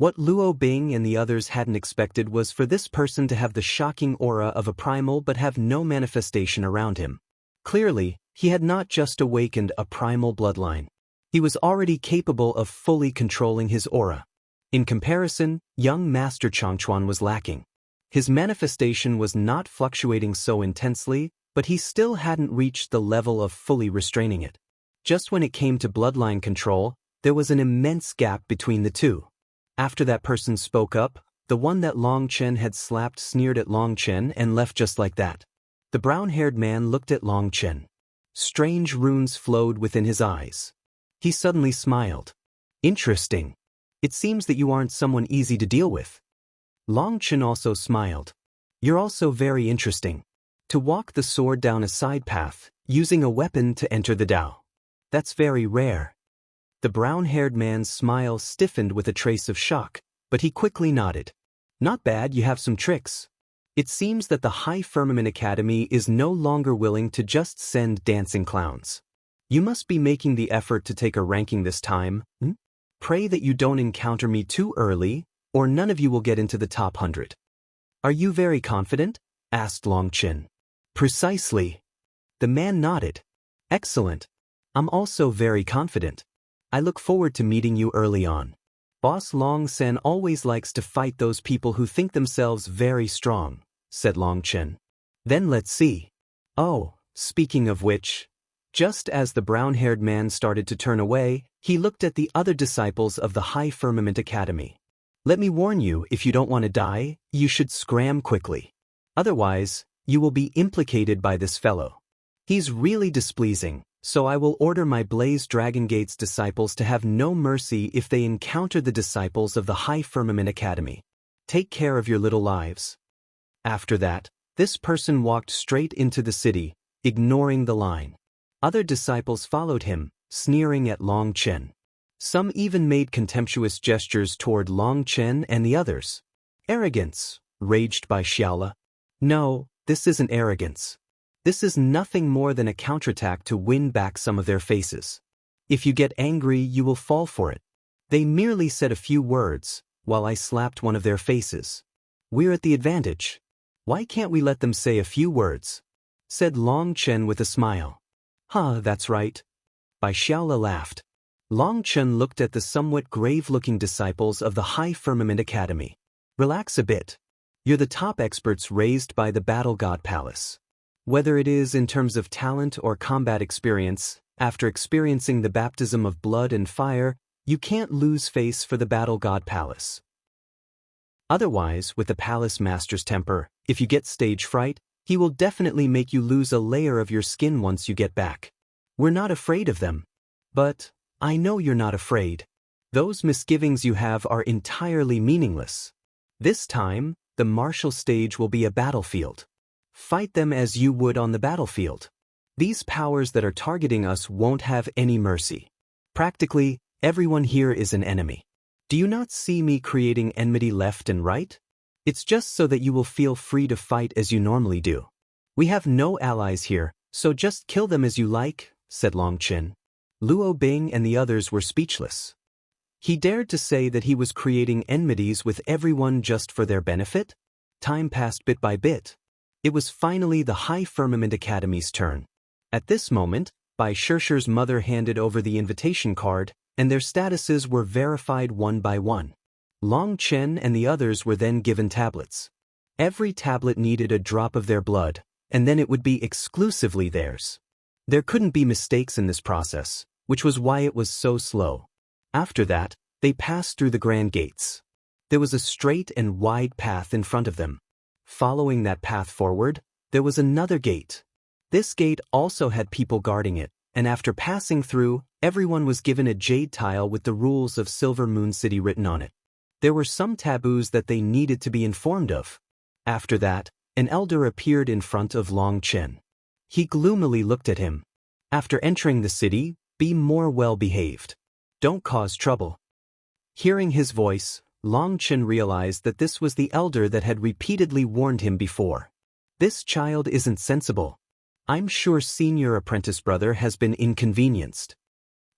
What Luo Bing and the others hadn't expected was for this person to have the shocking aura of a primal but have no manifestation around him. Clearly, he had not just awakened a primal bloodline. He was already capable of fully controlling his aura. In comparison, young Master Changchuan was lacking. His manifestation was not fluctuating so intensely, but he still hadn't reached the level of fully restraining it. Just when it came to bloodline control, there was an immense gap between the two. After that person spoke up, the one that Long Chen had slapped sneered at Long Chen and left just like that. The brown-haired man looked at Long Chen. Strange runes flowed within his eyes. He suddenly smiled. Interesting. It seems that you aren't someone easy to deal with. Long Chen also smiled. You're also very interesting. To walk the sword down a side path, using a weapon to enter the Dao. That's very rare. The brown-haired man's smile stiffened with a trace of shock, but he quickly nodded. Not bad, you have some tricks. It seems that the High Firmament Academy is no longer willing to just send dancing clowns. You must be making the effort to take a ranking this time. Pray that you don't encounter me too early, or none of you will get into the top 100. Are you very confident? Asked Long Chen. Precisely. The man nodded. Excellent. I'm also very confident. I look forward to meeting you early on. Boss Long Sen always likes to fight those people who think themselves very strong, said Long Chen. Then let's see. Oh, speaking of which, just as the brown-haired man started to turn away, he looked at the other disciples of the High Firmament Academy. Let me warn you, if you don't want to die, you should scram quickly. Otherwise, you will be implicated by this fellow. He's really displeasing. So I will order my Blaze Dragon Gate's disciples to have no mercy if they encounter the disciples of the High Firmament Academy. Take care of your little lives. After that, this person walked straight into the city, ignoring the line. Other disciples followed him, sneering at Long Chen. Some even made contemptuous gestures toward Long Chen and the others. Arrogance, raged by Xiaola. No, this isn't arrogance. This is nothing more than a counterattack to win back some of their faces. If you get angry, you will fall for it. They merely said a few words, while I slapped one of their faces. We're at the advantage. Why can't we let them say a few words? Said Long Chen with a smile. That's right. Bai Xiaola laughed. Long Chen looked at the somewhat grave-looking disciples of the High Firmament Academy. Relax a bit. You're the top experts raised by the Battle God Palace. Whether it is in terms of talent or combat experience, after experiencing the baptism of blood and fire, you can't lose face for the Battle God Palace. Otherwise, with the Palace Master's temper, if you get stage fright, he will definitely make you lose a layer of your skin once you get back. We're not afraid of them. But I know you're not afraid. Those misgivings you have are entirely meaningless. This time, the martial stage will be a battlefield. Fight them as you would on the battlefield. These powers that are targeting us won't have any mercy. Practically, everyone here is an enemy. Do you not see me creating enmity left and right? It's just so that you will feel free to fight as you normally do. We have no allies here, so just kill them as you like, said Long Chen. Luo Bing and the others were speechless. He dared to say that he was creating enmities with everyone just for their benefit? Time passed bit by bit. It was finally the High Firmament Academy's turn. At this moment, Bai Shishir's mother handed over the invitation card, and their statuses were verified one by one. Long Chen and the others were then given tablets. Every tablet needed a drop of their blood, and then it would be exclusively theirs. There couldn't be mistakes in this process, which was why it was so slow. After that, they passed through the grand gates. There was a straight and wide path in front of them. Following that path forward, there was another gate. This gate also had people guarding it, and after passing through, everyone was given a jade tile with the rules of Silver Moon City written on it. There were some taboos that they needed to be informed of. After that, an elder appeared in front of Long Chen. He gloomily looked at him. After entering the city, be more well-behaved. Don't cause trouble. Hearing his voice, Long Chen realized that this was the elder that had repeatedly warned him before. This child isn't sensible. I'm sure senior apprentice brother has been inconvenienced.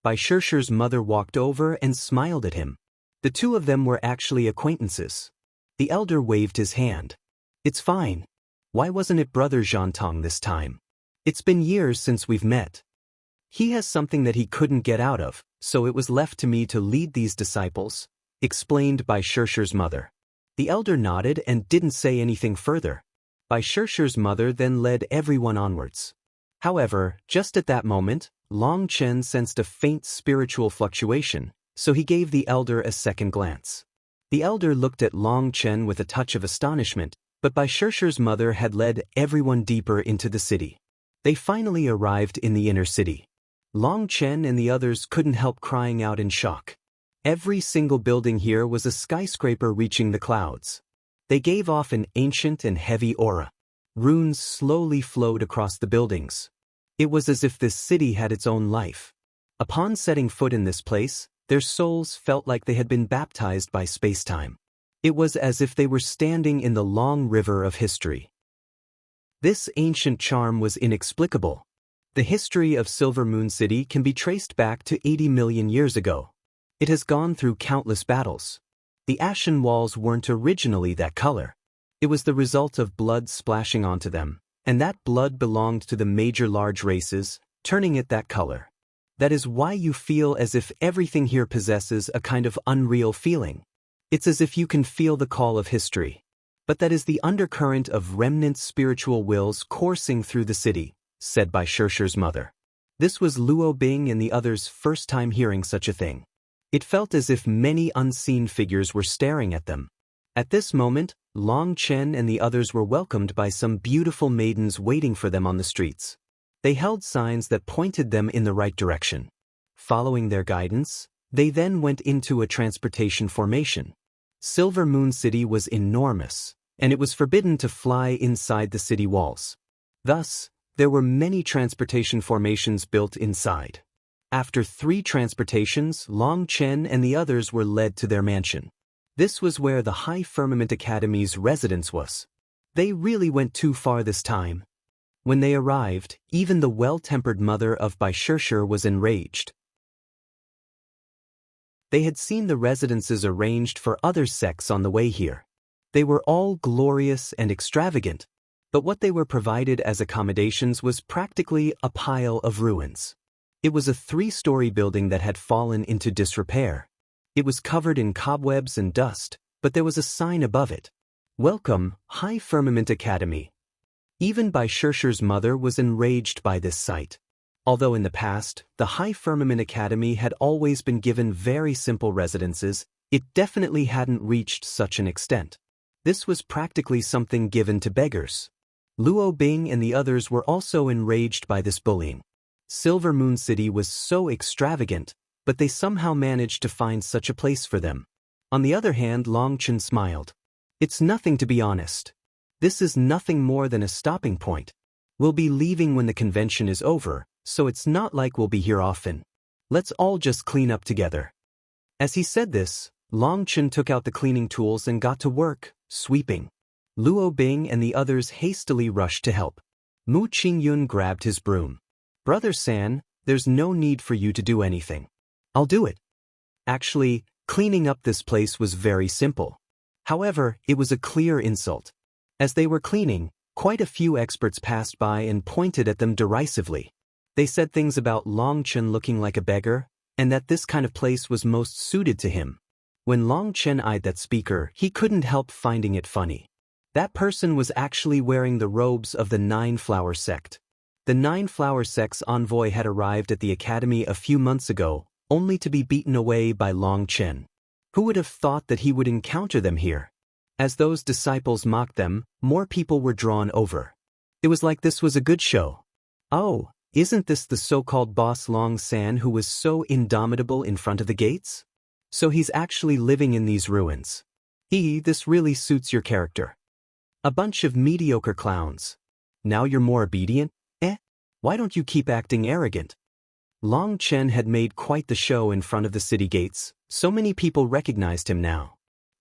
Bai Shishir's mother walked over and smiled at him. The two of them were actually acquaintances. The elder waved his hand. It's fine. Why wasn't it Brother Zhantong this time? It's been years since we've met. He has something that he couldn't get out of, so it was left to me to lead these disciples, explained Bai Shishir's mother. The elder nodded and didn't say anything further. Bai Shishir's mother then led everyone onwards. However, just at that moment, Long Chen sensed a faint spiritual fluctuation, so he gave the elder a second glance. The elder looked at Long Chen with a touch of astonishment, but Bai Shishir's mother had led everyone deeper into the city. They finally arrived in the inner city. Long Chen and the others couldn't help crying out in shock. Every single building here was a skyscraper reaching the clouds. They gave off an ancient and heavy aura. Runes slowly flowed across the buildings. It was as if this city had its own life. Upon setting foot in this place, their souls felt like they had been baptized by space-time. It was as if they were standing in the long river of history. This ancient charm was inexplicable. The history of Silver Moon City can be traced back to 80 million years ago. It has gone through countless battles. The ashen walls weren't originally that color. It was the result of blood splashing onto them, and that blood belonged to the major large races, turning it that color. That is why you feel as if everything here possesses a kind of unreal feeling. It's as if you can feel the call of history. But that is the undercurrent of remnant spiritual wills coursing through the city, said Bai Shishir's mother. This was Luo Bing and the others' first time hearing such a thing. It felt as if many unseen figures were staring at them. At this moment, Long Chen and the others were welcomed by some beautiful maidens waiting for them on the streets. They held signs that pointed them in the right direction. Following their guidance, they then went into a transportation formation. Silver Moon City was enormous, and it was forbidden to fly inside the city walls. Thus, there were many transportation formations built inside. After 3 transportations, Long Chen and the others were led to their mansion. This was where the High Firmament Academy's residence was. They really went too far this time. When they arrived, even the well-tempered mother of Bai Shishir was enraged. They had seen the residences arranged for other sects on the way here. They were all glorious and extravagant, but what they were provided as accommodations was practically a pile of ruins. It was a 3-story building that had fallen into disrepair. It was covered in cobwebs and dust, but there was a sign above it. Welcome, High Firmament Academy. Even Bai Shishir's mother was enraged by this sight. Although in the past, the High Firmament Academy had always been given very simple residences, it definitely hadn't reached such an extent. This was practically something given to beggars. Luo Bing and the others were also enraged by this bullying. Silver Moon City was so extravagant, but they somehow managed to find such a place for them. On the other hand, Long Chen smiled. It's nothing, to be honest. This is nothing more than a stopping point. We'll be leaving when the convention is over, so it's not like we'll be here often. Let's all just clean up together. As he said this, Long Chen took out the cleaning tools and got to work, sweeping. Luo Bing and the others hastily rushed to help. Mu Qingyun grabbed his broom. Brother San, there's no need for you to do anything. I'll do it. Actually, cleaning up this place was very simple. However, it was a clear insult. As they were cleaning, quite a few experts passed by and pointed at them derisively. They said things about Long Chen looking like a beggar, and that this kind of place was most suited to him. When Long Chen eyed that speaker, he couldn't help finding it funny. That person was actually wearing the robes of the Nine-Flower sect. The Nine-Flower sect's envoy had arrived at the academy a few months ago, only to be beaten away by Long Chen. Who would have thought that he would encounter them here? As those disciples mocked them, more people were drawn over. It was like this was a good show. Oh, isn't this the so-called boss Long San who was so indomitable in front of the gates? So he's actually living in these ruins. This really suits your character. A bunch of mediocre clowns. Now you're more obedient? Why don't you keep acting arrogant? Long Chen had made quite the show in front of the city gates, so many people recognized him now.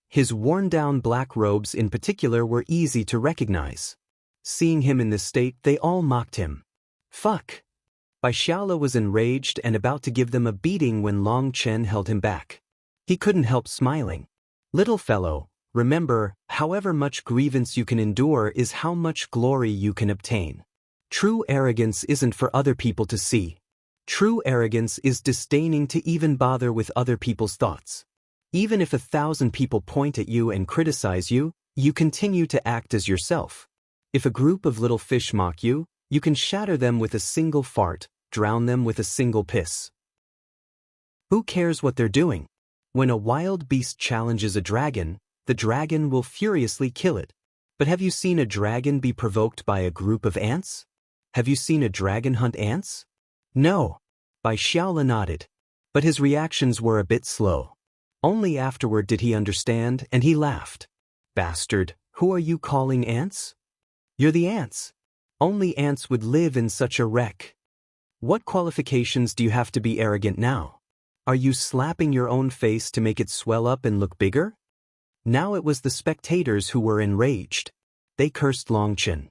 His worn-down black robes in particular were easy to recognize. Seeing him in this state, they all mocked him. Fuck! Bai Xiaola was enraged and about to give them a beating when Long Chen held him back. He couldn't help smiling. Little fellow, remember, however much grievance you can endure is how much glory you can obtain. True arrogance isn't for other people to see. True arrogance is disdaining to even bother with other people's thoughts. Even if 1,000 people point at you and criticize you, you continue to act as yourself. If a group of little fish mock you, you can shatter them with a single fart, drown them with a single piss. Who cares what they're doing? When a wild beast challenges a dragon, the dragon will furiously kill it. But have you seen a dragon be provoked by a group of ants? Have you seen a dragon hunt ants? No. Bai Xiaola nodded. But his reactions were a bit slow. Only afterward did he understand, and he laughed. Bastard, who are you calling ants? You're the ants. Only ants would live in such a wreck. What qualifications do you have to be arrogant now? Are you slapping your own face to make it swell up and look bigger? Now it was the spectators who were enraged. They cursed Long Chen.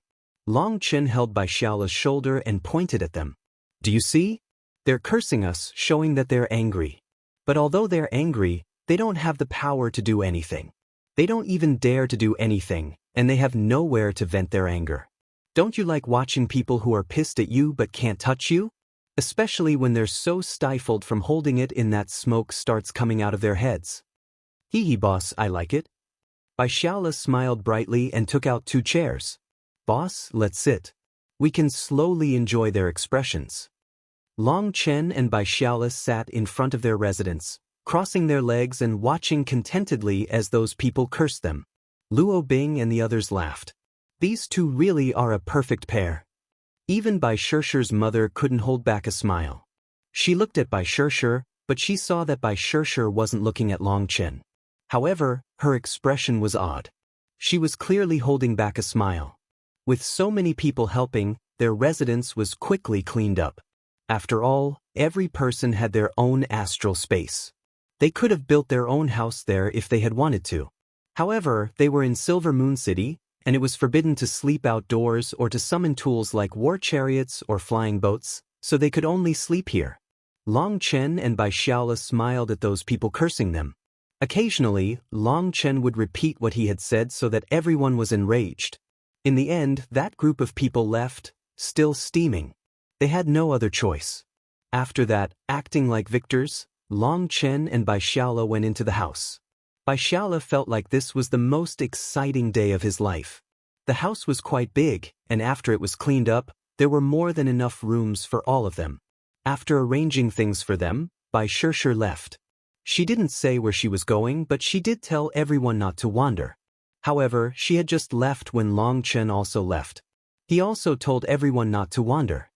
Long Chen held Bai Xiaola's shoulder and pointed at them. Do you see? They're cursing us, showing that they're angry. But although they're angry, they don't have the power to do anything. They don't even dare to do anything, and they have nowhere to vent their anger. Don't you like watching people who are pissed at you but can't touch you? Especially when they're so stifled from holding it in that smoke starts coming out of their heads. Hee hee boss, I like it. Bai Xiaola smiled brightly and took out 2 chairs. Boss, let's sit. We can slowly enjoy their expressions. Long Chen and Bai Xiaola sat in front of their residence, crossing their legs and watching contentedly as those people cursed them. Luo Bing and the others laughed. These two really are a perfect pair. Even Bai Shishir's mother couldn't hold back a smile. She looked at Bai Shishir, but she saw that Bai Shishir wasn't looking at Long Chen. However, her expression was odd. She was clearly holding back a smile. With so many people helping, their residence was quickly cleaned up. After all, every person had their own astral space. They could have built their own house there if they had wanted to. However, they were in Silver Moon City, and it was forbidden to sleep outdoors or to summon tools like war chariots or flying boats, so they could only sleep here. Long Chen and Bai Xiaola smiled at those people cursing them. Occasionally, Long Chen would repeat what he had said so that everyone was enraged. In the end, that group of people left, still steaming. They had no other choice. After that, acting like victors, Long Chen and Bai Xiaola went into the house. Bai Xiaola felt like this was the most exciting day of his life. The house was quite big, and after it was cleaned up, there were more than enough rooms for all of them. After arranging things for them, Bai Shishir left. She didn't say where she was going, but she did tell everyone not to wander. However, she had just left when Long Chen also left. He also told everyone not to wander.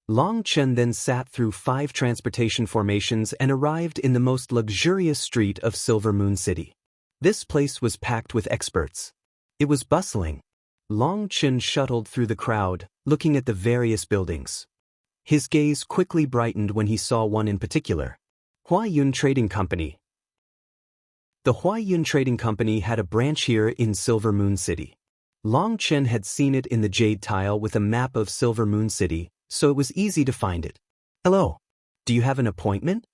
Long Chen then sat through 5 transportation formations and arrived in the most luxurious street of Silver Moon City. This place was packed with experts. It was bustling. Long Chen shuttled through the crowd, looking at the various buildings. His gaze quickly brightened when he saw one in particular. Huayun Trading Company. The Huayun Trading Company had a branch here in Silver Moon City. Long Chen had seen it in the jade tile with a map of Silver Moon City, so it was easy to find it. Hello. Do you have an appointment?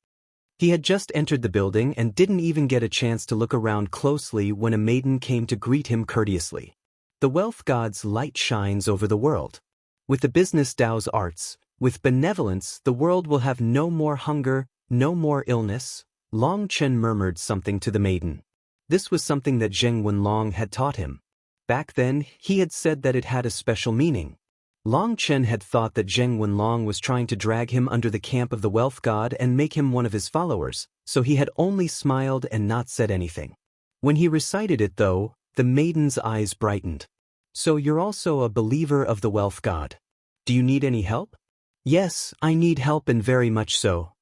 He had just entered the building and didn't even get a chance to look around closely when a maiden came to greet him courteously. The wealth god's light shines over the world. With the business Tao's arts, with benevolence the world will have no more hunger, no more illness. Long Chen murmured something to the maiden. This was something that Zheng Wenlong had taught him. Back then, he had said that it had a special meaning. Long Chen had thought that Zheng Wenlong was trying to drag him under the camp of the wealth god and make him one of his followers, so he had only smiled and not said anything. When he recited it though, the maiden's eyes brightened. So you're also a believer of the wealth god. Do you need any help? Yes, I need help and very much so.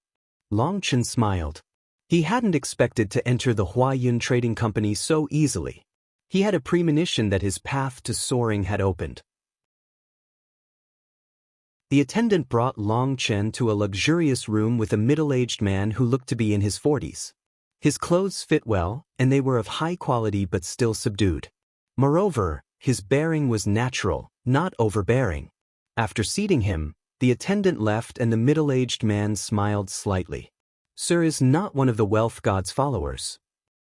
Long Chen smiled. He hadn't expected to enter the Huayun Trading Company so easily. He had a premonition that his path to soaring had opened. The attendant brought Long Chen to a luxurious room with a middle-aged man who looked to be in his 40s. His clothes fit well, and they were of high quality but still subdued. Moreover, his bearing was natural, not overbearing. After seating him, the attendant left and the middle-aged man smiled slightly. Sir is not one of the wealth god's followers.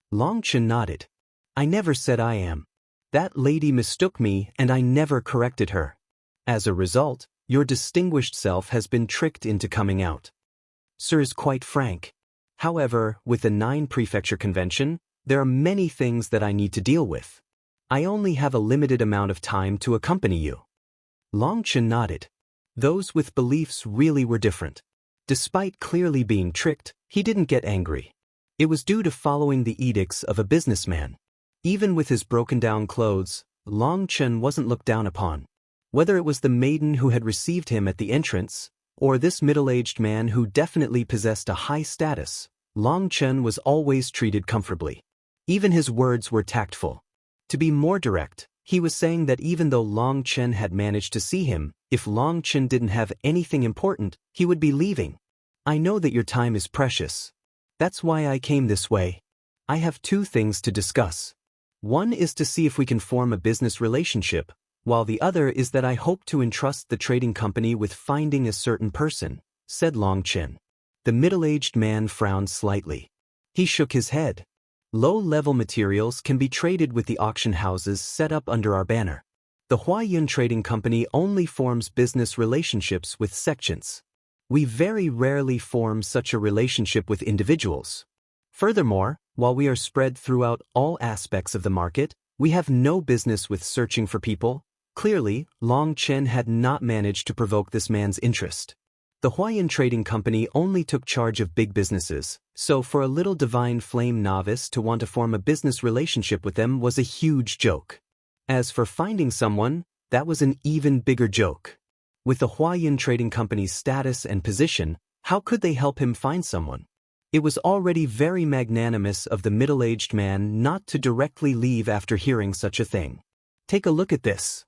Long Chen nodded. I never said I am. That lady mistook me and I never corrected her. As a result, your distinguished self has been tricked into coming out. Sir is quite frank. However, with the 9 Prefecture Convention, there are many things that I need to deal with. I only have a limited amount of time to accompany you. Long Chen nodded. Those with beliefs really were different. Despite clearly being tricked, he didn't get angry. It was due to following the edicts of a businessman. Even with his broken-down clothes, Long Chen wasn't looked down upon. Whether it was the maiden who had received him at the entrance, or this middle-aged man who definitely possessed a high status, Long Chen was always treated comfortably. Even his words were tactful. To be more direct, he was saying that even though Long Chen had managed to see him, if Long Chen didn't have anything important, he would be leaving. I know that your time is precious. That's why I came this way. I have 2 things to discuss. One is to see if we can form a business relationship, while the other is that I hope to entrust the trading company with finding a certain person, said Long Chen. The middle-aged man frowned slightly. He shook his head. Low-level materials can be traded with the auction houses set up under our banner. The Huayun Trading Company only forms business relationships with sections. We very rarely form such a relationship with individuals. Furthermore, while we are spread throughout all aspects of the market, we have no business with searching for people. Clearly, Long Chen had not managed to provoke this man's interest. The Huayun Trading Company only took charge of big businesses, so for a little divine flame novice to want to form a business relationship with them was a huge joke. As for finding someone, that was an even bigger joke. With the Huayun Trading Company's status and position, how could they help him find someone? It was already very magnanimous of the middle-aged man not to directly leave after hearing such a thing. Take a look at this.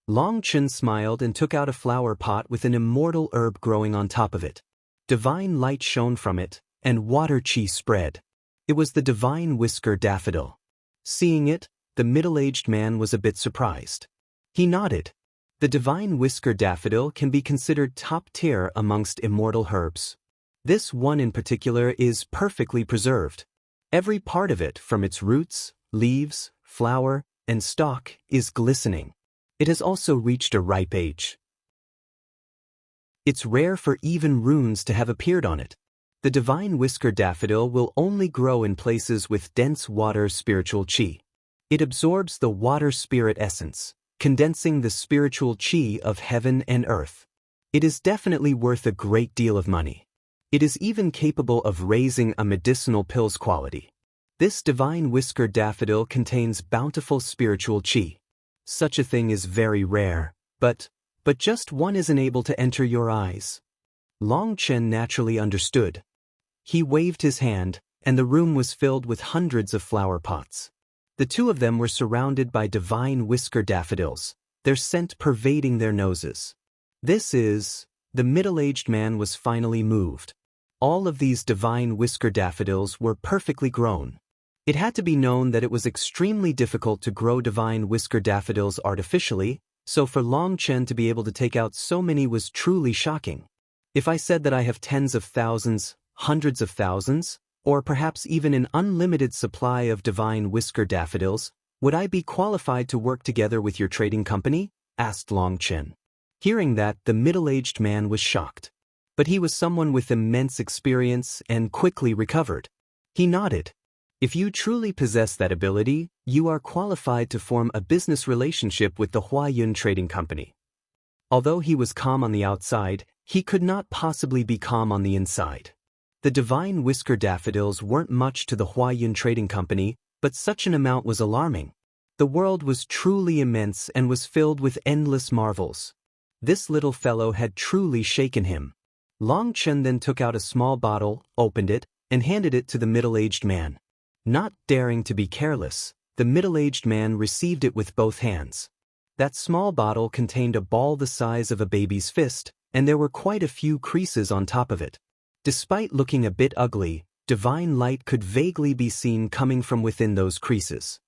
Long Chen smiled and took out a flower pot with an immortal herb growing on top of it. Divine light shone from it, and water chi spread. It was the divine whisker daffodil. Seeing it, the middle-aged man was a bit surprised. He nodded. The divine whisker daffodil can be considered top tier amongst immortal herbs. This one in particular is perfectly preserved. Every part of it, from its roots, leaves, flower, and stalk, is glistening. It has also reached a ripe age. It's rare for even runes to have appeared on it. The divine whisker daffodil will only grow in places with dense water spiritual chi. It absorbs the water spirit essence, condensing the spiritual chi of heaven and earth. It is definitely worth a great deal of money. It is even capable of raising a medicinal pill's quality. This divine whisker daffodil contains bountiful spiritual chi. Such a thing is very rare, but just one isn't able to enter your eyes. Long Chen naturally understood. He waved his hand, and the room was filled with hundreds of flower pots. The 2 of them were surrounded by divine whisker daffodils, their scent pervading their noses. The middle-aged man was finally moved. All of these divine whisker daffodils were perfectly grown. It had to be known that it was extremely difficult to grow divine whisker daffodils artificially, so for Long Chen to be able to take out so many was truly shocking. If I said that I have tens of thousands, hundreds of thousands, or perhaps even an unlimited supply of divine whisker daffodils, would I be qualified to work together with your trading company? Asked Long Chen. Hearing that, the middle-aged man was shocked. But he was someone with immense experience and quickly recovered. He nodded. If you truly possess that ability, you are qualified to form a business relationship with the Huayun Trading Company. Although he was calm on the outside, he could not possibly be calm on the inside. The divine whisker daffodils weren't much to the Huayun Trading Company, but such an amount was alarming. The world was truly immense and was filled with endless marvels. This little fellow had truly shaken him. Long Chen then took out a small bottle, opened it, and handed it to the middle-aged man. Not daring to be careless, the middle-aged man received it with both hands. That small bottle contained a ball the size of a baby's fist, and there were quite a few creases on top of it. Despite looking a bit ugly, divine light could vaguely be seen coming from within those creases.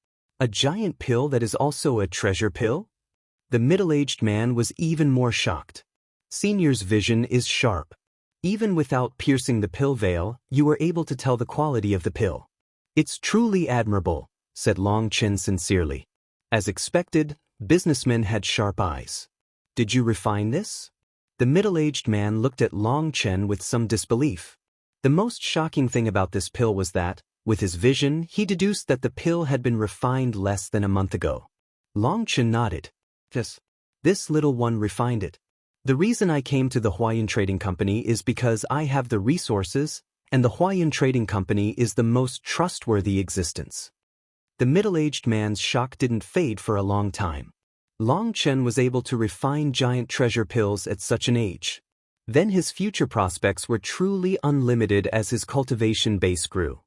A giant pill that is also a treasure pill? The middle-aged man was even more shocked. Senior's vision is sharp. Even without piercing the pill veil, you were able to tell the quality of the pill. It's truly admirable, said Long Chen sincerely. As expected, businessmen had sharp eyes. Did you refine this? The middle-aged man looked at Long Chen with some disbelief. The most shocking thing about this pill was that, with his vision, he deduced that the pill had been refined less than a month ago. Long Chen nodded. Yes. This little one refined it. The reason I came to the Huayun Trading Company is because I have the resources, and the Huayun Trading Company is the most trustworthy existence. The middle-aged man's shock didn't fade for a long time. Long Chen was able to refine giant treasure pills at such an age. Then his future prospects were truly unlimited as his cultivation base grew.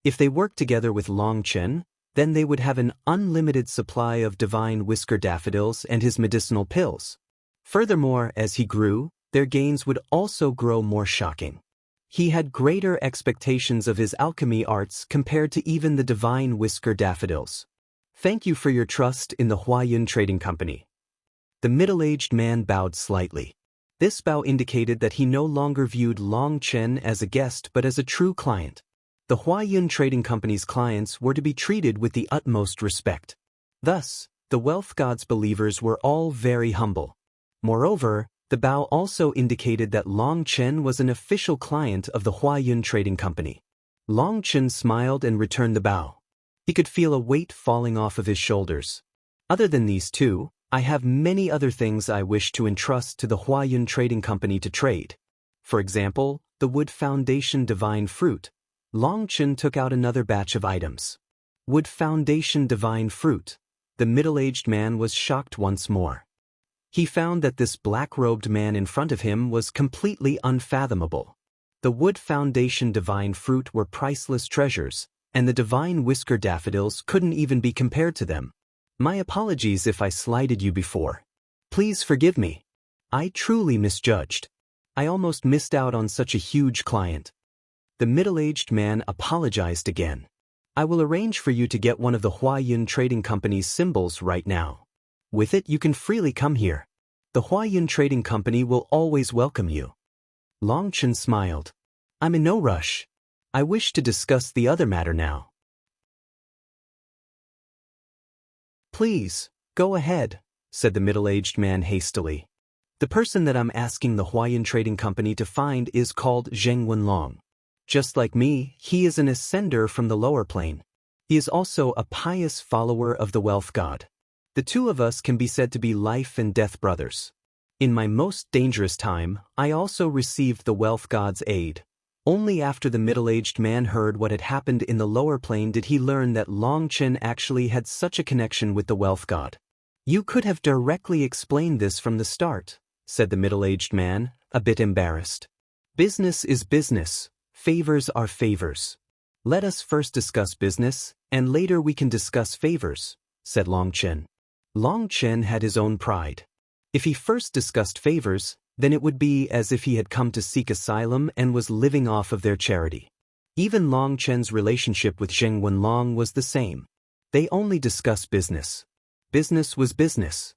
If they worked together with Long Chen, then they would have an unlimited supply of divine whisker daffodils and his medicinal pills. Furthermore, as he grew, their gains would also grow more shocking. He had greater expectations of his alchemy arts compared to even the divine whisker daffodils. Thank you for your trust in the Huayun Trading Company. The middle-aged man bowed slightly. This bow indicated that he no longer viewed Long Chen as a guest but as a true client. The Huayun Trading Company's clients were to be treated with the utmost respect. Thus, the wealth god's believers were all very humble. Moreover, the bow also indicated that Long Chen was an official client of the Huayun Trading Company. Long Chen smiled and returned the bow. He could feel a weight falling off of his shoulders. Other than these two, I have many other things I wish to entrust to the Huayun Trading Company to trade. For example, the Wood Foundation Divine Fruit. Long Chen took out another batch of items. Wood Foundation Divine Fruit. The middle-aged man was shocked once more. He found that this black-robed man in front of him was completely unfathomable. The Wood Foundation Divine Fruit were priceless treasures, and the divine whisker daffodils couldn't even be compared to them. My apologies if I slighted you before. Please forgive me. I truly misjudged. I almost missed out on such a huge client. The middle-aged man apologized again. I will arrange for you to get one of the Huayun Trading Company's symbols right now. With it you can freely come here. The Huayun Trading Company will always welcome you. Long Chen smiled. I'm in no rush. I wish to discuss the other matter now. Please, go ahead, said the middle-aged man hastily. The person that I'm asking the Huayun Trading Company to find is called Zheng Wenlong. Just like me, he is an ascender from the lower plane. He is also a pious follower of the wealth god. The two of us can be said to be life and death brothers. In my most dangerous time, I also received the wealth god's aid. Only after the middle-aged man heard what had happened in the lower plane did he learn that Long Chen actually had such a connection with the wealth god. You could have directly explained this from the start, said the middle-aged man, a bit embarrassed. Business is business. Favors are favors. Let us first discuss business, and later we can discuss favors, said Long Chen. Long Chen had his own pride. If he first discussed favors, then it would be as if he had come to seek asylum and was living off of their charity. Even Long Chen's relationship with Zheng Wenlong was the same. They only discussed business. Business was business.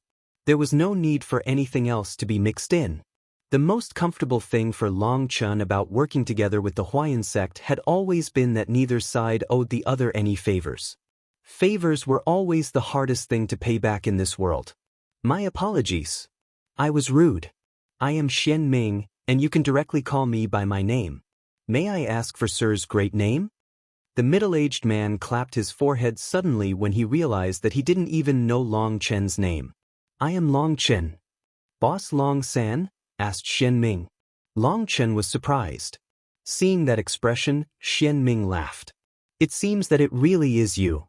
There was no need for anything else to be mixed in. The most comfortable thing for Long Chen about working together with the Huayun sect had always been that neither side owed the other any favors. Favors were always the hardest thing to pay back in this world. My apologies. I was rude. I am Xian Ming, and you can directly call me by my name. May I ask for Sir's great name? The middle-aged man clapped his forehead suddenly when he realized that he didn't even know Long Chen's name. I am Long Chen. Boss Long San? Asked Xian Ming. Long Chen was surprised. Seeing that expression, Xian Ming laughed. It seems that it really is you.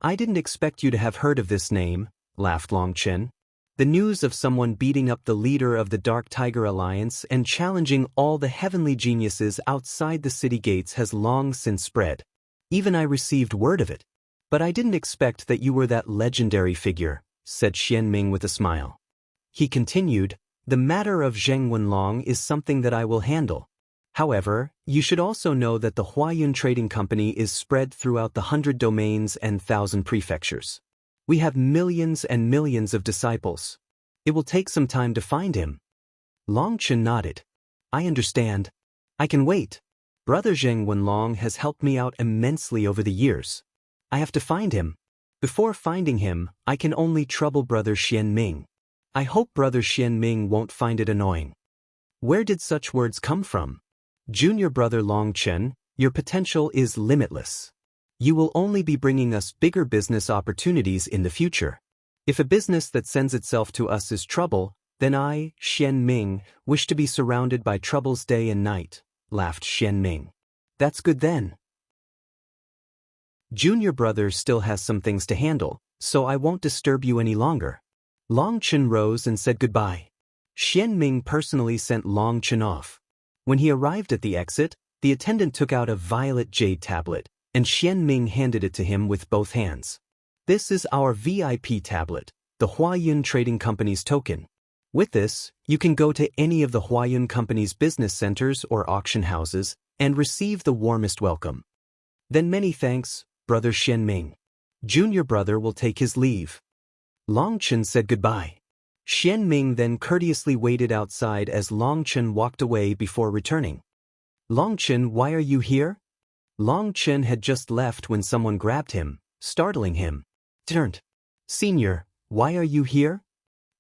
I didn't expect you to have heard of this name, laughed Long Chen. The news of someone beating up the leader of the Dark Tiger Alliance and challenging all the heavenly geniuses outside the city gates has long since spread. Even I received word of it. But I didn't expect that you were that legendary figure, said Xian Ming with a smile. He continued, the matter of Zheng Wenlong is something that I will handle. However, you should also know that the Huayun Trading Company is spread throughout the 100 domains and 1,000 prefectures. We have millions and millions of disciples. It will take some time to find him. Long Chen nodded. I understand. I can wait. Brother Zheng Wenlong has helped me out immensely over the years. I have to find him. Before finding him, I can only trouble Brother Xian Ming. I hope Brother Xian Ming won't find it annoying. Where did such words come from? Junior Brother Long Chen, your potential is limitless. You will only be bringing us bigger business opportunities in the future. If a business that sends itself to us is trouble, then I, Xian Ming, wish to be surrounded by troubles day and night, laughed Xian Ming. That's good then. Junior Brother still has some things to handle, so I won't disturb you any longer. Long Chen rose and said goodbye. Xian Ming personally sent Long Chen off. When he arrived at the exit, the attendant took out a violet jade tablet, and Xian Ming handed it to him with both hands. This is our VIP tablet, the Huayun Trading Company's token. With this, you can go to any of the Huayun Company's business centers or auction houses and receive the warmest welcome. Then many thanks, Brother Xian Ming. Junior Brother will take his leave. Long Chen said goodbye. Xian Ming then courteously waited outside as Long Chen walked away before returning. Long Chen, why are you here? Long Chen had just left when someone grabbed him, startling him. Turned. Senior, why are you here?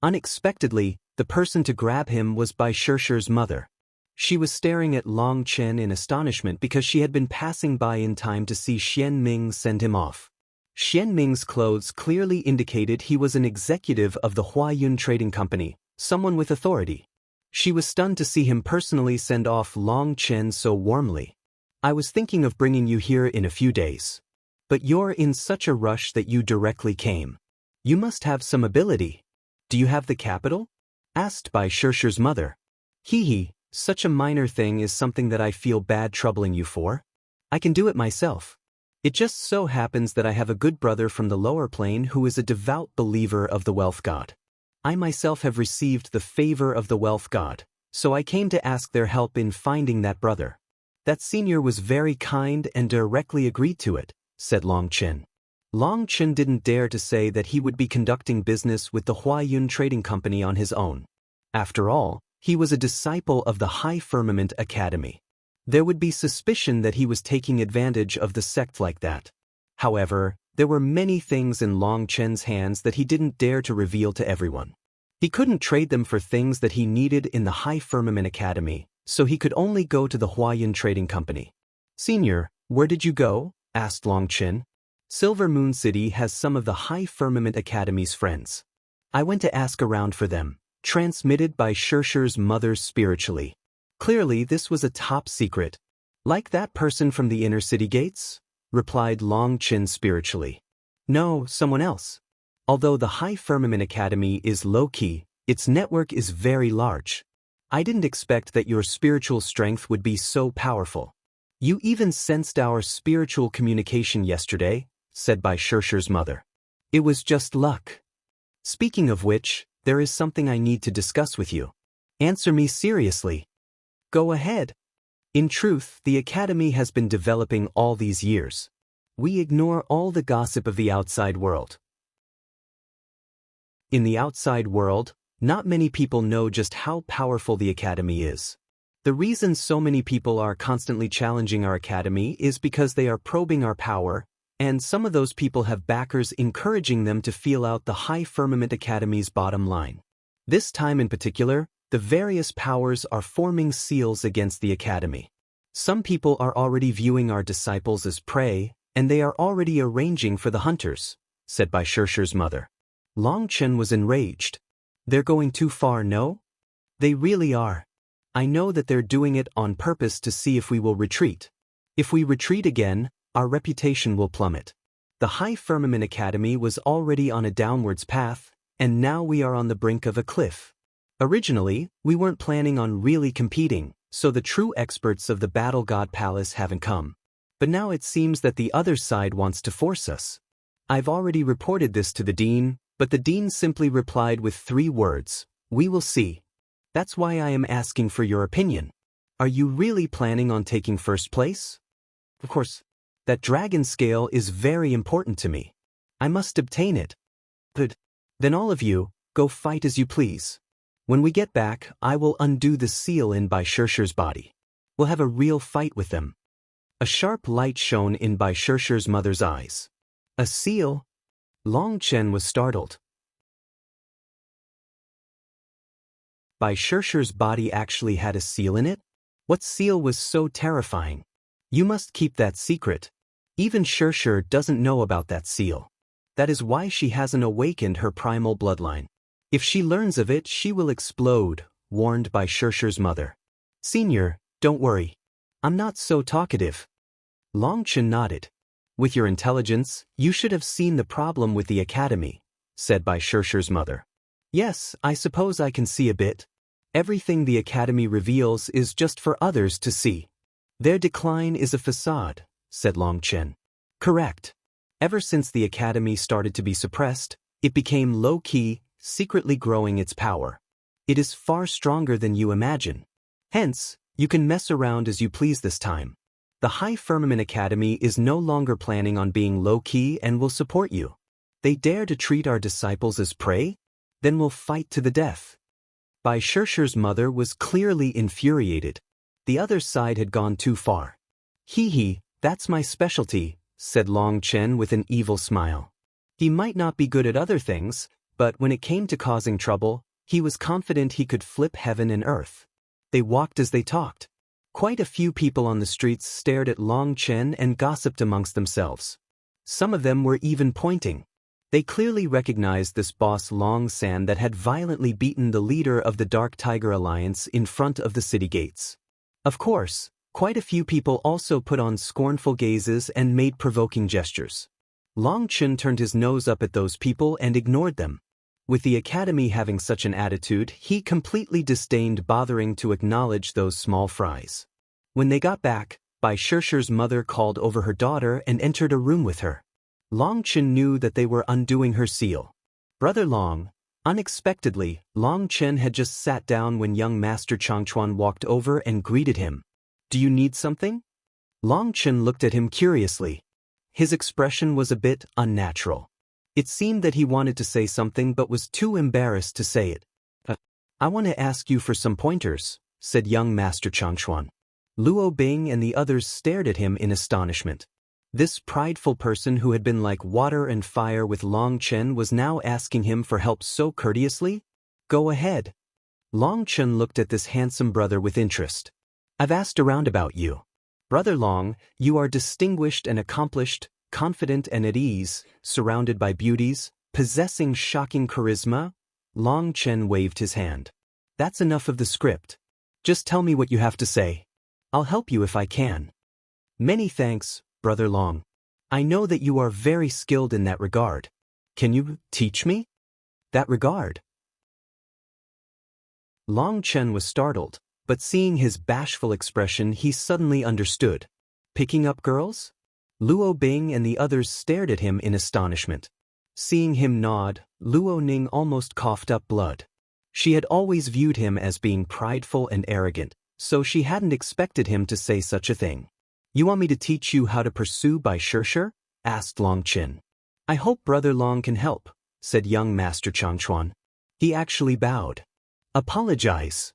Unexpectedly, the person to grab him was Bai Shishir's mother. She was staring at Long Chen in astonishment because she had been passing by in time to see Xian Ming send him off. Xian Ming's clothes clearly indicated he was an executive of the Huayun Trading Company, someone with authority. She was stunned to see him personally send off Long Chen so warmly. I was thinking of bringing you here in a few days. But you're in such a rush that you directly came. You must have some ability. Do you have the capital? Asked Bai Shishir's mother. Hee, such a minor thing is something that I feel bad troubling you for. I can do it myself. It just so happens that I have a good brother from the lower plane who is a devout believer of the wealth god. I myself have received the favor of the wealth god, so I came to ask their help in finding that brother. That senior was very kind and directly agreed to it, said Long Chen. Long Chen didn't dare to say that he would be conducting business with the Huayun Trading Company on his own. After all, he was a disciple of the High Firmament Academy. There would be suspicion that he was taking advantage of the sect like that. However, there were many things in Long Chen's hands that he didn't dare to reveal to everyone. He couldn't trade them for things that he needed in the High Firmament Academy, so he could only go to the Huayun Trading Company. Senior, where did you go? Asked Long Chen. Silver Moon City has some of the High Firmament Academy's friends. I went to ask around for them, transmitted by Shishir's mother spiritually. Clearly this was a top secret. Like that person from the inner city gates? Replied Long Chen spiritually. No, someone else. Although the High Firmament Academy is low-key, its network is very large. I didn't expect that your spiritual strength would be so powerful. You even sensed our spiritual communication yesterday, said Bai Shishir's mother. It was just luck. Speaking of which, there is something I need to discuss with you. Answer me seriously. Go ahead. In truth, the Academy has been developing all these years. We ignore all the gossip of the outside world. In the outside world, not many people know just how powerful the Academy is. The reason so many people are constantly challenging our Academy is because they are probing our power, and some of those people have backers encouraging them to feel out the High Firmament Academy's bottom line. This time in particular, the various powers are forming seals against the Academy. Some people are already viewing our disciples as prey, and they are already arranging for the hunters, said Bai Shishir's mother. Long Chen was enraged. They're going too far, no? They really are. I know that they're doing it on purpose to see if we will retreat. If we retreat again, our reputation will plummet. The High Firmament Academy was already on a downwards path, and now we are on the brink of a cliff. Originally, we weren't planning on really competing, so the true experts of the Battle God Palace haven't come. But now it seems that the other side wants to force us. I've already reported this to the Dean, but the Dean simply replied with 3 words, "We will see." That's why I am asking for your opinion. Are you really planning on taking first place? Of course, that dragon scale is very important to me. I must obtain it. Good. Then all of you, go fight as you please. When we get back, I will undo the seal in Bai Shirshir's body. We'll have a real fight with them. A sharp light shone in Bai Shirshir's mother's eyes. A seal? Long Chen was startled. Bai Shirshir's body actually had a seal in it? What seal was so terrifying? You must keep that secret. Even Shirshir doesn't know about that seal. That is why she hasn't awakened her primal bloodline. If she learns of it, she will explode, warned Bai Shirshir's mother. Senior, don't worry. I'm not so talkative. Long Chen nodded. With your intelligence, you should have seen the problem with the academy, said Bai Shirshir's mother. Yes, I suppose I can see a bit. Everything the academy reveals is just for others to see. Their decline is a facade, said Long Chen. Correct. Ever since the academy started to be suppressed, it became low-key, secretly growing its power. It is far stronger than you imagine. Hence, you can mess around as you please this time. The High Firmament Academy is no longer planning on being low-key and will support you. They dare to treat our disciples as prey? Then we'll fight to the death. Bai Shirshir's mother was clearly infuriated. The other side had gone too far. Hee, that's my specialty, said Long Chen with an evil smile. He might not be good at other things, but when it came to causing trouble, he was confident he could flip heaven and earth. They walked as they talked. Quite a few people on the streets stared at Long Chen and gossiped amongst themselves. Some of them were even pointing. They clearly recognized this boss Long San that had violently beaten the leader of the Dark Tiger Alliance in front of the city gates. Of course, quite a few people also put on scornful gazes and made provoking gestures. Long Chen turned his nose up at those people and ignored them. With the academy having such an attitude, he completely disdained bothering to acknowledge those small fries. When they got back, Bai Shirshir's mother called over her daughter and entered a room with her. Long Chen knew that they were undoing her seal. Brother Long. Unexpectedly, Long Chen had just sat down when young Master Changchuan walked over and greeted him. Do you need something? Long Chen looked at him curiously. His expression was a bit unnatural. It seemed that he wanted to say something but was too embarrassed to say it. I want to ask you for some pointers, said young Master Changchuan. Luo Bing and the others stared at him in astonishment. This prideful person who had been like water and fire with Long Chen was now asking him for help so courteously? Go ahead. Long Chen looked at this handsome brother with interest. I've asked around about you. Brother Long, you are distinguished and accomplished, confident and at ease, surrounded by beauties, possessing shocking charisma. Long Chen waved his hand. That's enough of the script. Just tell me what you have to say. I'll help you if I can. Many thanks, Brother Long. I know that you are very skilled in that regard. Can you teach me? That regard? Long Chen was startled, but seeing his bashful expression he suddenly understood. Picking up girls? Luo Bing and the others stared at him in astonishment. Seeing him nod, Luo Ning almost coughed up blood. She had always viewed him as being prideful and arrogant, so she hadn't expected him to say such a thing. You want me to teach you how to pursue Bai Shirshir? Asked Long Chen. I hope Brother Long can help, said young Master Changchuan. He actually bowed. Apologize.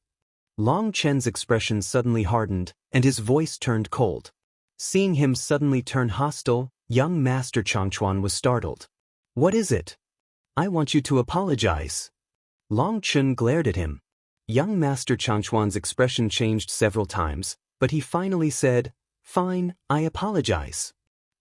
Long Chen's expression suddenly hardened, and his voice turned cold. Seeing him suddenly turn hostile, young Master Changchuan was startled. What is it? I want you to apologize. Long Chen glared at him. Young Master Changchuan's expression changed several times, but he finally said, Fine, I apologize.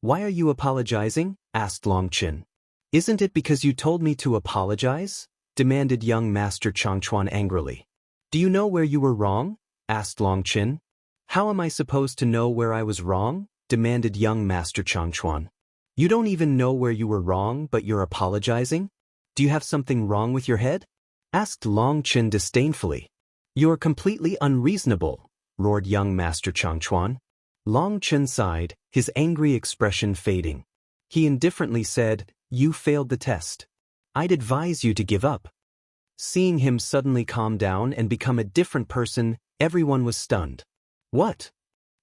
Why are you apologizing? Asked Long Chen. Isn't it because you told me to apologize? Demanded young Master Changchuan angrily. Do you know where you were wrong? Asked Long Chen. How am I supposed to know where I was wrong? Demanded young Master Changchuan. You don't even know where you were wrong, but you're apologizing? Do you have something wrong with your head? Asked Long Chen disdainfully. You're completely unreasonable, roared young Master Changchuan. Long Chen sighed, his angry expression fading. He indifferently said, You failed the test. I'd advise you to give up. Seeing him suddenly calm down and become a different person, everyone was stunned. What?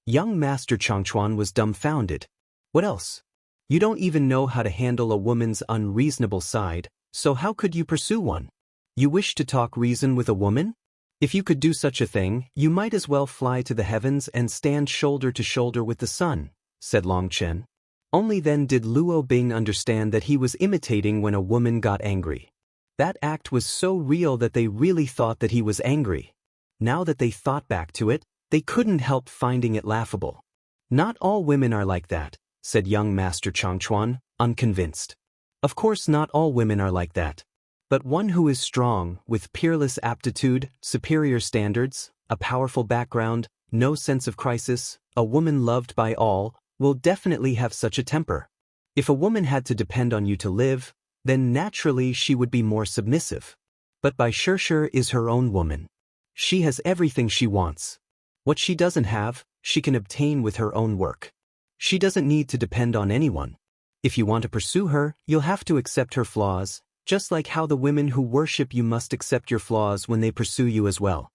Young Master Changchuan was dumbfounded. What else? You don't even know how to handle a woman's unreasonable side, so how could you pursue one? You wish to talk reason with a woman? If you could do such a thing, you might as well fly to the heavens and stand shoulder to shoulder with the sun, said Long Chen. Only then did Luo Bing understand that he was imitating when a woman got angry. That act was so real that they really thought that he was angry. Now that they thought back to it, they couldn't help finding it laughable. Not all women are like that, said young Master Changchuan, unconvinced. Of course not all women are like that. But one who is strong, with peerless aptitude, superior standards, a powerful background, no sense of crisis, a woman loved by all, will definitely have such a temper. If a woman had to depend on you to live, then naturally she would be more submissive. But Bai Shishir is her own woman. She has everything she wants. What she doesn't have, she can obtain with her own work. She doesn't need to depend on anyone. If you want to pursue her, you'll have to accept her flaws, just like how the women who worship you must accept your flaws when they pursue you as well.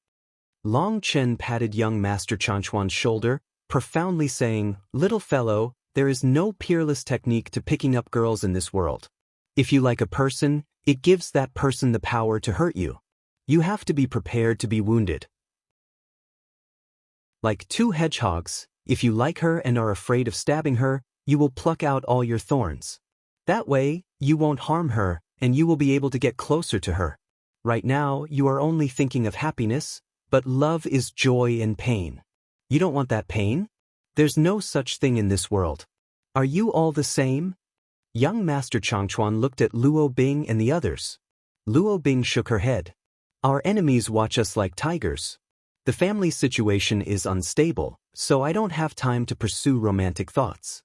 Long Chen patted young Master Changchuan's shoulder, profoundly saying, "Little fellow, there is no peerless technique to picking up girls in this world. If you like a person, it gives that person the power to hurt you. You have to be prepared to be wounded. Like two hedgehogs, if you like her and are afraid of stabbing her, you will pluck out all your thorns. That way, you won't harm her, and you will be able to get closer to her. Right now, you are only thinking of happiness, but love is joy and pain. You don't want that pain? There's no such thing in this world. Are you all the same?" Young Master Changchuan looked at Luo Bing and the others. Luo Bing shook her head. "Our enemies watch us like tigers. The family situation is unstable, so I don't have time to pursue romantic thoughts."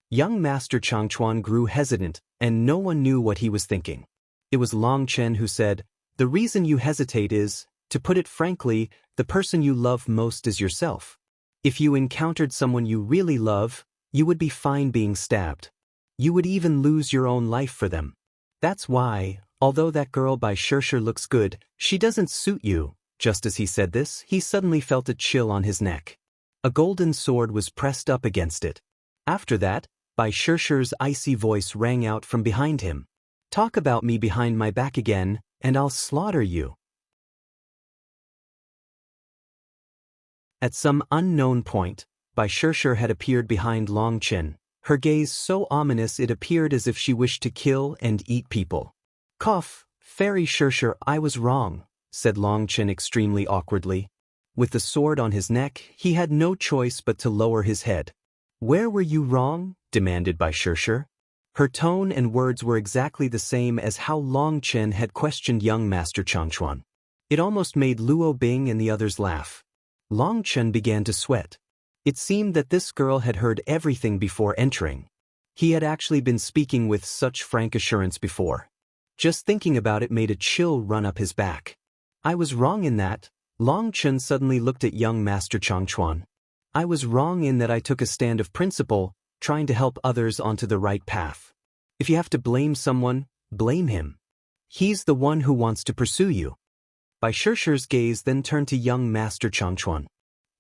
Young Master Changchuan grew hesitant, and no one knew what he was thinking. It was Long Chen who said, "The reason you hesitate is, to put it frankly, the person you love most is yourself. If you encountered someone you really love, you would be fine being stabbed. You would even lose your own life for them. That's why, although that girl Bai Shishir looks good, she doesn't suit you." Just as he said this, he suddenly felt a chill on his neck. A golden sword was pressed up against it. After that, Bai Shishir's icy voice rang out from behind him. "Talk about me behind my back again, and I'll slaughter you." At some unknown point, Bai Shishir had appeared behind Long Chen, her gaze so ominous it appeared as if she wished to kill and eat people. "Cough, Fairy Shishir, I was wrong," said Long Chen extremely awkwardly. With the sword on his neck, he had no choice but to lower his head. "Where were you wrong?" demanded Bai Shishir. Her tone and words were exactly the same as how Long Chen had questioned young Master Changchuan. It almost made Luo Bing and the others laugh. Long Chen began to sweat. It seemed that this girl had heard everything before entering. He had actually been speaking with such frank assurance before. Just thinking about it made a chill run up his back. "I was wrong in that." Long Chen suddenly looked at young Master Changchuan. "I was wrong in that I took a stand of principle, trying to help others onto the right path. If you have to blame someone, blame him. He's the one who wants to pursue you." Bai Shishir's gaze then turned to young Master Changchuan.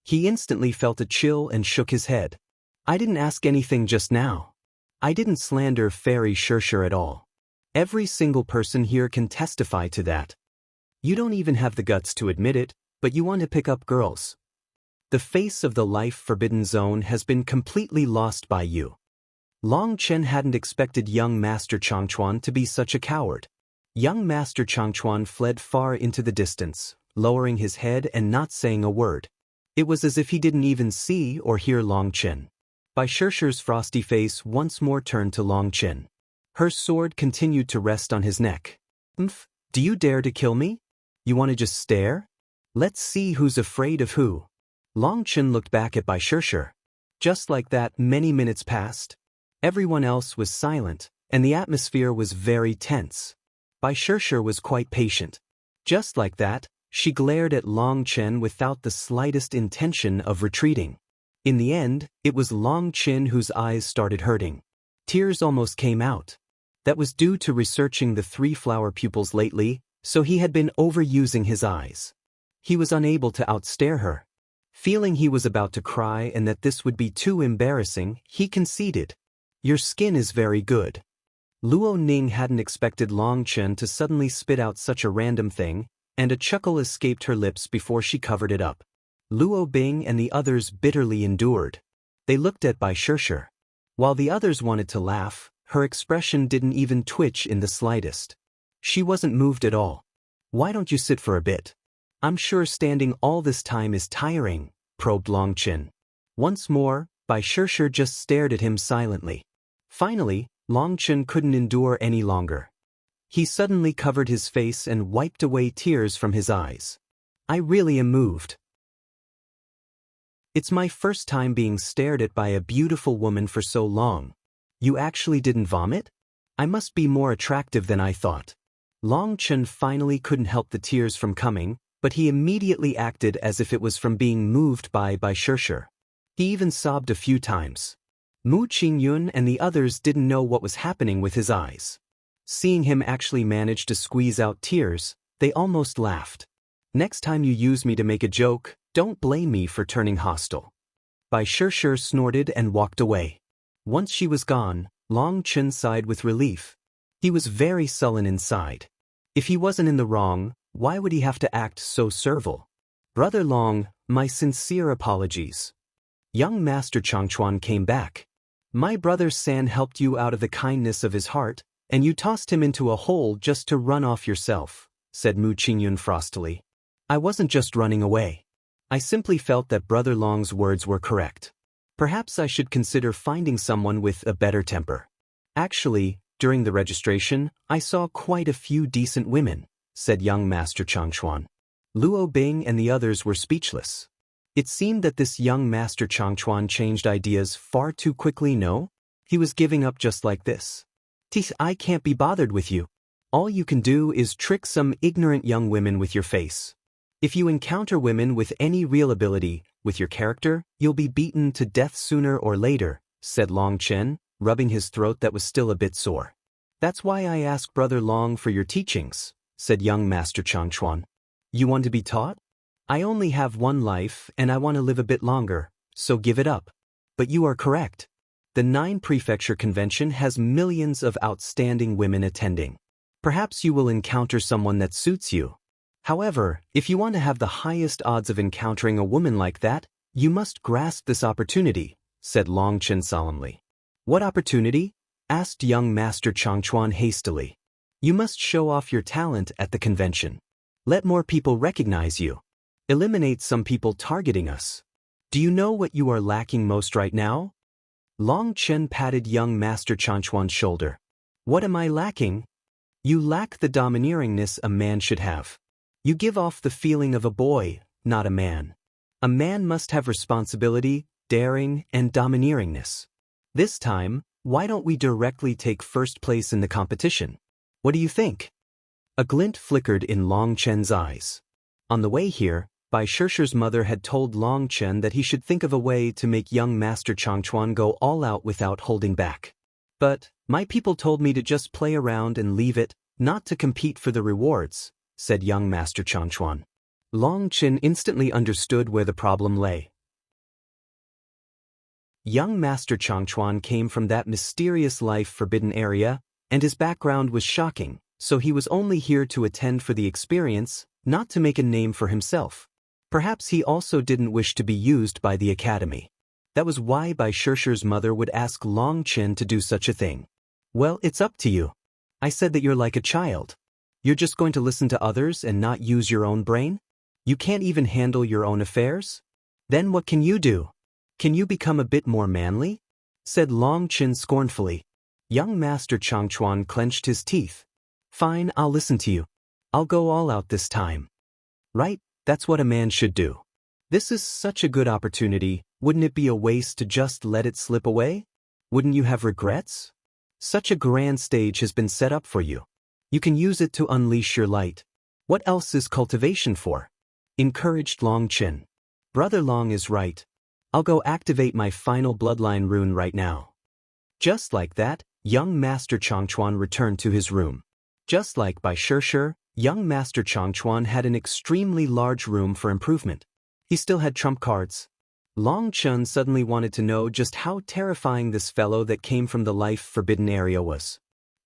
He instantly felt a chill and shook his head. "I didn't ask anything just now. I didn't slander Fairy Shishir at all. Every single person here can testify to that. You don't even have the guts to admit it, but you want to pick up girls. The face of the life forbidden zone has been completely lost by you." Long Chen hadn't expected young Master Changchuan to be such a coward. Young Master Changchuan fled far into the distance, lowering his head and not saying a word. It was as if he didn't even see or hear Long Chen. Bai Shishir's frosty face once more turned to Long Chen. Her sword continued to rest on his neck. Do you dare to kill me? You want to just stare? Let's see who's afraid of who." Long Chen looked back at Bai Shishir. Just like that, many minutes passed. Everyone else was silent, and the atmosphere was very tense. Bai Shishir was quite patient. Just like that, she glared at Long Chen without the slightest intention of retreating. In the end, it was Long Chen whose eyes started hurting. Tears almost came out. That was due to researching the 3 flower pupils lately, so he had been overusing his eyes. He was unable to outstare her. Feeling he was about to cry and that this would be too embarrassing, he conceded. "Your skin is very good. Luo Ning hadn't expected Long Chen to suddenly spit out such a random thing, and a chuckle escaped her lips before she covered it up. Luo Bing and the others bitterly endured. They looked at Bai Shishir. While the others wanted to laugh, her expression didn't even twitch in the slightest. She wasn't moved at all. "Why don't you sit for a bit? I'm sure standing all this time is tiring," probed Long Chen. Once more, Bai Shishir just stared at him silently. Finally, Long Chen couldn't endure any longer. He suddenly covered his face and wiped away tears from his eyes. "I really am moved. It's my first time being stared at by a beautiful woman for so long. You actually didn't vomit? I must be more attractive than I thought." Long Chen finally couldn't help the tears from coming, but he immediately acted as if it was from being moved by Shishir. He even sobbed a few times. Mu Qingyun and the others didn't know what was happening with his eyes. Seeing him actually manage to squeeze out tears, they almost laughed. "Next time you use me to make a joke, don't blame me for turning hostile." Bai Shishir snorted and walked away. Once she was gone, Long Chen sighed with relief. He was very sullen inside. If he wasn't in the wrong, why would he have to act so servile? "Brother Long, my sincere apologies." Young Master Changchuan came back. "My brother San helped you out of the kindness of his heart, and you tossed him into a hole just to run off yourself," said Mu Qingyun frostily. "I wasn't just running away. I simply felt that Brother Long's words were correct. Perhaps I should consider finding someone with a better temper. Actually, during the registration, I saw quite a few decent women," said young Master Changchuan. Luo Bing and the others were speechless. It seemed that this young Master Changchuan changed ideas far too quickly, no? He was giving up just like this. "I can't be bothered with you. All you can do is trick some ignorant young women with your face. If you encounter women with any real ability, with your character, you'll be beaten to death sooner or later," said Long Chen, rubbing his throat that was still a bit sore. "That's why I ask Brother Long for your teachings," said young Master Changchuan. "You want to be taught? I only have one life and I want to live a bit longer, so give it up." "But you are correct. The 9 Prefecture Convention has millions of outstanding women attending. Perhaps you will encounter someone that suits you. However, if you want to have the highest odds of encountering a woman like that, you must grasp this opportunity," said Long Chen solemnly. "What opportunity?" asked young Master Changchuan hastily. "You must show off your talent at the convention. Let more people recognize you. Eliminate some people targeting us. Do you know what you are lacking most right now?" Long Chen patted young Master Changchuan's shoulder. "What am I lacking?" "You lack the domineeringness a man should have. You give off the feeling of a boy, not a man. A man must have responsibility, daring, and domineeringness. This time, why don't we directly take first place in the competition? What do you think?" A glint flickered in Long Chen's eyes. On the way here, Bai Shishir's mother had told Long Chen that he should think of a way to make young Master Changchuan go all out without holding back. "But my people told me to just play around and leave it, not to compete for the rewards," said young Master Changchuan. Long Chen instantly understood where the problem lay. Young Master Changchuan came from that mysterious life-forbidden area, and his background was shocking, so he was only here to attend for the experience, not to make a name for himself. Perhaps he also didn't wish to be used by the academy. That was why Bai Shishir's mother would ask Long Chen to do such a thing. "Well, it's up to you. I said that you're like a child. You're just going to listen to others and not use your own brain? You can't even handle your own affairs? Then what can you do? Can you become a bit more manly?" said Long Chen scornfully. Young Master Changchuan clenched his teeth. "Fine, I'll listen to you. I'll go all out this time." "Right, that's what a man should do. This is such a good opportunity, wouldn't it be a waste to just let it slip away? Wouldn't you have regrets? Such a grand stage has been set up for you. You can use it to unleash your light. What else is cultivation for?" encouraged Long Chen. "Brother Long is right. I'll go activate my final bloodline rune right now." Just like that, young Master Changchuan returned to his room. Just like Bai Shishir, young Master Changchuan had an extremely large room for improvement. He still had trump cards. Long Chen suddenly wanted to know just how terrifying this fellow that came from the life-forbidden area was.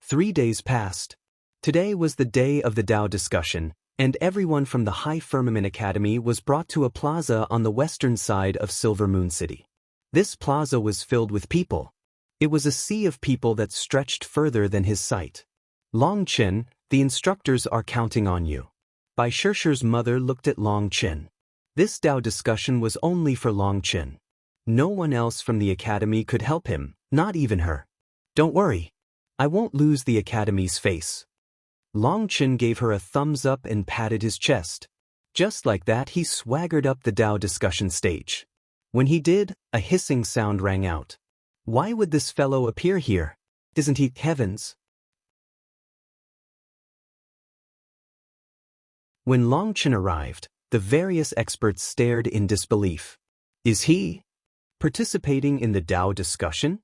3 days passed. Today was the day of the Tao discussion, and everyone from the High Firmament Academy was brought to a plaza on the western side of Silver Moon City. This plaza was filled with people. It was a sea of people that stretched further than his sight. Long Chen, the instructors are counting on you. Bai Shishir's mother looked at Long Chen. This Tao discussion was only for Long Chen. No one else from the academy could help him, not even her. Don't worry. I won't lose the academy's face. Long Chen gave her a thumbs up and patted his chest. Just like that, he swaggered up the Tao discussion stage. When he did, a hissing sound rang out. Why would this fellow appear here? Isn't he heavens? When Long Chen arrived, the various experts stared in disbelief. Is he participating in the Tao discussion?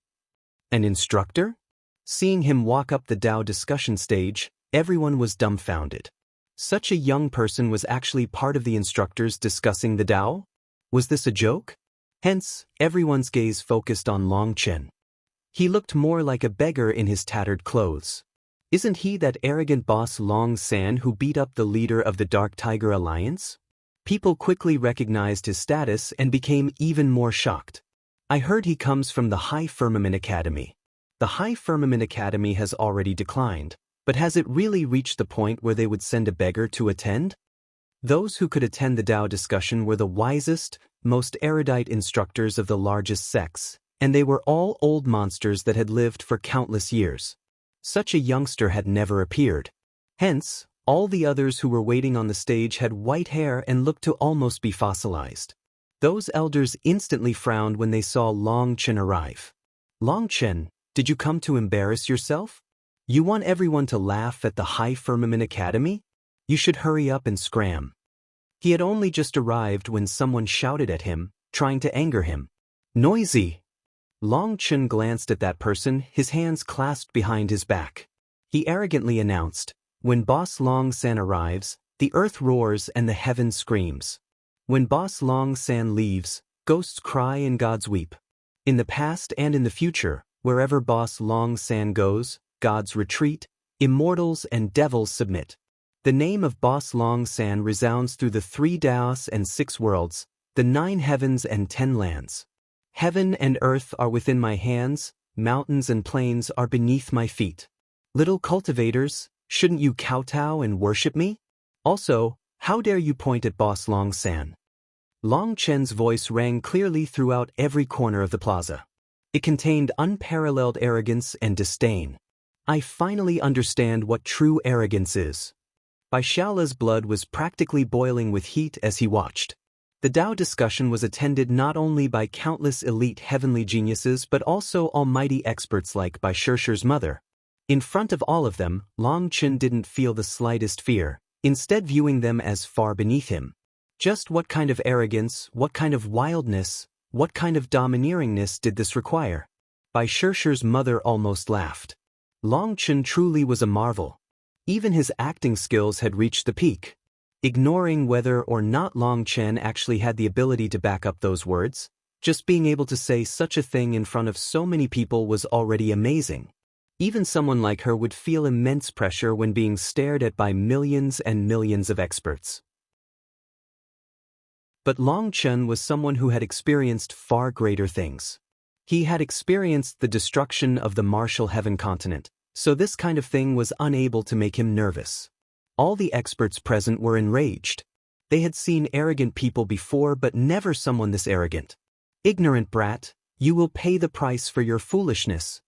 An instructor? Seeing him walk up the Tao discussion stage, everyone was dumbfounded. Such a young person was actually part of the instructors discussing the Tao? Was this a joke? Hence, everyone's gaze focused on Long Chen. He looked more like a beggar in his tattered clothes. Isn't he that arrogant boss Long San who beat up the leader of the Dark Tiger Alliance? People quickly recognized his status and became even more shocked. I heard he comes from the High Firmament Academy. The High Firmament Academy has already declined, but has it really reached the point where they would send a beggar to attend? Those who could attend the Tao discussion were the wisest, most erudite instructors of the largest sects, and they were all old monsters that had lived for countless years. Such a youngster had never appeared. Hence, all the others who were waiting on the stage had white hair and looked to almost be fossilized. Those elders instantly frowned when they saw Long Chen arrive. Long Chen, did you come to embarrass yourself? You want everyone to laugh at the High Firmament Academy? You should hurry up and scram. He had only just arrived when someone shouted at him, trying to anger him. Noisy! Long Chen glanced at that person, his hands clasped behind his back. He arrogantly announced, when Boss Long San arrives, the earth roars and the heaven screams. When Boss Long San leaves, ghosts cry and gods weep. In the past and in the future, wherever Boss Long San goes, gods retreat, immortals and devils submit. The name of Boss Long San resounds through the 3 Daos and 6 worlds, the 9 heavens and 10 lands. Heaven and earth are within my hands, mountains and plains are beneath my feet. Little cultivators, shouldn't you kowtow and worship me? Also, how dare you point at Boss Long San? Long Chen's voice rang clearly throughout every corner of the plaza. It contained unparalleled arrogance and disdain. I finally understand what true arrogance is. Bai Shaola's blood was practically boiling with heat as he watched. The Tao discussion was attended not only by countless elite heavenly geniuses but also almighty experts like Bai Shishir's mother. In front of all of them, Long Chen didn't feel the slightest fear, instead viewing them as far beneath him. Just what kind of arrogance, what kind of wildness, what kind of domineeringness did this require? Bai Shishir's mother almost laughed. Long Chen truly was a marvel. Even his acting skills had reached the peak. Ignoring whether or not Long Chen actually had the ability to back up those words, just being able to say such a thing in front of so many people was already amazing. Even someone like her would feel immense pressure when being stared at by millions and millions of experts. But Long Chen was someone who had experienced far greater things. He had experienced the destruction of the martial heaven continent, so this kind of thing was unable to make him nervous. All the experts present were enraged. They had seen arrogant people before but never someone this arrogant. Ignorant brat, you will pay the price for your foolishness.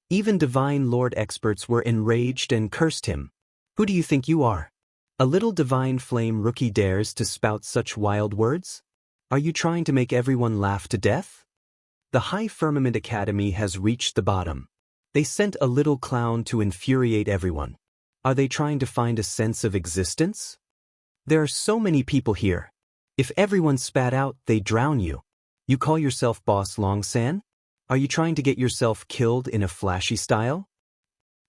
Even divine lord experts were enraged and cursed him. Who do you think you are? A little divine flame rookie dares to spout such wild words? Are you trying to make everyone laugh to death? The High Firmament Academy has reached the bottom. They sent a little clown to infuriate everyone. Are they trying to find a sense of existence? There are so many people here. If everyone spat out, they drown you. You call yourself Boss Long San? Are you trying to get yourself killed in a flashy style?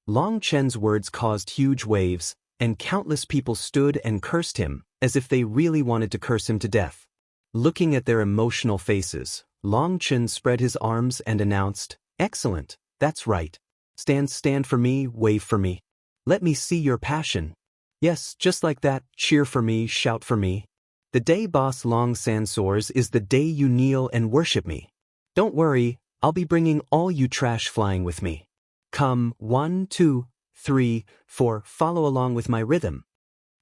Long Chen's words caused huge waves, and countless people stood and cursed him, as if they really wanted to curse him to death. Looking at their emotional faces, Long Chen spread his arms and announced, "Excellent, that's right. Stand for me, wave for me. Let me see your passion. Yes, just like that, cheer for me, shout for me. The day Boss Long San soars is the day you kneel and worship me. Don't worry, I'll be bringing all you trash flying with me. Come, 1, 2, 3, 4, follow along with my rhythm.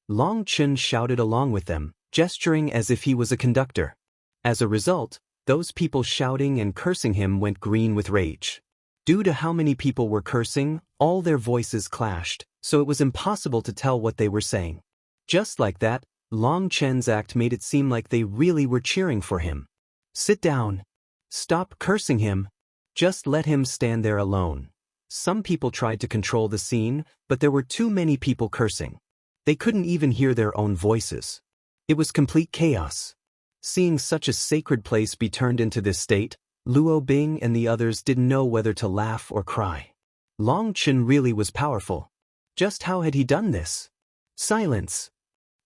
Long Chen shouted along with them, gesturing as if he was a conductor. As a result, those people shouting and cursing him went green with rage. Due to how many people were cursing, all their voices clashed, so it was impossible to tell what they were saying. Just like that, Long Chen's act made it seem like they really were cheering for him. Sit down. Stop cursing him. Just let him stand there alone. Some people tried to control the scene, but there were too many people cursing. They couldn't even hear their own voices. It was complete chaos. Seeing such a sacred place be turned into this state, Luo Bing and the others didn't know whether to laugh or cry. Long Chen really was powerful. Just how had he done this? Silence.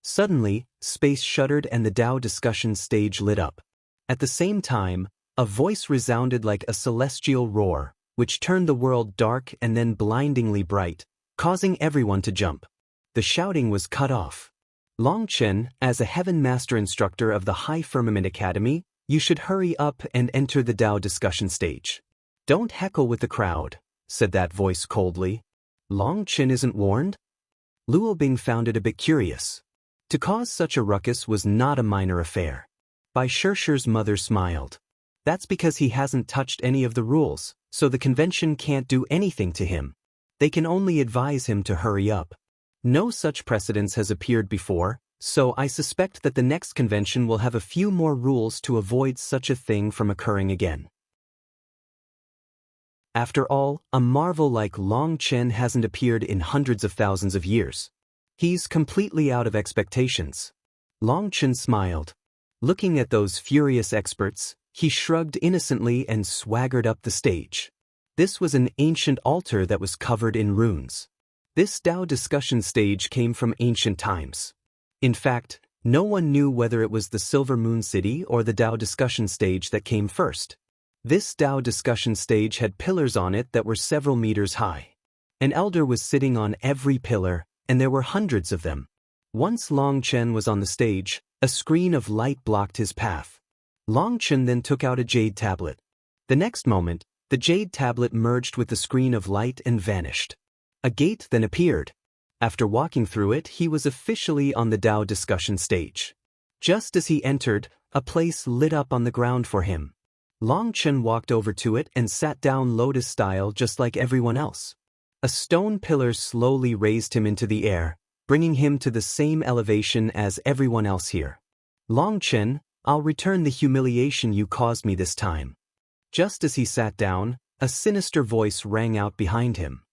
Suddenly, space shuddered and the Dao discussion stage lit up. At the same time, a voice resounded like a celestial roar, which turned the world dark and then blindingly bright, causing everyone to jump. The shouting was cut off. Long Chen, as a Heaven Master Instructor of the High Firmament Academy, you should hurry up and enter the Dao discussion stage. Don't heckle with the crowd, said that voice coldly. Long Chen isn't warned? Luo Bing found it a bit curious. To cause such a ruckus was not a minor affair. Bai Shishir's mother smiled. That's because he hasn't touched any of the rules, so the convention can't do anything to him. They can only advise him to hurry up. No such precedence has appeared before, so I suspect that the next convention will have a few more rules to avoid such a thing from occurring again. After all, a marvel like Long Chen hasn't appeared in hundreds of thousands of years. He's completely out of expectations. Long Chen smiled. Looking at those furious experts, he shrugged innocently and swaggered up the stage. This was an ancient altar that was covered in runes. This Dao discussion stage came from ancient times. In fact, no one knew whether it was the Silver Moon City or the Dao discussion stage that came first. This Dao discussion stage had pillars on it that were several meters high. An elder was sitting on every pillar, and there were hundreds of them. Once Long Chen was on the stage, a screen of light blocked his path. Long Chen then took out a jade tablet. The next moment, the jade tablet merged with the screen of light and vanished. A gate then appeared. After walking through it, he was officially on the Dao discussion stage. Just as he entered, a place lit up on the ground for him. Long Chen walked over to it and sat down lotus style just like everyone else. A stone pillar slowly raised him into the air, bringing him to the same elevation as everyone else here. Long Chen, I'll return the humiliation you caused me this time. Just as he sat down, a sinister voice rang out behind him.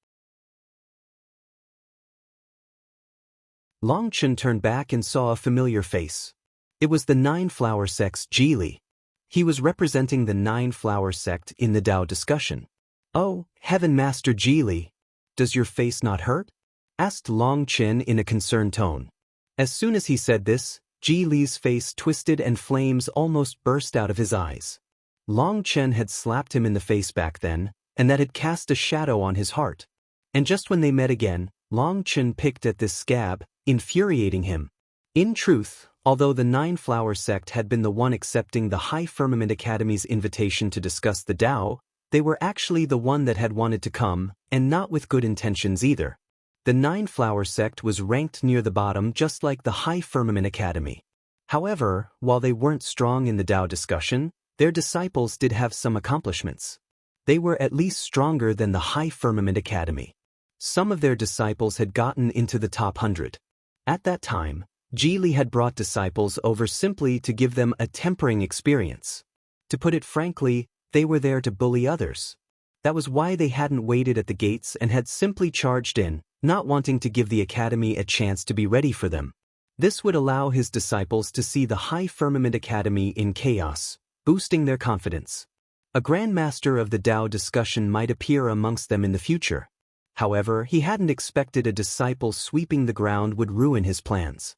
Long Chen turned back and saw a familiar face. It was the Nine-Flower Sect's Ji Li. He was representing the Nine-Flower Sect in the Dao discussion. Oh, Heaven Master Ji Li, does your face not hurt? Asked Long Chen in a concerned tone. As soon as he said this, Ji Li's face twisted and flames almost burst out of his eyes. Long Chen had slapped him in the face back then, and that had cast a shadow on his heart. And just when they met again, Long Chen picked at this scab, infuriating him. In truth, although the Nine-Flower Sect had been the one accepting the High Firmament Academy's invitation to discuss the Dao, they were actually the one that had wanted to come, and not with good intentions either. The Nine-Flower Sect was ranked near the bottom just like the High Firmament Academy. However, while they weren't strong in the Dao discussion, their disciples did have some accomplishments. They were at least stronger than the High Firmament Academy. Some of their disciples had gotten into the top 100. At that time, Ji Li had brought disciples over simply to give them a tempering experience. To put it frankly, they were there to bully others. That was why they hadn't waited at the gates and had simply charged in, not wanting to give the academy a chance to be ready for them. This would allow his disciples to see the High Firmament Academy in chaos, boosting their confidence. A Grandmaster of the Dao discussion might appear amongst them in the future. However, he hadn't expected a disciple sweeping the ground would ruin his plans.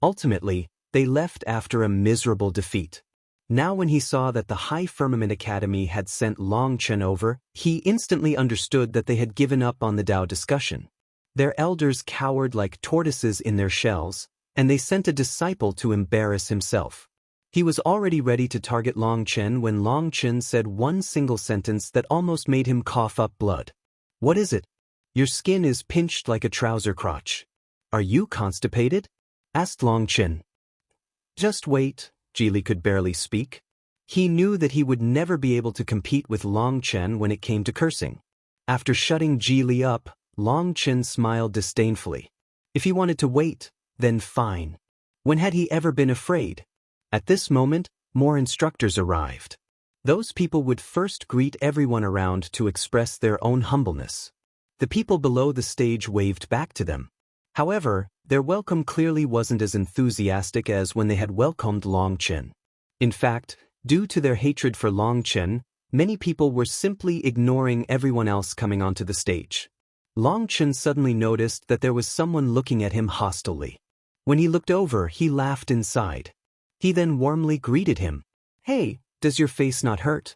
Ultimately, they left after a miserable defeat. Now when he saw that the High Firmament Academy had sent Long Chen over, he instantly understood that they had given up on the Tao discussion. Their elders cowered like tortoises in their shells, and they sent a disciple to embarrass himself. He was already ready to target Long Chen when Long Chen said one single sentence that almost made him cough up blood. "What is it? Your skin is pinched like a trouser crotch. Are you constipated?" asked Long Chen. "Just wait." Jili could barely speak. He knew that he would never be able to compete with Long Chen when it came to cursing. After shutting Jili up, Long Chen smiled disdainfully. If he wanted to wait, then fine. When had he ever been afraid? At this moment, more instructors arrived. Those people would first greet everyone around to express their own humbleness. The people below the stage waved back to them. However, their welcome clearly wasn't as enthusiastic as when they had welcomed Long Chen. In fact, due to their hatred for Long Chen, many people were simply ignoring everyone else coming onto the stage. Long Chen suddenly noticed that there was someone looking at him hostilely. When he looked over, he laughed inside. He then warmly greeted him. "Hey, does your face not hurt?"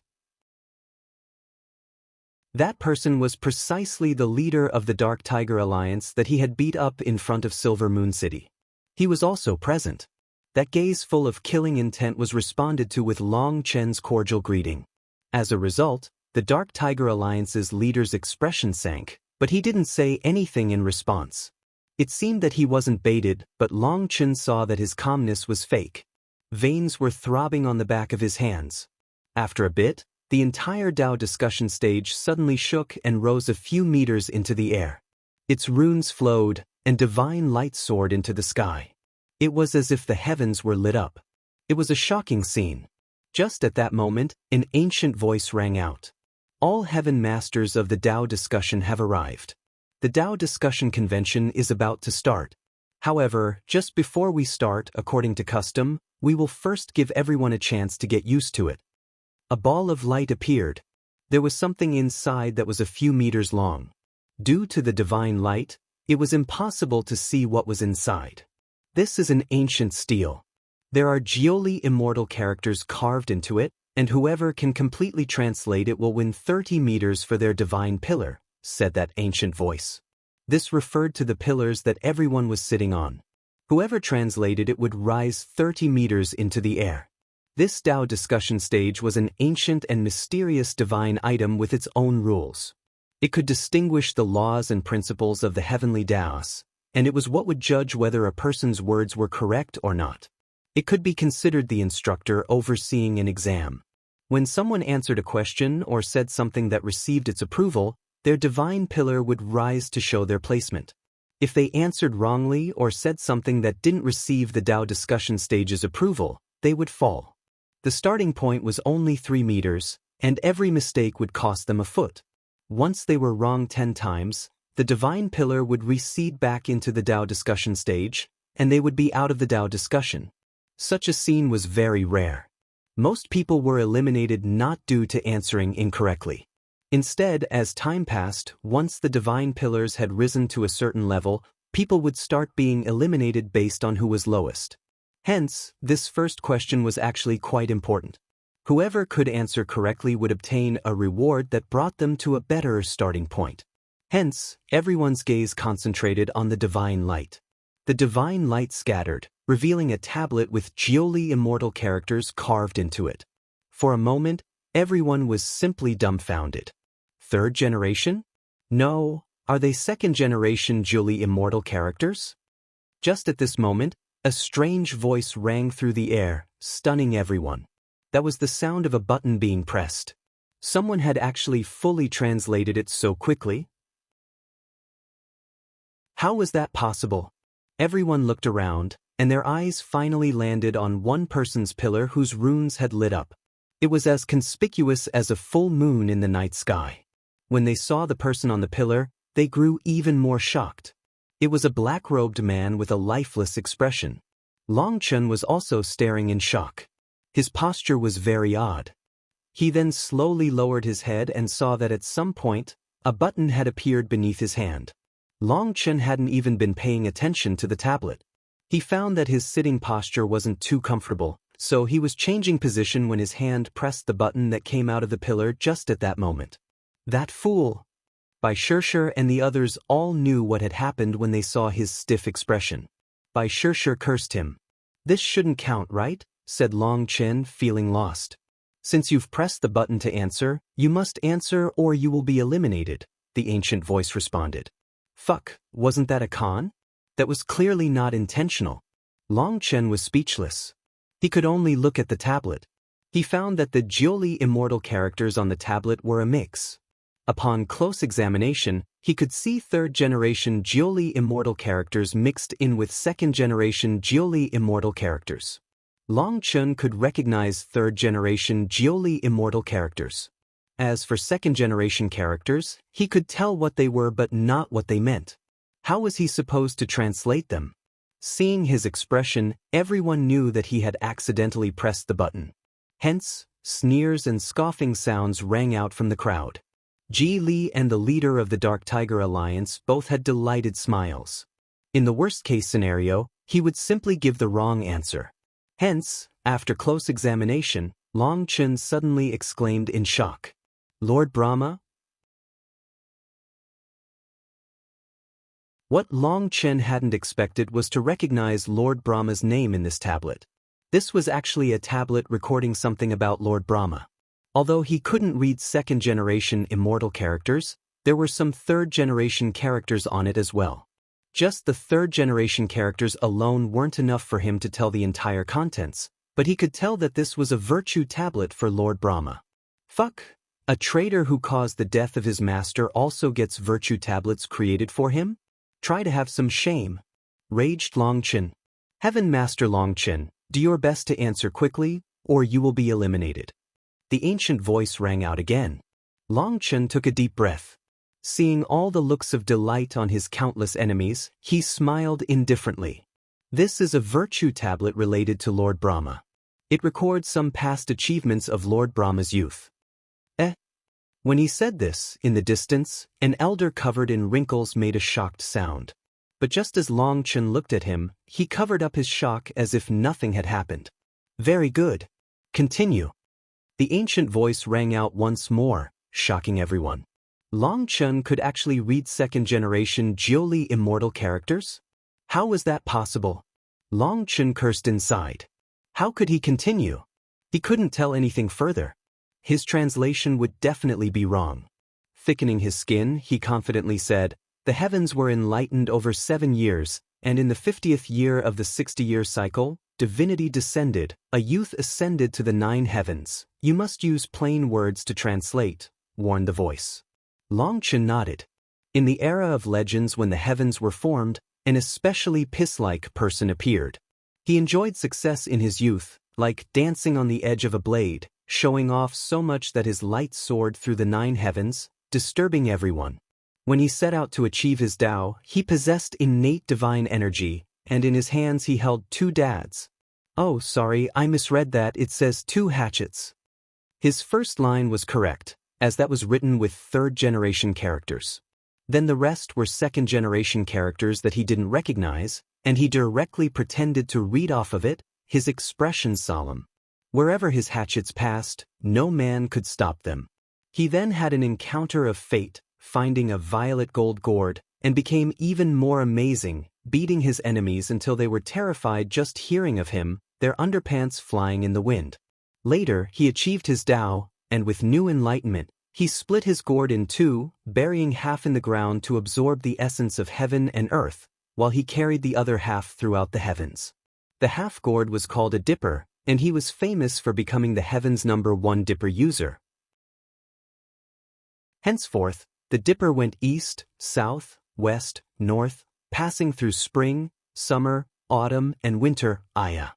That person was precisely the leader of the Dark Tiger Alliance that he had beat up in front of Silver Moon City. He was also present. That gaze full of killing intent was responded to with Long Chen's cordial greeting. As a result, the Dark Tiger Alliance's leader's expression sank, but he didn't say anything in response. It seemed that he wasn't baited, but Long Chen saw that his calmness was fake. Veins were throbbing on the back of his hands. After a bit, the entire Tao discussion stage suddenly shook and rose a few meters into the air. Its runes flowed, and divine light soared into the sky. It was as if the heavens were lit up. It was a shocking scene. Just at that moment, an ancient voice rang out. "All heaven masters of the Tao discussion have arrived. The Tao discussion convention is about to start. However, just before we start, according to custom, we will first give everyone a chance to get used to it." A ball of light appeared. There was something inside that was a few meters long. Due to the divine light, it was impossible to see what was inside. This is an ancient steel. There are Jioli immortal characters carved into it, and whoever can completely translate it will win 30 meters for their divine pillar, said that ancient voice. This referred to the pillars that everyone was sitting on. Whoever translated it would rise 30 meters into the air. This Tao discussion stage was an ancient and mysterious divine item with its own rules. It could distinguish the laws and principles of the heavenly Taos, and it was what would judge whether a person's words were correct or not. It could be considered the instructor overseeing an exam. When someone answered a question or said something that received its approval, their divine pillar would rise to show their placement. If they answered wrongly or said something that didn't receive the Tao discussion stage's approval, they would fall. The starting point was only 3 meters, and every mistake would cost them a foot. Once they were wrong 10 times, the divine pillar would recede back into the Tao discussion stage, and they would be out of the Tao discussion. Such a scene was very rare. Most people were eliminated not due to answering incorrectly. Instead, as time passed, once the divine pillars had risen to a certain level, people would start being eliminated based on who was lowest. Hence, this first question was actually quite important. Whoever could answer correctly would obtain a reward that brought them to a better starting point. Hence, everyone's gaze concentrated on the divine light. The divine light scattered, revealing a tablet with Jioli immortal characters carved into it. For a moment, everyone was simply dumbfounded. Third generation? No, are they second generation Jioli immortal characters? Just at this moment, a strange voice rang through the air, stunning everyone. That was the sound of a button being pressed. Someone had actually fully translated it so quickly. How was that possible? Everyone looked around, and their eyes finally landed on one person's pillar whose runes had lit up. It was as conspicuous as a full moon in the night sky. When they saw the person on the pillar, they grew even more shocked. It was a black-robed man with a lifeless expression. Long Chen was also staring in shock. His posture was very odd. He then slowly lowered his head and saw that at some point, a button had appeared beneath his hand. Long Chen hadn't even been paying attention to the tablet. He found that his sitting posture wasn't too comfortable, so he was changing position when his hand pressed the button that came out of the pillar just at that moment. That fool! Bai Shirsher and the others all knew what had happened when they saw his stiff expression. Bai Shirsher cursed him. "This shouldn't count, right?" said Long Chen, feeling lost. "Since you've pressed the button to answer, you must answer or you will be eliminated," the ancient voice responded. "Fuck, wasn't that a con? That was clearly not intentional." Long Chen was speechless. He could only look at the tablet. He found that the Jiuli immortal characters on the tablet were a mix. Upon close examination, he could see third-generation Jiuli immortal characters mixed in with second-generation Jiuli immortal characters. Long Chen could recognize third-generation Jiuli immortal characters. As for second-generation characters, he could tell what they were but not what they meant. How was he supposed to translate them? Seeing his expression, everyone knew that he had accidentally pressed the button. Hence, sneers and scoffing sounds rang out from the crowd. Ji Li and the leader of the Dark Tiger Alliance both had delighted smiles. In the worst-case scenario, he would simply give the wrong answer. Hence, after close examination, Long Chen suddenly exclaimed in shock, "Lord Brahma?" What Long Chen hadn't expected was to recognize Lord Brahma's name in this tablet. This was actually a tablet recording something about Lord Brahma. Although he couldn't read second-generation immortal characters, there were some third-generation characters on it as well. Just the third-generation characters alone weren't enough for him to tell the entire contents, but he could tell that this was a virtue tablet for Lord Brahma. Fuck! A traitor who caused the death of his master also gets virtue tablets created for him? Try to have some shame, raged Long Chen. Heaven Master Long Chen, do your best to answer quickly, or you will be eliminated. The ancient voice rang out again. Long Chen took a deep breath. Seeing all the looks of delight on his countless enemies, he smiled indifferently. This is a virtue tablet related to Lord Brahma. It records some past achievements of Lord Brahma's youth. When he said this, in the distance, an elder covered in wrinkles made a shocked sound. But just as Long Chen looked at him, he covered up his shock as if nothing had happened. "Very good. Continue." The ancient voice rang out once more, shocking everyone. Long Chen could actually read second-generation Jiuli immortal characters? How was that possible? Long Chen cursed inside. How could he continue? He couldn't tell anything further. His translation would definitely be wrong. Thickening his skin, he confidently said, "The heavens were enlightened over 7 years, and in the 50th year of the 60-year cycle, divinity descended, a youth ascended to the 9 heavens. You must use plain words to translate," warned the voice. Long Chen nodded. In the era of legends when the heavens were formed, an especially piss-like person appeared. He enjoyed success in his youth, like dancing on the edge of a blade, showing off so much that his light soared through the 9 heavens, disturbing everyone. When he set out to achieve his Tao, he possessed innate divine energy, and in his hands he held 2 dads. Oh, sorry, I misread that, it says 2 hatchets. His first line was correct, as that was written with third-generation characters. Then the rest were second-generation characters that he didn't recognize, and he directly pretended to read off of it, his expression solemn. Wherever his hatchets passed, no man could stop them. He then had an encounter of fate, finding a violet gold gourd, and became even more amazing, beating his enemies until they were terrified just hearing of him, their underpants flying in the wind. Later, he achieved his Tao, and with new enlightenment, he split his gourd in 2, burying half in the ground to absorb the essence of heaven and earth, while he carried the other half throughout the heavens. The half gourd was called a dipper, and he was famous for becoming the heaven's #1 dipper user. Henceforth, the dipper went east, south, west, north, passing through spring, summer, autumn, and winter, Aya.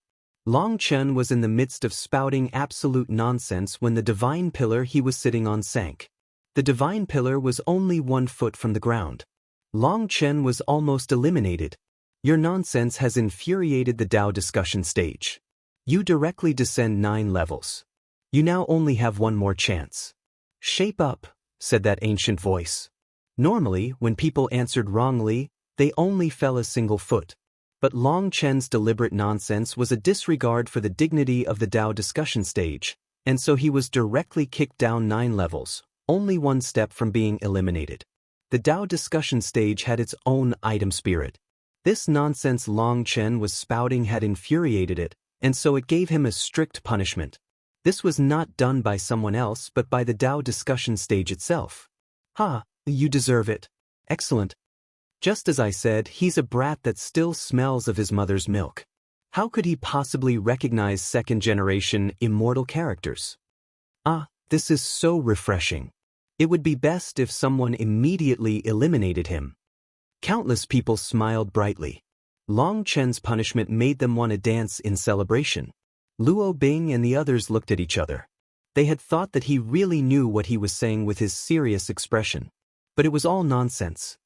Long Chen was in the midst of spouting absolute nonsense when the divine pillar he was sitting on sank. The divine pillar was only 1 foot from the ground. Long Chen was almost eliminated. Your nonsense has infuriated the Tao discussion stage. You directly descend 9 levels. You now only have 1 more chance. Shape up, said that ancient voice. Normally, when people answered wrongly, they only fell a single foot. But Long Chen's deliberate nonsense was a disregard for the dignity of the Dao discussion stage, and so he was directly kicked down 9 levels, only 1 step from being eliminated. The Dao discussion stage had its own item spirit. This nonsense Long Chen was spouting had infuriated it, and so it gave him a strict punishment. This was not done by someone else but by the Dao discussion stage itself. Ha, you deserve it. Excellent. Just as I said, he's a brat that still smells of his mother's milk. How could he possibly recognize second-generation immortal characters? Ah, this is so refreshing. It would be best if someone immediately eliminated him. Countless people smiled brightly. Long Chen's punishment made them want to dance in celebration. Luo Bing and the others looked at each other. They had thought that he really knew what he was saying with his serious expression. But it was all nonsense.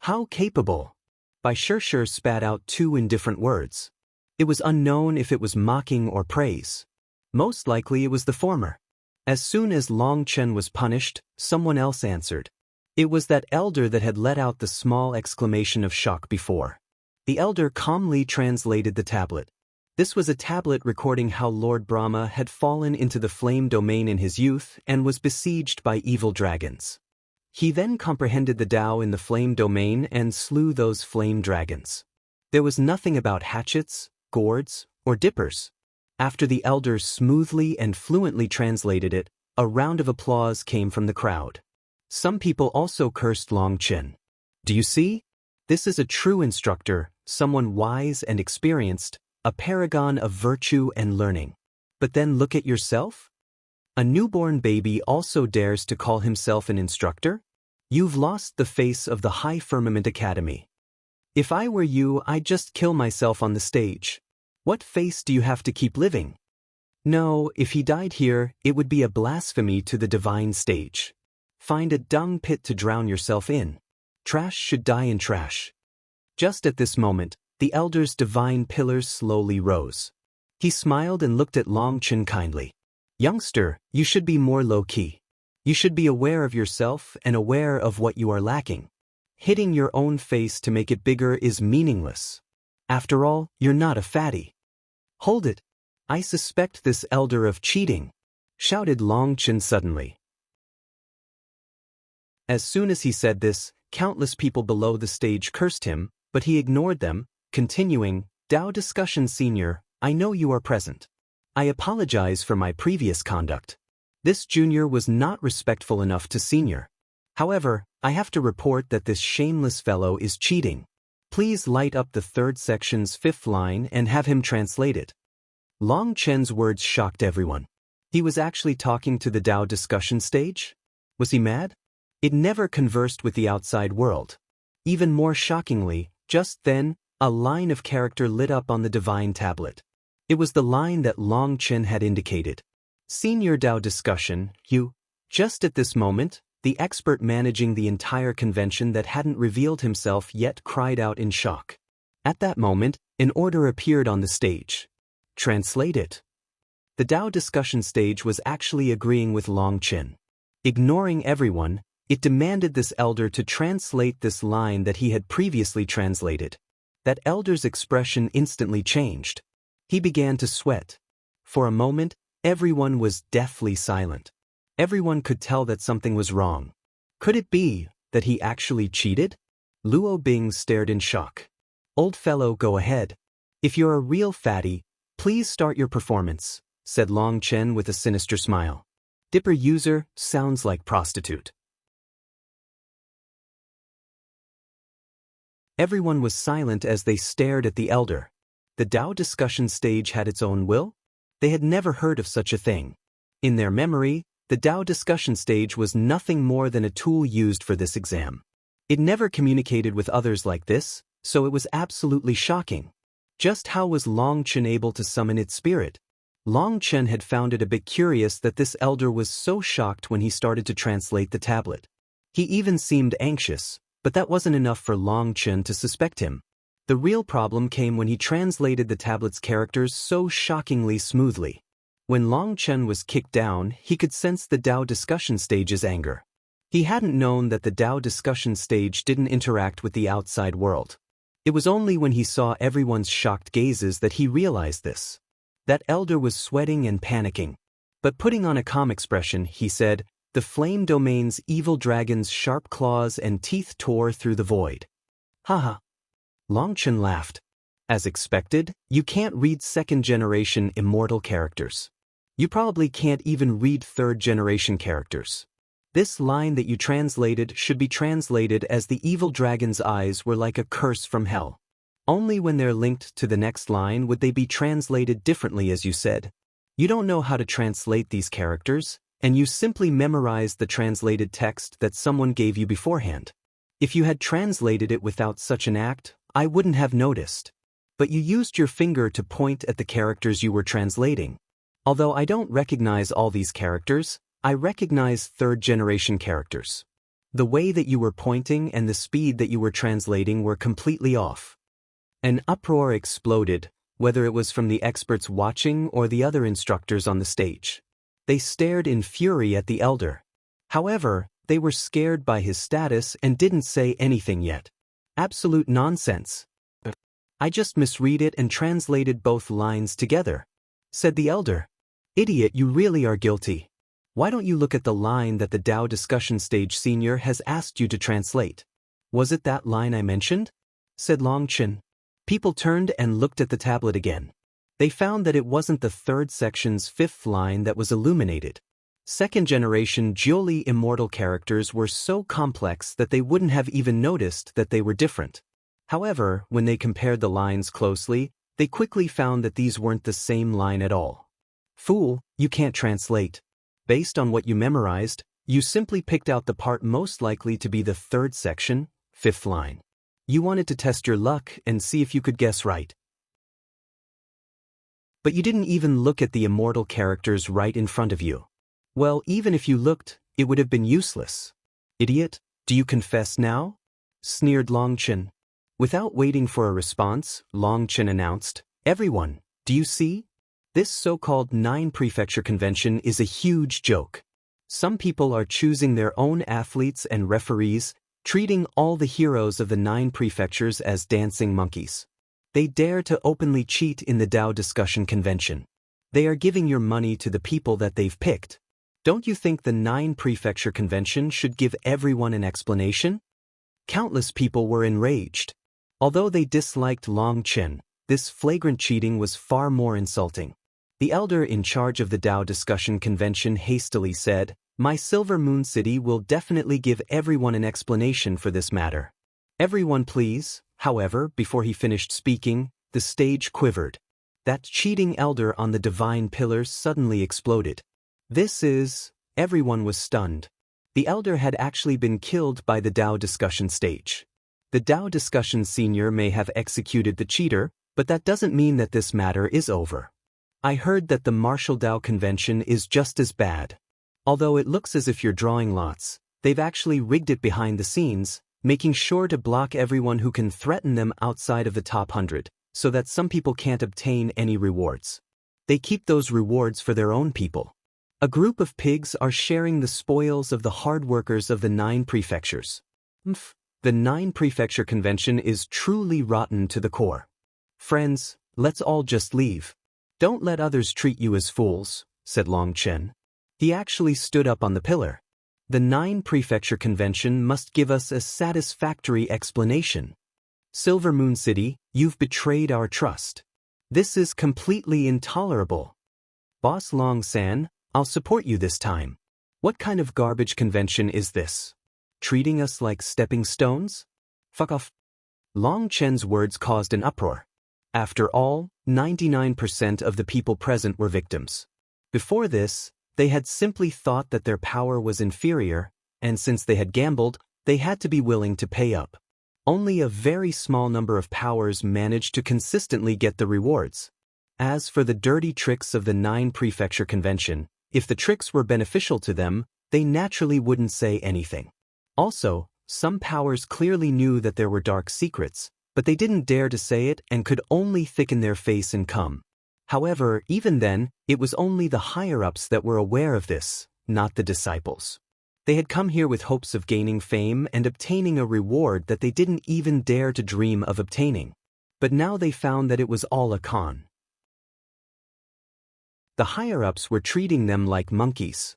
How capable! Bai Shishir spat out 2 indifferent words. It was unknown if it was mocking or praise. Most likely it was the former. As soon as Long Chen was punished, someone else answered. It was that elder that had let out the small exclamation of shock before. The elder calmly translated the tablet. This was a tablet recording how Lord Brahma had fallen into the flame domain in his youth and was besieged by evil dragons. He then comprehended the Tao in the flame domain and slew those flame dragons. There was nothing about hatchets, gourds, or dippers. After the elders smoothly and fluently translated it, a round of applause came from the crowd. Some people also cursed Long Chen. Do you see? This is a true instructor, someone wise and experienced, a paragon of virtue and learning. But then look at yourself? A newborn baby also dares to call himself an instructor? You've lost the face of the High Firmament Academy. If I were you, I'd just kill myself on the stage. What face do you have to keep living? No, if he died here, it would be a blasphemy to the divine stage. Find a dung pit to drown yourself in. Trash should die in trash. Just at this moment, the elder's divine pillars slowly rose. He smiled and looked at Long Chen kindly. Youngster, you should be more low-key. You should be aware of yourself and aware of what you are lacking. Hitting your own face to make it bigger is meaningless. After all, you're not a fatty. Hold it. I suspect this elder of cheating, shouted Long Chen suddenly. As soon as he said this, countless people below the stage cursed him, but he ignored them, continuing, Dao Discussion Senior, I know you are present. I apologize for my previous conduct. This junior was not respectful enough to senior. However, I have to report that this shameless fellow is cheating. Please light up the 3rd section's 5th line and have him translate it. Long Chen's words shocked everyone. He was actually talking to the Dao discussion stage? Was he mad? It never conversed with the outside world. Even more shockingly, just then, a line of character lit up on the divine tablet. It was the line that Long Chen had indicated. Senior Dao discussion, you. Just at this moment, the expert managing the entire convention that hadn't revealed himself yet cried out in shock. At that moment, an order appeared on the stage. Translate it. The Dao discussion stage was actually agreeing with Long Chen. Ignoring everyone, it demanded this elder to translate this line that he had previously translated. That elder's expression instantly changed. He began to sweat. For a moment, everyone was deathly silent. Everyone could tell that something was wrong. Could it be that he actually cheated? Luo Bing stared in shock. Old fellow, go ahead. If you're a real fatty, please start your performance, said Long Chen with a sinister smile. Dipper user sounds like prostitute. Everyone was silent as they stared at the elder. The Dao discussion stage had its own will? They had never heard of such a thing. In their memory, the Dao discussion stage was nothing more than a tool used for this exam. It never communicated with others like this, so it was absolutely shocking. Just how was Long Chen able to summon its spirit? Long Chen had found it a bit curious that this elder was so shocked when he started to translate the tablet. He even seemed anxious, but that wasn't enough for Long Chen to suspect him. The real problem came when he translated the tablet's characters so shockingly smoothly. When Long Chen was kicked down, he could sense the Dao discussion stage's anger. He hadn't known that the Dao discussion stage didn't interact with the outside world. It was only when he saw everyone's shocked gazes that he realized this. That elder was sweating and panicking. But putting on a calm expression, he said, "The flame domain's evil dragon's sharp claws and teeth tore through the void." Haha. Longchen laughed. As expected, you can't read second-generation immortal characters. You probably can't even read third-generation characters. This line that you translated should be translated as "the evil dragon's eyes were like a curse from hell." Only when they're linked to the next line would they be translated differently, as you said. You don't know how to translate these characters, and you simply memorized the translated text that someone gave you beforehand. If you had translated it without such an act, I wouldn't have noticed. But you used your finger to point at the characters you were translating. Although I don't recognize all these characters, I recognize third-generation characters. The way that you were pointing and the speed that you were translating were completely off. An uproar exploded, whether it was from the experts watching or the other instructors on the stage. They stared in fury at the elder. However, they were scared by his status and didn't say anything yet. Absolute nonsense. "I just misread it and translated both lines together," said the elder. "Idiot, you really are guilty. Why don't you look at the line that the Dao Discussion Stage Senior has asked you to translate?" "Was it that line I mentioned?" said Longchen. People turned and looked at the tablet again. They found that it wasn't the third section's fifth line that was illuminated. Second-generation Jiuli immortal characters were so complex that they wouldn't have even noticed that they were different. However, when they compared the lines closely, they quickly found that these weren't the same line at all. "Fool, you can't translate. Based on what you memorized, you simply picked out the part most likely to be the third section, fifth line. You wanted to test your luck and see if you could guess right. But you didn't even look at the immortal characters right in front of you. Well, even if you looked, it would have been useless. Idiot, do you confess now?" sneered Longchen. Without waiting for a response, Longchen announced, "Everyone, do you see? This so-called 9 Prefecture Convention is a huge joke. Some people are choosing their own athletes and referees, treating all the heroes of the 9 prefectures as dancing monkeys. They dare to openly cheat in the Dao Discussion Convention. They are giving your money to the people that they've picked. Don't you think the 9 Prefecture Convention should give everyone an explanation?" Countless people were enraged. Although they disliked Longchen, this flagrant cheating was far more insulting. The elder in charge of the Dao Discussion Convention hastily said, "My Silver Moon City will definitely give everyone an explanation for this matter. Everyone please." However, before he finished speaking, the stage quivered. That cheating elder on the divine pillars suddenly exploded. Everyone was stunned. The elder had actually been killed by the Dao Discussion stage. The Dao Discussion Senior may have executed the cheater, but that doesn't mean that this matter is over. I heard that the Martial Dao Convention is just as bad. Although it looks as if you're drawing lots, they've actually rigged it behind the scenes, making sure to block everyone who can threaten them outside of the top 100, so that some people can't obtain any rewards. They keep those rewards for their own people. A group of pigs are sharing the spoils of the hard workers of the 9 prefectures. The 9 Prefecture Convention is truly rotten to the core. Friends, let's all just leave. Don't let others treat you as fools, said Longchen. He actually stood up on the pillar. The 9 Prefecture Convention must give us a satisfactory explanation. Silver Moon City, you've betrayed our trust. This is completely intolerable. Boss Long-san, I'll support you this time. What kind of garbage convention is this? Treating us like stepping stones? Fuck off. Longchen's words caused an uproar. After all, 99% of the people present were victims. Before this, they had simply thought that their power was inferior, and since they had gambled, they had to be willing to pay up. Only a very small number of powers managed to consistently get the rewards. As for the dirty tricks of the 9 Prefecture Convention, if the tricks were beneficial to them, they naturally wouldn't say anything. Also, some powers clearly knew that there were dark secrets, but they didn't dare to say it and could only thicken their face and come. However, even then, it was only the higher-ups that were aware of this, not the disciples. They had come here with hopes of gaining fame and obtaining a reward that they didn't even dare to dream of obtaining. But now they found that it was all a con. The higher-ups were treating them like monkeys.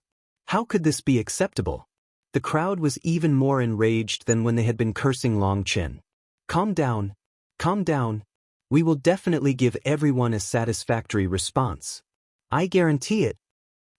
How could this be acceptable? The crowd was even more enraged than when they had been cursing Long Chen. Calm down. Calm down. We will definitely give everyone a satisfactory response. I guarantee it.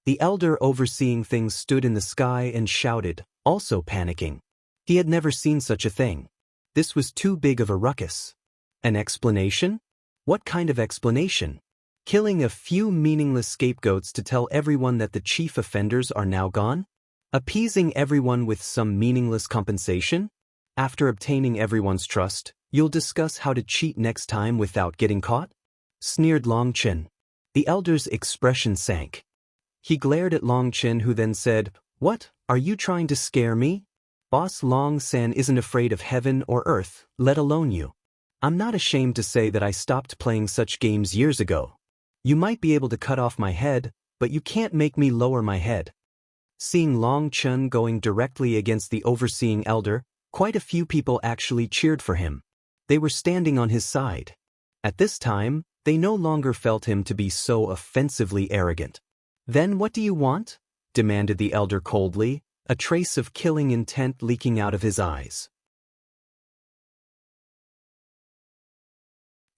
The elder overseeing things stood in the sky and shouted, also panicking. He had never seen such a thing. This was too big of a ruckus. An explanation? What kind of explanation? Killing a few meaningless scapegoats to tell everyone that the chief offenders are now gone? Appeasing everyone with some meaningless compensation? After obtaining everyone's trust, you'll discuss how to cheat next time without getting caught? Sneered Long Chen. The elder's expression sank. He glared at Long Chen, who then said, "What, are you trying to scare me? Boss Long San isn't afraid of heaven or earth, let alone you. I'm not ashamed to say that I stopped playing such games years ago. You might be able to cut off my head, but you can't make me lower my head." Seeing Long Chen going directly against the overseeing elder, quite a few people actually cheered for him. They were standing on his side. At this time, they no longer felt him to be so offensively arrogant. "Then what do you want?" demanded the elder coldly, a trace of killing intent leaking out of his eyes.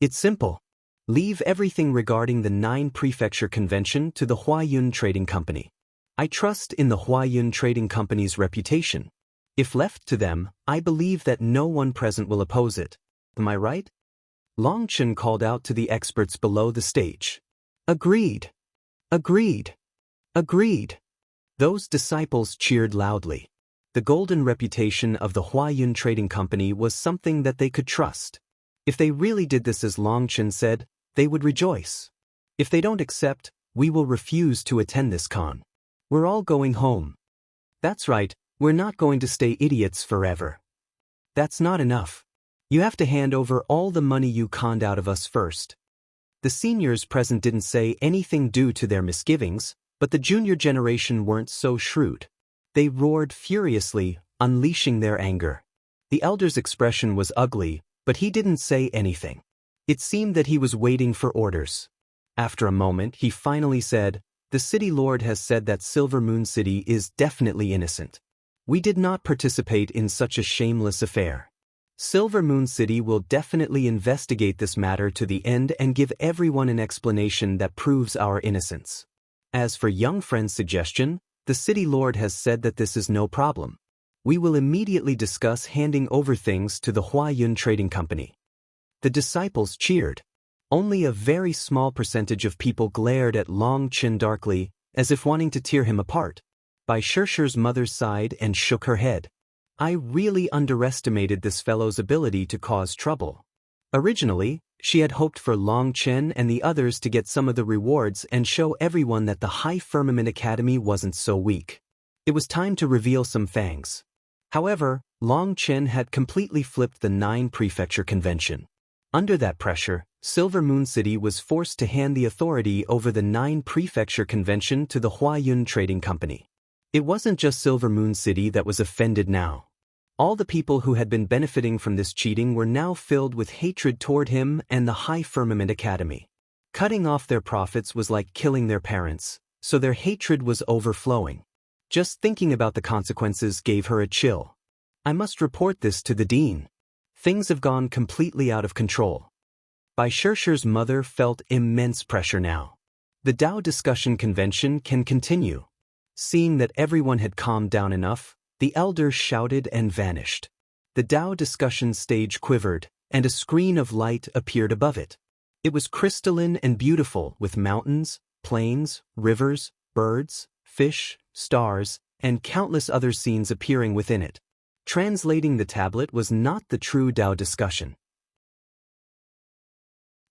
"It's simple. Leave everything regarding the 9 Prefecture Convention to the Huayun Trading Company. I trust in the Huayun Trading Company's reputation. If left to them, I believe that no one present will oppose it. Am I right?" Long Chen called out to the experts below the stage. "Agreed. Agreed. Agreed." Those disciples cheered loudly. The golden reputation of the Huayun Trading Company was something that they could trust. If they really did this as Long Chen said, they would rejoice. If they don't accept, we will refuse to attend this con. We're all going home. That's right, we're not going to stay idiots forever. That's not enough. You have to hand over all the money you conned out of us first. The seniors present didn't say anything due to their misgivings, but the junior generation weren't so shrewd. They roared furiously, unleashing their anger. The elder's expression was ugly, but he didn't say anything. It seemed that he was waiting for orders. After a moment, he finally said, "The city lord has said that Silver Moon City is definitely innocent. We did not participate in such a shameless affair. Silver Moon City will definitely investigate this matter to the end and give everyone an explanation that proves our innocence. As for young friend's suggestion, the city lord has said that this is no problem. We will immediately discuss handing over things to the Huayun Trading Company." The disciples cheered. Only a very small percentage of people glared at Long Chen darkly, as if wanting to tear him apart. Bai Shishi's mother sighed and shook her head. "I really underestimated this fellow's ability to cause trouble." Originally, she had hoped for Long Chen and the others to get some of the rewards and show everyone that the High Firmament Academy wasn't so weak. It was time to reveal some fangs. However, Long Chen had completely flipped the 9 Prefecture Convention. Under that pressure, Silver Moon City was forced to hand the authority over the 9 Prefecture Convention to the Huayun Trading Company. It wasn't just Silver Moon City that was offended now. All the people who had been benefiting from this cheating were now filled with hatred toward him and the High Firmament Academy. Cutting off their profits was like killing their parents, so their hatred was overflowing. Just thinking about the consequences gave her a chill. "I must report this to the dean. Things have gone completely out of control." Bai Shishi's mother felt immense pressure now. The Dao Discussion Convention can continue. Seeing that everyone had calmed down enough, the elder shouted and vanished. The Dao discussion stage quivered, and a screen of light appeared above it. It was crystalline and beautiful, with mountains, plains, rivers, birds, fish, stars, and countless other scenes appearing within it. Translating the tablet was not the true Dao discussion.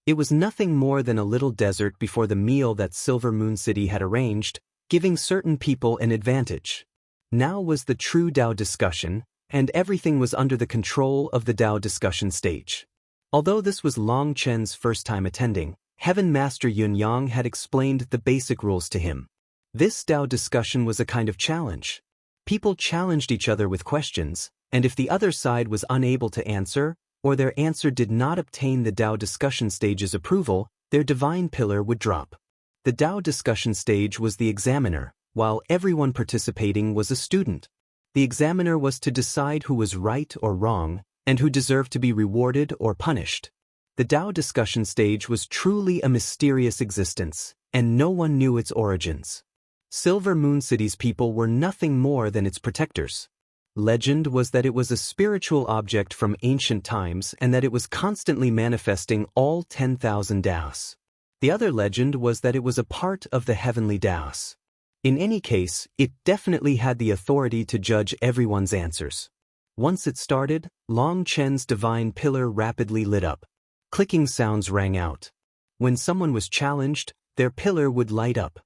It was nothing more than a little desert before the meal that Silver Moon City had arranged, giving certain people an advantage. Now was the true Dao discussion, and everything was under the control of the Dao discussion stage. Although this was Long Chen's first time attending, Heaven Master Yun Yang had explained the basic rules to him. This Dao discussion was a kind of challenge. People challenged each other with questions, and if the other side was unable to answer, or their answer did not obtain the Tao discussion stage's approval, their divine pillar would drop. The Tao discussion stage was the examiner, while everyone participating was a student. The examiner was to decide who was right or wrong, and who deserved to be rewarded or punished. The Tao discussion stage was truly a mysterious existence, and no one knew its origins. Silver Moon City's people were nothing more than its protectors. Legend was that it was a spiritual object from ancient times and that it was constantly manifesting all 10,000 Taos. The other legend was that it was a part of the heavenly Taos. In any case, it definitely had the authority to judge everyone's answers. Once it started, Long Chen's divine pillar rapidly lit up. Clicking sounds rang out. When someone was challenged, their pillar would light up.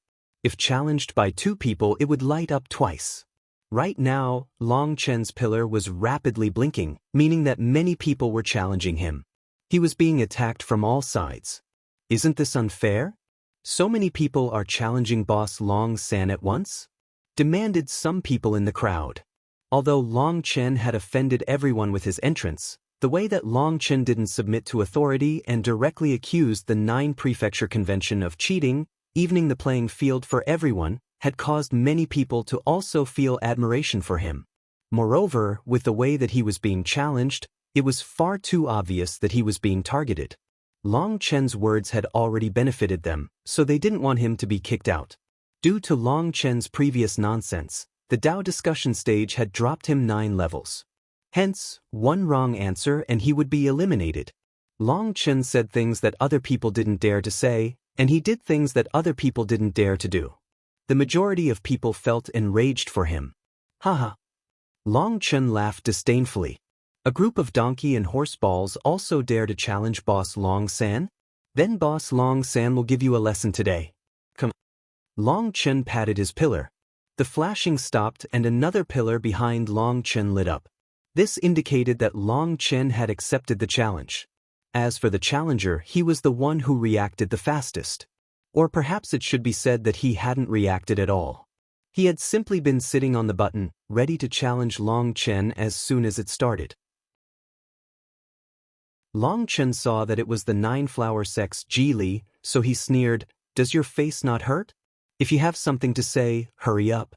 If challenged by 2 people, it would light up twice. Right now, Long Chen's pillar was rapidly blinking, meaning that many people were challenging him. He was being attacked from all sides. Isn't this unfair? So many people are challenging Boss Long San at once? Demanded some people in the crowd. Although Long Chen had offended everyone with his entrance, the way that Long Chen didn't submit to authority and directly accused the 9 Prefecture Convention of cheating, evening the playing field for everyone, had caused many people to also feel admiration for him. Moreover, with the way that he was being challenged, it was far too obvious that he was being targeted. Long Chen's words had already benefited them, so they didn't want him to be kicked out. Due to Long Chen's previous nonsense, the Tao discussion stage had dropped him 9 levels. Hence, 1 wrong answer and he would be eliminated. Long Chen said things that other people didn't dare to say, and he did things that other people didn't dare to do. The majority of people felt enraged for him. Haha. Long Chen laughed disdainfully. A group of donkey and horse balls also dare to challenge Boss Long San? Then Boss Long San will give you a lesson today. Come. Long Chen patted his pillar. The flashing stopped and another pillar behind Long Chen lit up. This indicated that Long Chen had accepted the challenge. As for the challenger, he was the one who reacted the fastest. Or perhaps it should be said that he hadn't reacted at all. He had simply been sitting on the button, ready to challenge Long Chen as soon as it started. Long Chen saw that it was the 9-flower sex Ji Li, so he sneered, "Does your face not hurt? If you have something to say, hurry up."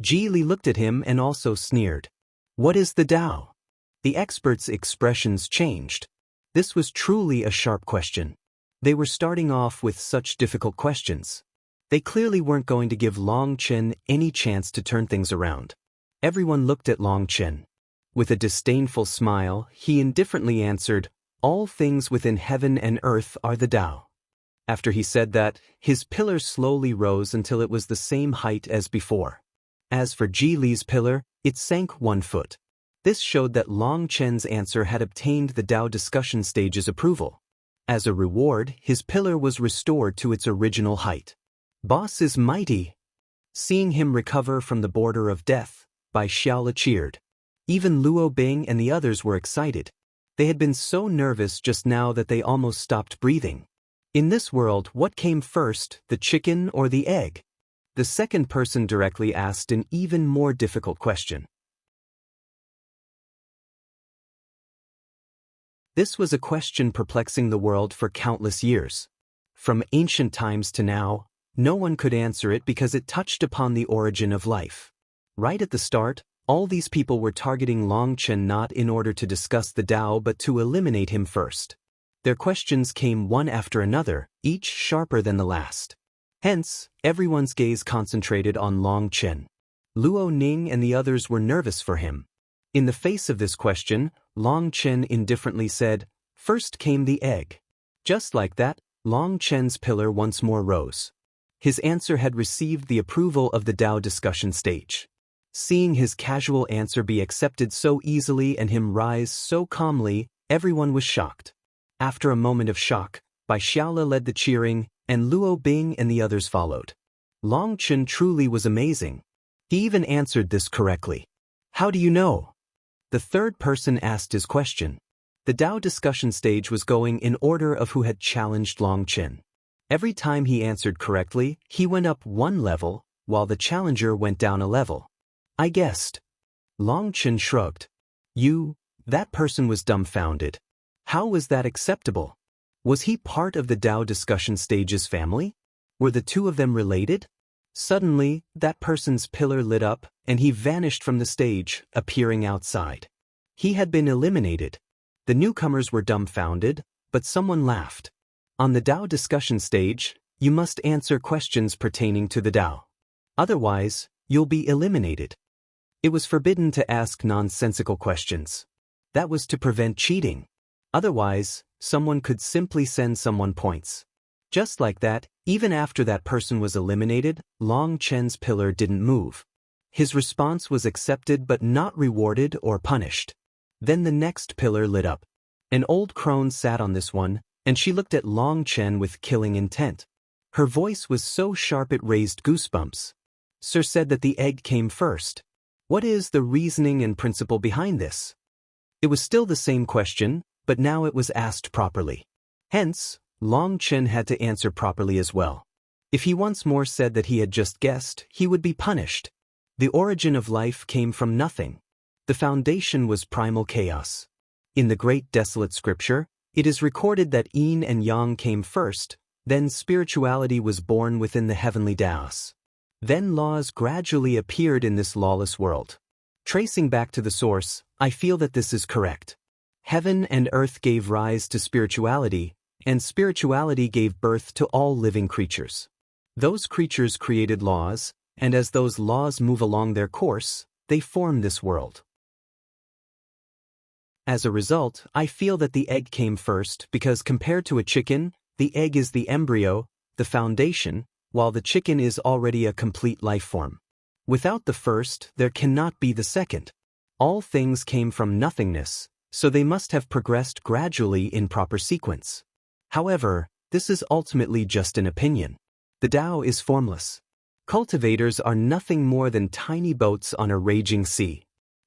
Ji Li looked at him and also sneered. What is the Tao? The expert's expressions changed. This was truly a sharp question. They were starting off with such difficult questions. They clearly weren't going to give Long Chen any chance to turn things around. Everyone looked at Long Chen. With a disdainful smile, he indifferently answered, "All things within heaven and earth are the Tao." After he said that, his pillar slowly rose until it was the same height as before. As for Ji Li's pillar, it sank 1 foot. This showed that Long Chen's answer had obtained the Tao discussion stage's approval. As a reward, his pillar was restored to its original height. Boss is mighty. Seeing him recover from the border of death, Bai Xiaola cheered. Even Luo Bing and the others were excited. They had been so nervous just now that they almost stopped breathing. In this world, what came first, the chicken or the egg? The second person directly asked an even more difficult question. This was a question perplexing the world for countless years. From ancient times to now, no one could answer it because it touched upon the origin of life. Right at the start, all these people were targeting Long Chen not in order to discuss the Tao but to eliminate him first. Their questions came one after another, each sharper than the last. Hence, everyone's gaze concentrated on Long Chen. Luo Ning and the others were nervous for him. In the face of this question, Long Chen indifferently said, "First came the egg." Just like that, Long Chen's pillar once more rose. His answer had received the approval of the Tao discussion stage. Seeing his casual answer be accepted so easily and him rise so calmly, everyone was shocked. After a moment of shock, Bai Xiaola led the cheering, and Luo Bing and the others followed. Long Chen truly was amazing. He even answered this correctly. How do you know? The third person asked his question. The Tao discussion stage was going in order of who had challenged Long Chen. Every time he answered correctly, he went up 1 level, while the challenger went down a level. I guessed. Long Chen shrugged. That person was dumbfounded. How was that acceptable? Was he part of the Dao discussion stage's family? Were the two of them related? Suddenly, that person's pillar lit up, and he vanished from the stage, appearing outside. He had been eliminated. The newcomers were dumbfounded, but someone laughed. On the Dao discussion stage, you must answer questions pertaining to the Dao. Otherwise, you'll be eliminated. It was forbidden to ask nonsensical questions. That was to prevent cheating. Otherwise, someone could simply send someone points. Just like that, even after that person was eliminated, Long Chen's pillar didn't move. His response was accepted but not rewarded or punished. Then the next pillar lit up. An old crone sat on this one, and she looked at Long Chen with killing intent. Her voice was so sharp it raised goosebumps. Sir said that the egg came first. What is the reasoning and principle behind this? It was still the same question, but now it was asked properly. Hence, Long Chen had to answer properly as well. If he once more said that he had just guessed, he would be punished. The origin of life came from nothing. The foundation was primal chaos. In the great desolate scripture, it is recorded that yin and yang came first, then spirituality was born within the heavenly Daos. Then laws gradually appeared in this lawless world. Tracing back to the source, I feel that this is correct. Heaven and earth gave rise to spirituality, and spirituality gave birth to all living creatures. Those creatures created laws, and as those laws move along their course, they form this world. As a result, I feel that the egg came first because compared to a chicken, the egg is the embryo, the foundation, while the chicken is already a complete life form. Without the first, there cannot be the second. All things came from nothingness, so they must have progressed gradually in proper sequence. However, this is ultimately just an opinion. The Tao is formless. Cultivators are nothing more than tiny boats on a raging sea.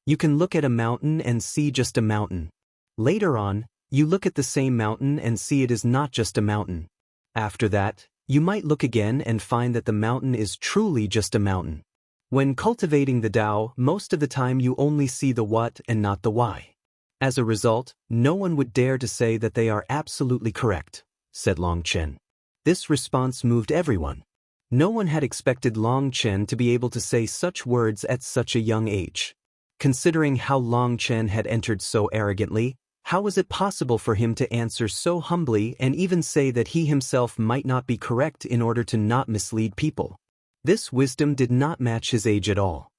You can look at a mountain and see just a mountain. Later on, you look at the same mountain and see it is not just a mountain. After that, you might look again and find that the mountain is truly just a mountain. When cultivating the Tao, most of the time you only see the what and not the why. As a result, no one would dare to say that they are absolutely correct, said Long Chen. This response moved everyone. No one had expected Long Chen to be able to say such words at such a young age. Considering how Long Chen had entered so arrogantly, how was it possible for him to answer so humbly and even say that he himself might not be correct in order to not mislead people? This wisdom did not match his age at all.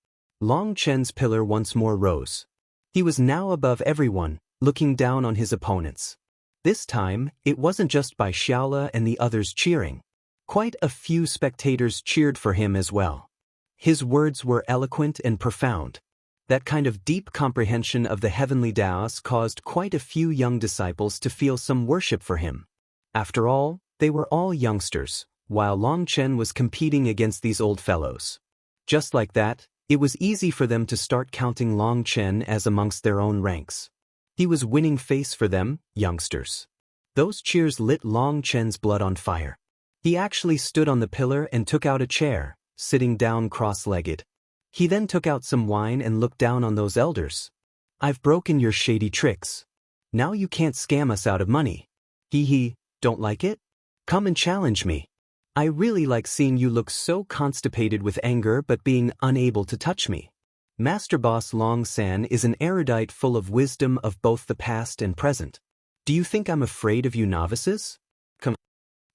Long Chen's pillar once more rose. He was now above everyone, looking down on his opponents. This time, it wasn't just by Xiaola and the others cheering. Quite a few spectators cheered for him as well. His words were eloquent and profound. That kind of deep comprehension of the heavenly Daos caused quite a few young disciples to feel some worship for him. After all, they were all youngsters, while Long Chen was competing against these old fellows. Just like that, it was easy for them to start counting Long Chen as amongst their own ranks. He was winning face for them, youngsters. Those cheers lit Long Chen's blood on fire. He actually stood on the pillar and took out a chair, sitting down cross-legged. He then took out some wine and looked down on those elders. I've broken your shady tricks. Now you can't scam us out of money. Hee, don't like it? Come and challenge me. I really like seeing you look so constipated with anger but being unable to touch me. Master Boss Long San is an erudite full of wisdom of both the past and present. Do you think I'm afraid of you novices? Come.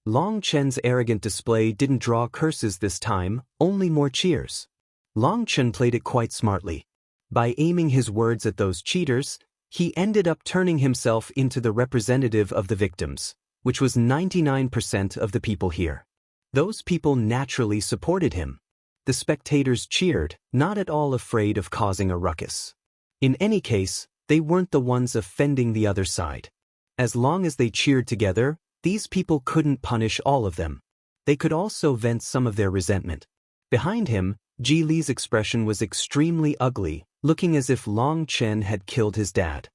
Long Chen's arrogant display didn't draw curses this time, only more cheers. Long Chen played it quite smartly. By aiming his words at those cheaters, he ended up turning himself into the representative of the victims, which was 99% of the people here. Those people naturally supported him. The spectators cheered, not at all afraid of causing a ruckus. In any case, they weren't the ones offending the other side. As long as they cheered together, these people couldn't punish all of them. They could also vent some of their resentment. Behind him, Ji Li's expression was extremely ugly, looking as if Long Chen had killed his dad.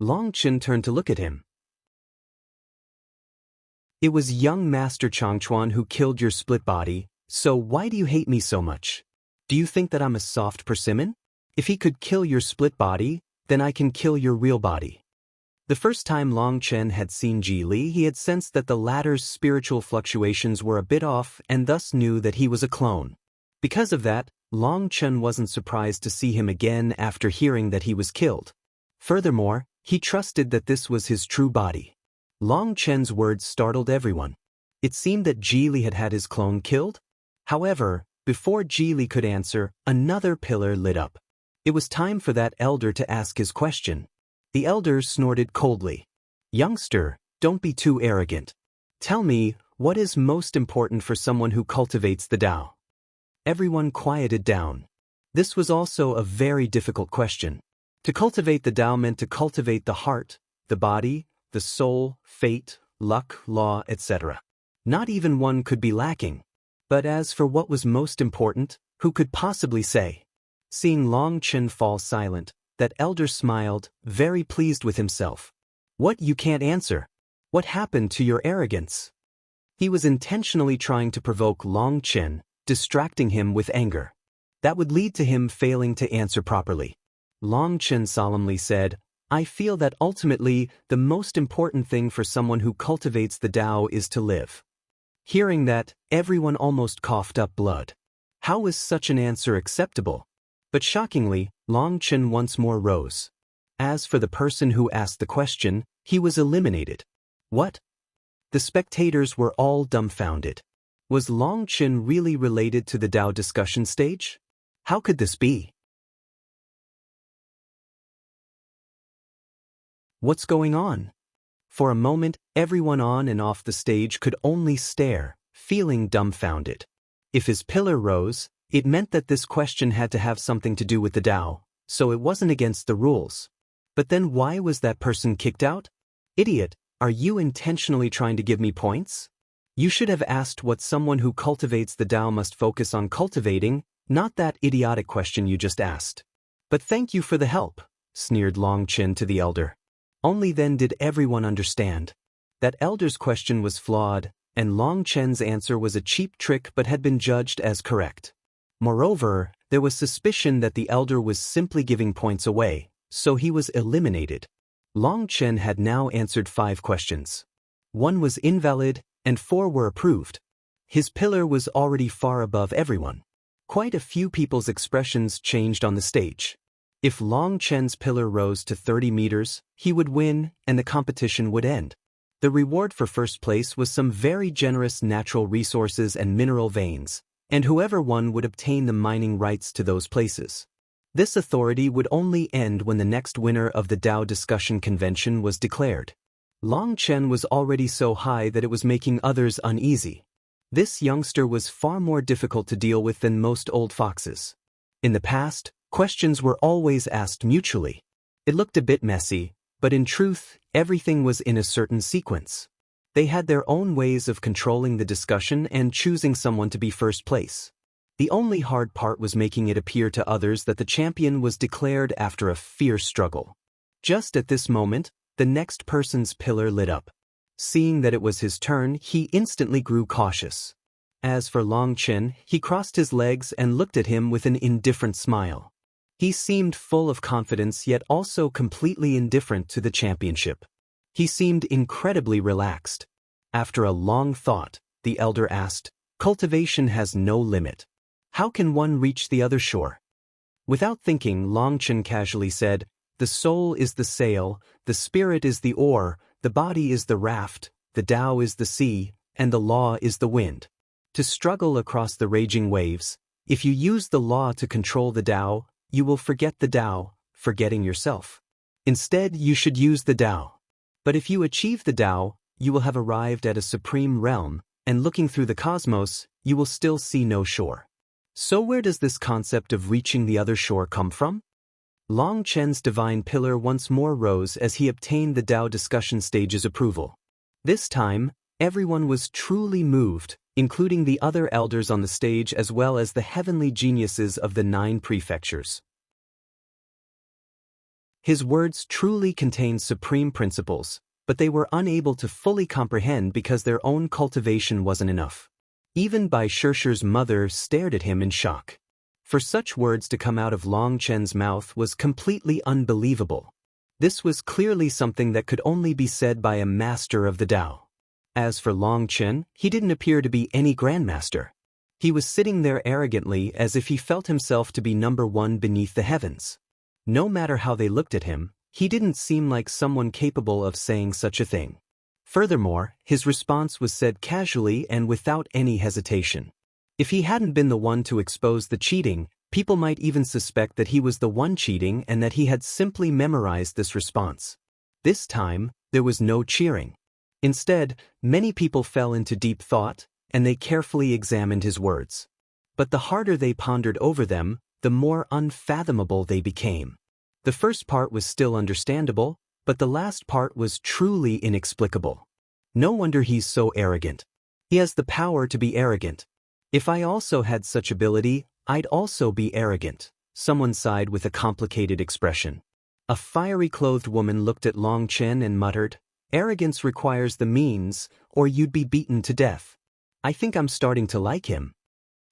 Long Chen turned to look at him. It was young Master Changchuan who killed your split body, so why do you hate me so much? Do you think that I'm a soft persimmon? If he could kill your split body, then I can kill your real body. The first time Long Chen had seen Ji Li, he had sensed that the latter's spiritual fluctuations were a bit off and thus knew that he was a clone. Because of that, Long Chen wasn't surprised to see him again after hearing that he was killed. Furthermore, he trusted that this was his true body. Long Chen's words startled everyone. It seemed that Ji Li had had his clone killed. However, before Ji Li could answer, another pillar lit up. It was time for that elder to ask his question. The elder snorted coldly. "Youngster, don't be too arrogant. Tell me, what is most important for someone who cultivates the Tao?" Everyone quieted down. This was also a very difficult question. To cultivate the Tao meant to cultivate the heart, the body, the soul, fate, luck, law, etc. Not even one could be lacking. But as for what was most important, who could possibly say? Seeing Long Chen fall silent, that elder smiled, very pleased with himself. "What, you can't answer? What happened to your arrogance?" He was intentionally trying to provoke Long Chen, distracting him with anger. That would lead to him failing to answer properly. Long Chen solemnly said, "I feel that ultimately, the most important thing for someone who cultivates the Tao is to live." Hearing that, everyone almost coughed up blood. How was such an answer acceptable? But shockingly, Long Chen once more rose. As for the person who asked the question, he was eliminated. What? The spectators were all dumbfounded. Was Long Chen really related to the Tao discussion stage? How could this be? What's going on? For a moment, everyone on and off the stage could only stare, feeling dumbfounded. If his pillar rose, it meant that this question had to have something to do with the Tao, so it wasn't against the rules. But then why was that person kicked out? Idiot, are you intentionally trying to give me points? You should have asked what someone who cultivates the Tao must focus on cultivating, not that idiotic question you just asked. But thank you for the help, sneered Long Chen to the elder. Only then did everyone understand. That elder's question was flawed, and Long Chen's answer was a cheap trick but had been judged as correct. Moreover, there was suspicion that the elder was simply giving points away, so he was eliminated. Long Chen had now answered 5 questions. 1 was invalid, and 4 were approved. His pillar was already far above everyone. Quite a few people's expressions changed on the stage. If Long Chen's pillar rose to 30 meters, he would win, and the competition would end. The reward for first place was some very generous natural resources and mineral veins, and whoever won would obtain the mining rights to those places. This authority would only end when the next winner of the Tao discussion convention was declared. Long Chen was already so high that it was making others uneasy. This youngster was far more difficult to deal with than most old foxes. In the past, questions were always asked mutually. It looked a bit messy, but in truth, everything was in a certain sequence. They had their own ways of controlling the discussion and choosing someone to be first place. The only hard part was making it appear to others that the champion was declared after a fierce struggle. Just at this moment, the next person's pillar lit up. Seeing that it was his turn, he instantly grew cautious. As for Long Chen, he crossed his legs and looked at him with an indifferent smile. He seemed full of confidence yet also completely indifferent to the championship. He seemed incredibly relaxed. After a long thought, the elder asked, "Cultivation has no limit. How can one reach the other shore?" Without thinking, Long Chen casually said, "The soul is the sail, the spirit is the oar, the body is the raft, the Tao is the sea, and the law is the wind. To struggle across the raging waves, if you use the law to control the Tao, you will forget the Tao, forgetting yourself. Instead, you should use the Tao. But if you achieve the Tao, you will have arrived at a supreme realm, and looking through the cosmos, you will still see no shore." So where does this concept of reaching the other shore come from? Long Chen's divine pillar once more rose as he obtained the Tao discussion stage's approval. This time, everyone was truly moved, including the other elders on the stage as well as the heavenly geniuses of the 9 prefectures. His words truly contained supreme principles, but they were unable to fully comprehend because their own cultivation wasn't enough. Even Bai Shishi's mother stared at him in shock. For such words to come out of Long Chen's mouth was completely unbelievable. This was clearly something that could only be said by a master of the Tao. As for Long Chen, he didn't appear to be any grandmaster. He was sitting there arrogantly as if he felt himself to be number one beneath the heavens. No matter how they looked at him, he didn't seem like someone capable of saying such a thing. Furthermore, his response was said casually and without any hesitation. If he hadn't been the one to expose the cheating, people might even suspect that he was the one cheating and that he had simply memorized this response. This time, there was no cheering. Instead, many people fell into deep thought, and they carefully examined his words. But the harder they pondered over them, the more unfathomable they became. The first part was still understandable, but the last part was truly inexplicable. No wonder he's so arrogant. He has the power to be arrogant. If I also had such ability, I'd also be arrogant, someone sighed with a complicated expression. A fiery-clothed woman looked at Long Chen and muttered, "Arrogance requires the means, or you'd be beaten to death. I think I'm starting to like him."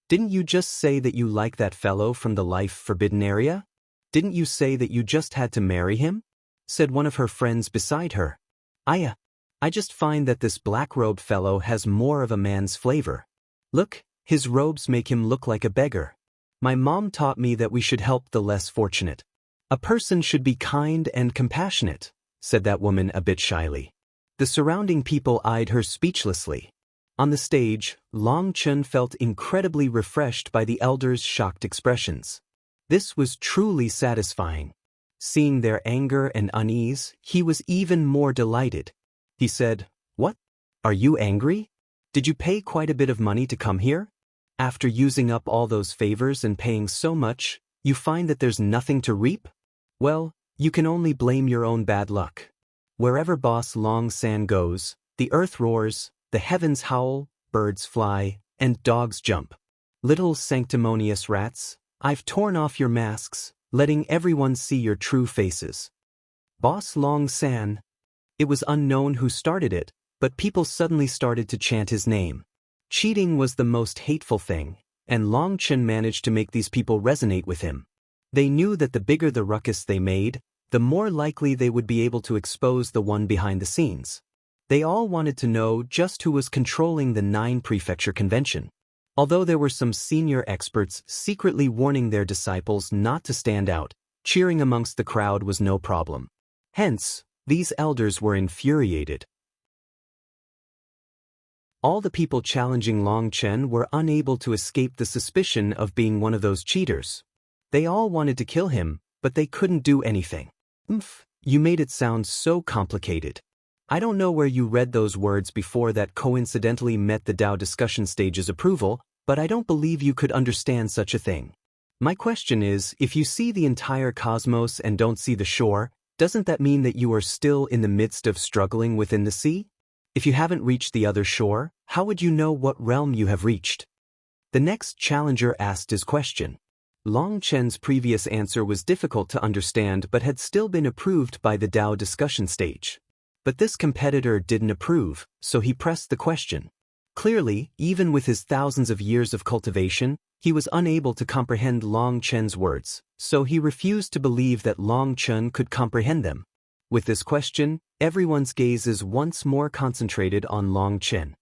"Didn't you just say that you like that fellow from the Life Forbidden area? Didn't you say that you just had to marry him?" said one of her friends beside her. I just find that this black-robed fellow has more of a man's flavor. Look, his robes make him look like a beggar. My mom taught me that we should help the less fortunate. A person should be kind and compassionate, said that woman a bit shyly. The surrounding people eyed her speechlessly. On the stage, Long Chen felt incredibly refreshed by the elders' shocked expressions. This was truly satisfying. Seeing their anger and unease, he was even more delighted. He said, "What? Are you angry? Did you pay quite a bit of money to come here? After using up all those favors and paying so much, you find that there's nothing to reap? Well, you can only blame your own bad luck. Wherever Boss Long San goes, the earth roars, the heavens howl, birds fly, and dogs jump. Little sanctimonious rats, I've torn off your masks, letting everyone see your true faces." Boss Long San. It was unknown who started it, but people suddenly started to chant his name. Cheating was the most hateful thing, and Long Chen managed to make these people resonate with him. They knew that the bigger the ruckus they made, the more likely they would be able to expose the one behind the scenes. They all wanted to know just who was controlling the 9 Prefecture Convention. Although there were some senior experts secretly warning their disciples not to stand out, cheering amongst the crowd was no problem. Hence, these elders were infuriated. All the people challenging Long Chen were unable to escape the suspicion of being one of those cheaters. They all wanted to kill him, but they couldn't do anything. You made it sound so complicated. I don't know where you read those words before that coincidentally met the Tao discussion stage's approval, but I don't believe you could understand such a thing. My question is, if you see the entire cosmos and don't see the shore, doesn't that mean that you are still in the midst of struggling within the sea? If you haven't reached the other shore, how would you know what realm you have reached? The next challenger asked his question. Long Chen's previous answer was difficult to understand but had still been approved by the Tao discussion stage. But this competitor didn't approve, so he pressed the question. Clearly, even with his thousands of years of cultivation, he was unable to comprehend Long Chen's words, so he refused to believe that Long Chen could comprehend them. With this question, everyone's gaze is once more concentrated on Long Chen.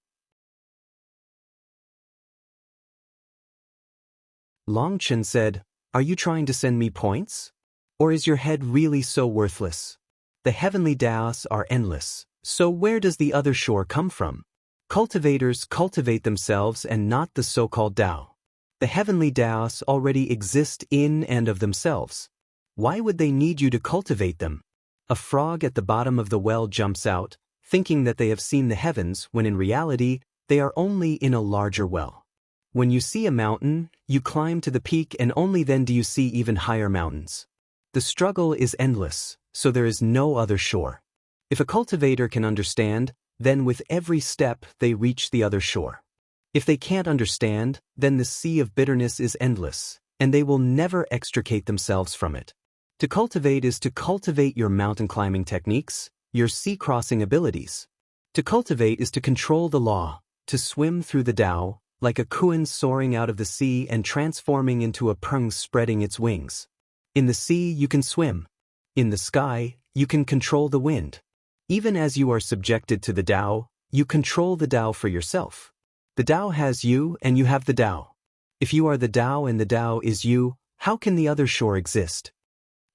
Long Chen said, "Are you trying to send me points? Or is your head really so worthless? The heavenly Taos are endless, so where does the other shore come from? Cultivators cultivate themselves and not the so-called Tao. The heavenly Taos already exist in and of themselves. Why would they need you to cultivate them?" A frog at the bottom of the well jumps out, thinking that they have seen the heavens when in reality, they are only in a larger well. When you see a mountain, you climb to the peak and only then do you see even higher mountains. The struggle is endless, so there is no other shore. If a cultivator can understand, then with every step they reach the other shore. If they can't understand, then the sea of bitterness is endless, and they will never extricate themselves from it. To cultivate is to cultivate your mountain climbing techniques, your sea crossing abilities. To cultivate is to control the law, to swim through the Tao, like a kuan soaring out of the sea and transforming into a prung spreading its wings. In the sea you can swim. In the sky, you can control the wind. Even as you are subjected to the Tao, you control the Tao for yourself. The Tao has you and you have the Tao. If you are the Tao and the Tao is you, how can the other shore exist?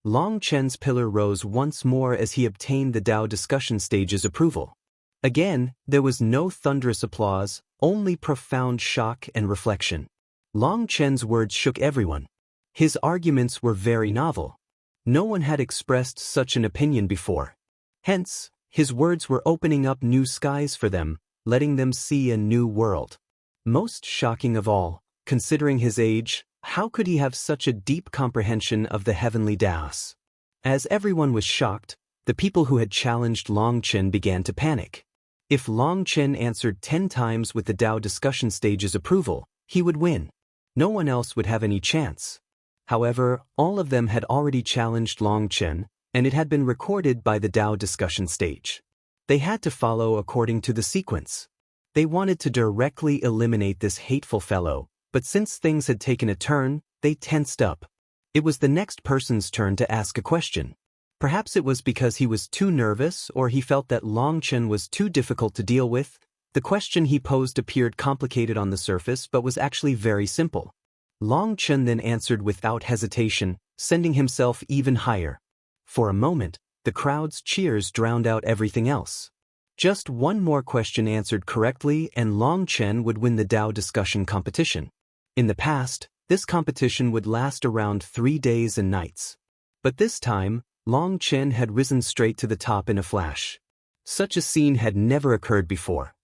Long Chen's pillar rose once more as he obtained the Tao discussion stage's approval. Again, there was no thunderous applause, only profound shock and reflection. Long Chen's words shook everyone. His arguments were very novel. No one had expressed such an opinion before. Hence, his words were opening up new skies for them, letting them see a new world. Most shocking of all, considering his age, how could he have such a deep comprehension of the heavenly Taos? As everyone was shocked, the people who had challenged Long Chen began to panic. If Long Chen answered 10 times with the Tao discussion stage's approval, he would win. No one else would have any chance. However, all of them had already challenged Long Chen, and it had been recorded by the Tao discussion stage. They had to follow according to the sequence. They wanted to directly eliminate this hateful fellow, but since things had taken a turn, they tensed up. It was the next person's turn to ask a question. Perhaps it was because he was too nervous or he felt that Long Chen was too difficult to deal with. The question he posed appeared complicated on the surface but was actually very simple. Long Chen then answered without hesitation, sending himself even higher. For a moment, the crowd's cheers drowned out everything else. Just one more question answered correctly and Long Chen would win the Tao discussion competition. In the past, this competition would last around 3 days and nights. But this time, Long Chen had risen straight to the top in a flash. Such a scene had never occurred before.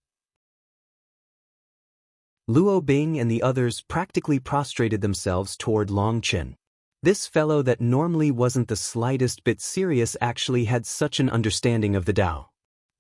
Luo Bing and the others practically prostrated themselves toward Long Chen. This fellow that normally wasn't the slightest bit serious actually had such an understanding of the Tao.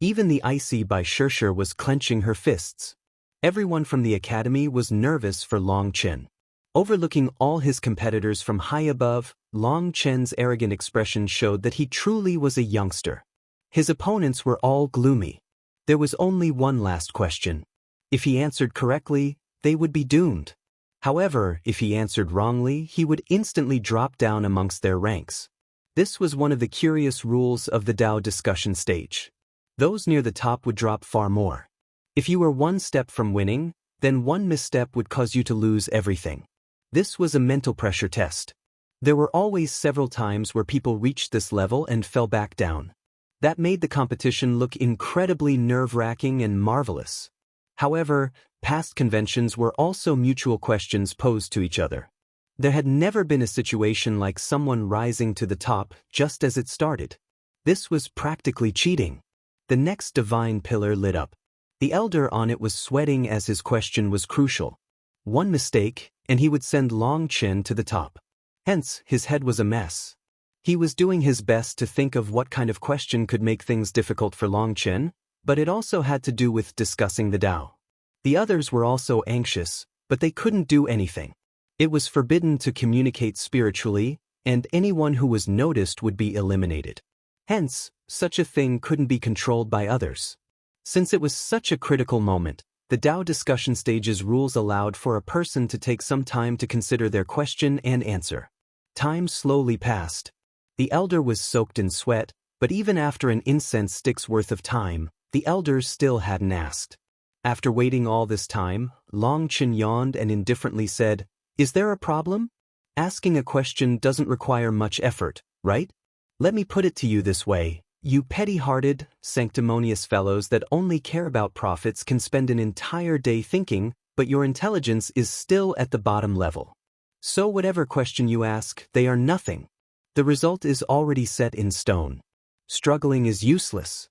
Even the Icy Bai Shirshir was clenching her fists. Everyone from the academy was nervous for Long Chen. Overlooking all his competitors from high above, Long Chen's arrogant expression showed that he truly was a youngster. His opponents were all gloomy. There was only one last question. If he answered correctly, they would be doomed. However, if he answered wrongly, he would instantly drop down amongst their ranks. This was one of the curious rules of the Tao discussion stage. Those near the top would drop far more. If you were one step from winning, then one misstep would cause you to lose everything. This was a mental pressure test. There were always several times where people reached this level and fell back down. That made the competition look incredibly nerve-wracking and marvelous. However, past conventions were also mutual questions posed to each other. There had never been a situation like someone rising to the top just as it started. This was practically cheating. The next divine pillar lit up. The elder on it was sweating as his question was crucial. One mistake, and he would send Long Chen to the top. Hence, his head was a mess. He was doing his best to think of what kind of question could make things difficult for Long Chen, but it also had to do with discussing the Tao. The others were also anxious, but they couldn't do anything. It was forbidden to communicate spiritually, and anyone who was noticed would be eliminated. Hence, such a thing couldn't be controlled by others. Since it was such a critical moment, the Tao discussion stage's rules allowed for a person to take some time to consider their question and answer. Time slowly passed. The elder was soaked in sweat, but even after an incense stick's worth of time, the elder still hadn't asked. After waiting all this time, Long Chen yawned and indifferently said, "Is there a problem? Asking a question doesn't require much effort, right? Let me put it to you this way. You petty-hearted, sanctimonious fellows that only care about profits can spend an entire day thinking, but your intelligence is still at the bottom level. So whatever question you ask, they are nothing. The result is already set in stone. Struggling is useless."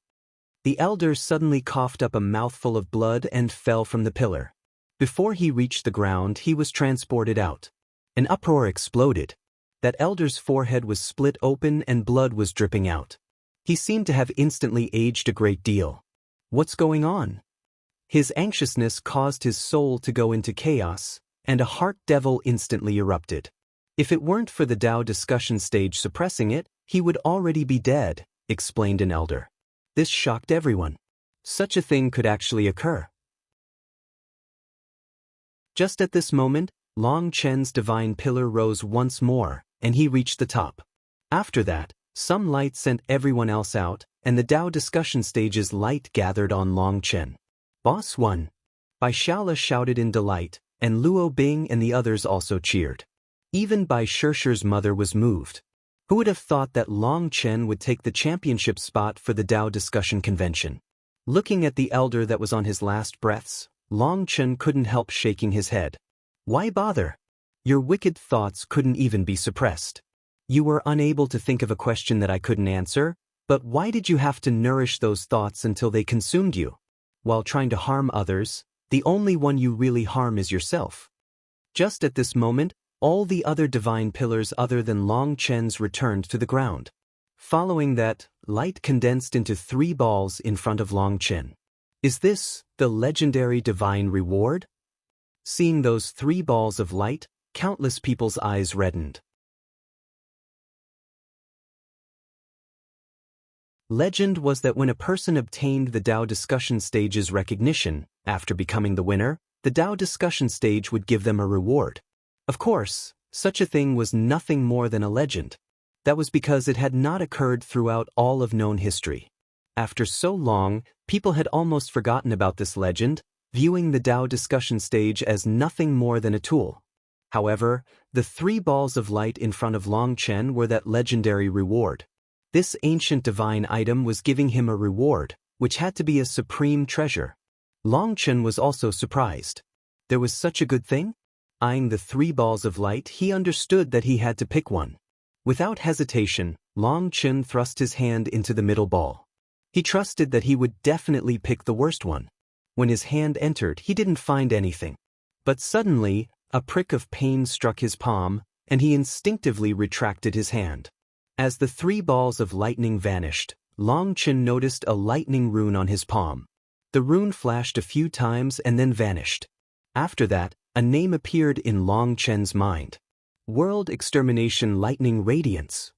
The elder suddenly coughed up a mouthful of blood and fell from the pillar. Before he reached the ground, he was transported out. An uproar exploded. That elder's forehead was split open and blood was dripping out. He seemed to have instantly aged a great deal. What's going on? His anxiousness caused his soul to go into chaos, and a heart devil instantly erupted. If it weren't for the Tao discussion stage suppressing it, he would already be dead, explained an elder. This shocked everyone. Such a thing could actually occur. Just at this moment, Long Chen's divine pillar rose once more, and he reached the top. After that, some light sent everyone else out, and the Tao discussion stage's light gathered on Long Chen. Boss won! Bai Shaola shouted in delight, and Luo Bing and the others also cheered. Even Bai Shishi's mother was moved. Who would have thought that Long Chen would take the championship spot for the Tao discussion convention? Looking at the elder that was on his last breaths, Long Chen couldn't help shaking his head. Why bother? Your wicked thoughts couldn't even be suppressed. You were unable to think of a question that I couldn't answer, but why did you have to nourish those thoughts until they consumed you? While trying to harm others, the only one you really harm is yourself. Just at this moment, all the other divine pillars other than Long Chen's returned to the ground. Following that, light condensed into 3 balls in front of Long Chen. Is this the legendary divine reward? Seeing those 3 balls of light, countless people's eyes reddened. Legend was that when a person obtained the Tao discussion stage's recognition, after becoming the winner, the Tao discussion stage would give them a reward. Of course, such a thing was nothing more than a legend. That was because it had not occurred throughout all of known history. After so long, people had almost forgotten about this legend, viewing the Tao discussion stage as nothing more than a tool. However, the 3 balls of light in front of Long Chen were that legendary reward. This ancient divine item was giving him a reward, which had to be a supreme treasure. Long Chen was also surprised. There was such a good thing? Eyeing the 3 balls of light, he understood that he had to pick one. Without hesitation, Long Chen thrust his hand into the middle ball. He trusted that he would definitely pick the worst one. When his hand entered, he didn't find anything. But suddenly, a prick of pain struck his palm, and he instinctively retracted his hand. As the 3 balls of lightning vanished, Long Chen noticed a lightning rune on his palm. The rune flashed a few times and then vanished. After that, a name appeared in Long Chen's mind. World Extermination Lightning Radiance.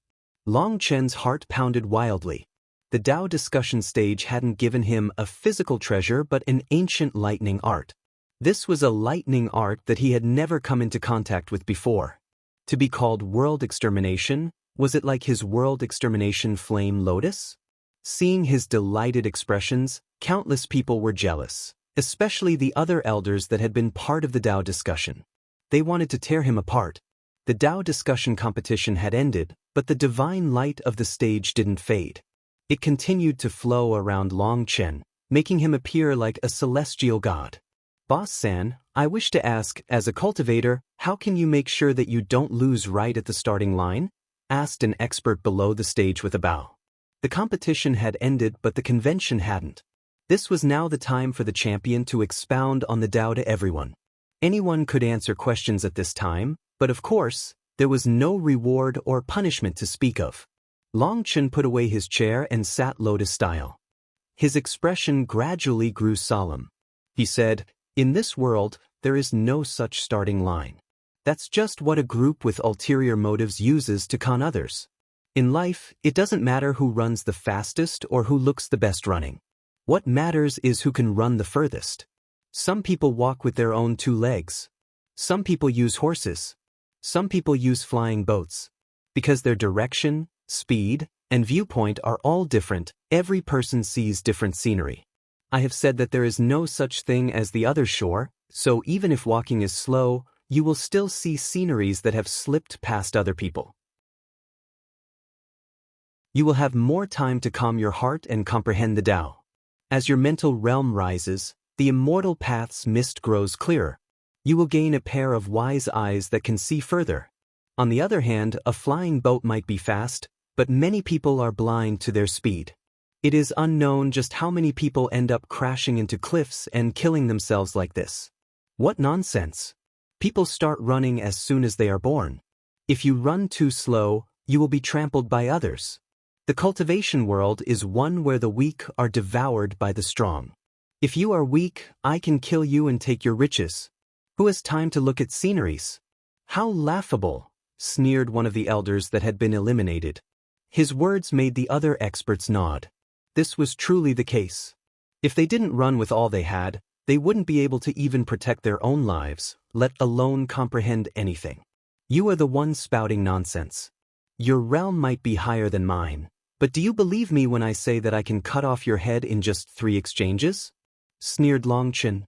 Long Chen's heart pounded wildly. The Tao discussion stage hadn't given him a physical treasure but an ancient lightning art. This was a lightning art that he had never come into contact with before. To be called World Extermination, was it like his World Extermination Flame Lotus? Seeing his delighted expressions, countless people were jealous, especially the other elders that had been part of the Tao discussion. They wanted to tear him apart. The Tao discussion competition had ended, but the divine light of the stage didn't fade. It continued to flow around Long Chen, making him appear like a celestial god. Boss-san, I wish to ask, as a cultivator, how can you make sure that you don't lose right at the starting line? Asked an expert below the stage with a bow. The competition had ended but the convention hadn't. This was now the time for the champion to expound on the Tao to everyone. Anyone could answer questions at this time, but of course, there was no reward or punishment to speak of. Long Chen put away his chair and sat lotus style. His expression gradually grew solemn. He said, "In this world, there is no such starting line. That's just what a group with ulterior motives uses to con others. In life, it doesn't matter who runs the fastest or who looks the best running. What matters is who can run the furthest. Some people walk with their own 2 legs. Some people use horses. Some people use flying boats. Because their direction, speed, and viewpoint are all different, every person sees different scenery. I have said that there is no such thing as the other shore, so even if walking is slow, you will still see sceneries that have slipped past other people. You will have more time to calm your heart and comprehend the Tao. As your mental realm rises, the immortal path's mist grows clearer. You will gain a pair of wise eyes that can see further. On the other hand, a flying boat might be fast, but many people are blind to their speed. It is unknown just how many people end up crashing into cliffs and killing themselves like this. What nonsense! People start running as soon as they are born. If you run too slow, you will be trampled by others. The cultivation world is one where the weak are devoured by the strong. If you are weak, I can kill you and take your riches. Who has time to look at sceneries? How laughable, sneered one of the elders that had been eliminated. His words made the other experts nod. This was truly the case. If they didn't run with all they had, They wouldn't be able to even protect their own lives, let alone comprehend anything. You are the one spouting nonsense. Your realm might be higher than mine, but do you believe me when I say that I can cut off your head in just 3 exchanges? Sneered Longchen.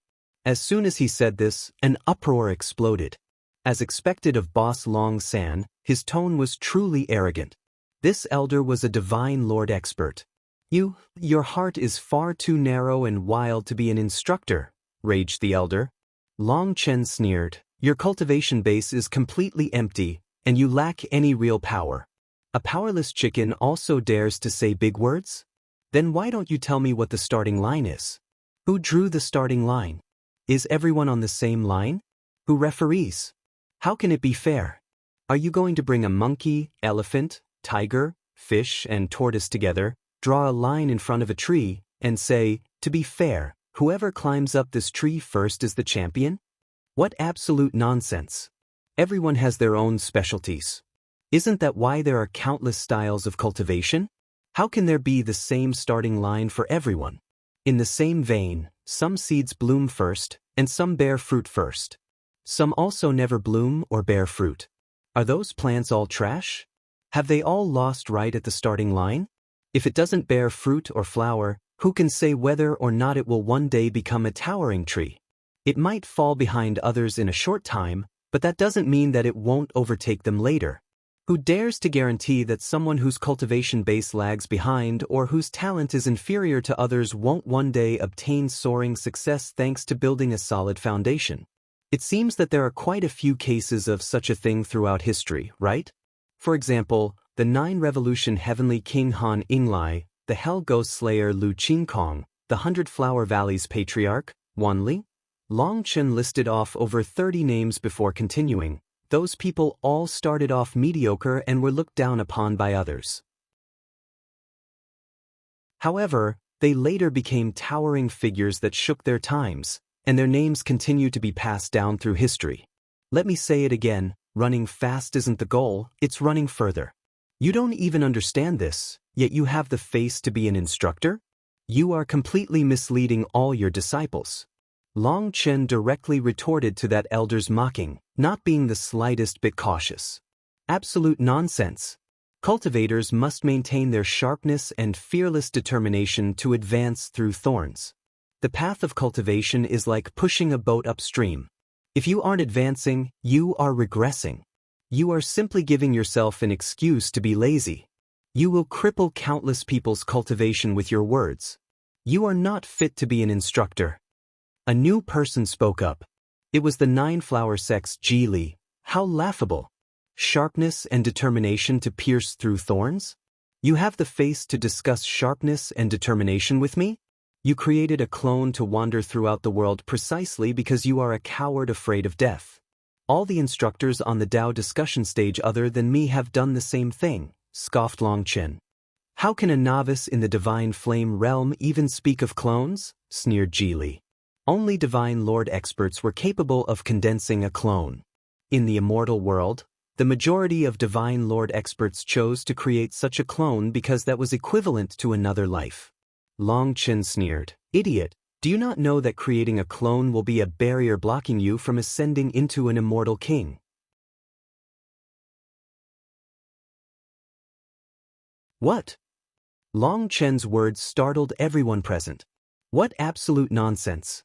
As soon as he said this, an uproar exploded. As expected of Boss Long San, his tone was truly arrogant. This elder was a divine lord expert. Your heart is far too narrow and wild to be an instructor, raged the elder. Long Chen sneered. Your cultivation base is completely empty, and you lack any real power. A powerless chicken also dares to say big words? Then why don't you tell me what the starting line is? Who drew the starting line? Is everyone on the same line? Who referees? How can it be fair? Are you going to bring a monkey, elephant, tiger, fish, and tortoise together, draw a line in front of a tree, and say, to be fair, whoever climbs up this tree first is the champion? What absolute nonsense. Everyone has their own specialties. Isn't that why there are countless styles of cultivation? How can there be the same starting line for everyone? In the same vein, some seeds bloom first, and some bear fruit first. Some also never bloom or bear fruit. Are those plants all trash? Have they all lost right at the starting line? If it doesn't bear fruit or flower, who can say whether or not it will one day become a towering tree? It might fall behind others in a short time, but that doesn't mean that it won't overtake them later. Who dares to guarantee that someone whose cultivation base lags behind or whose talent is inferior to others won't one day obtain soaring success thanks to building a solid foundation? It seems that there are quite a few cases of such a thing throughout history, right? For example, the 9 Revolution Heavenly King Han Inglai, the Hell Ghost Slayer Lu Qingkong, the 100 Flower Valleys Patriarch, Wanli. Long Chen listed off over 30 names before continuing. Those people all started off mediocre and were looked down upon by others. However, they later became towering figures that shook their times, and their names continue to be passed down through history. Let me say it again, running fast isn't the goal, it's running further. You don't even understand this, yet you have the face to be an instructor? You are completely misleading all your disciples. Long Chen directly retorted to that elder's mocking, not being the slightest bit cautious. Absolute nonsense. Cultivators must maintain their sharpness and fearless determination to advance through thorns. The path of cultivation is like pushing a boat upstream. If you aren't advancing, you are regressing. You are simply giving yourself an excuse to be lazy. You will cripple countless people's cultivation with your words. You are not fit to be an instructor. A new person spoke up. It was the 9-flower sex Ji Li. How laughable. Sharpness and determination to pierce through thorns? You have the face to discuss sharpness and determination with me? You created a clone to wander throughout the world precisely because you are a coward afraid of death. All the instructors on the Dao discussion stage other than me have done the same thing, scoffed Long Chen. How can a novice in the divine flame realm even speak of clones? Sneered Ji Li. Only divine lord experts were capable of condensing a clone. In the immortal world, the majority of divine lord experts chose to create such a clone because that was equivalent to another life. Long Chen sneered. Idiot, do you not know that creating a clone will be a barrier blocking you from ascending into an immortal king? What? Long Chen's words startled everyone present. What absolute nonsense.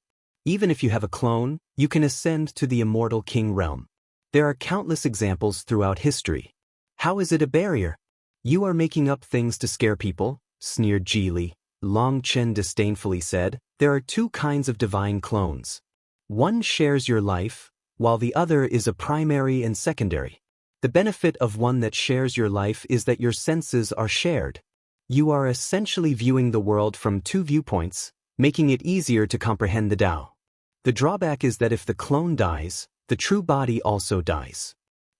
Even if you have a clone, you can ascend to the immortal king realm. There are countless examples throughout history. How is it a barrier? You are making up things to scare people, sneered Ji Li. Long Chen disdainfully said, there are 2 kinds of divine clones. One shares your life, while the other is a primary and secondary. The benefit of one that shares your life is that your senses are shared. You are essentially viewing the world from 2 viewpoints, making it easier to comprehend the Tao. The drawback is that if the clone dies, the true body also dies.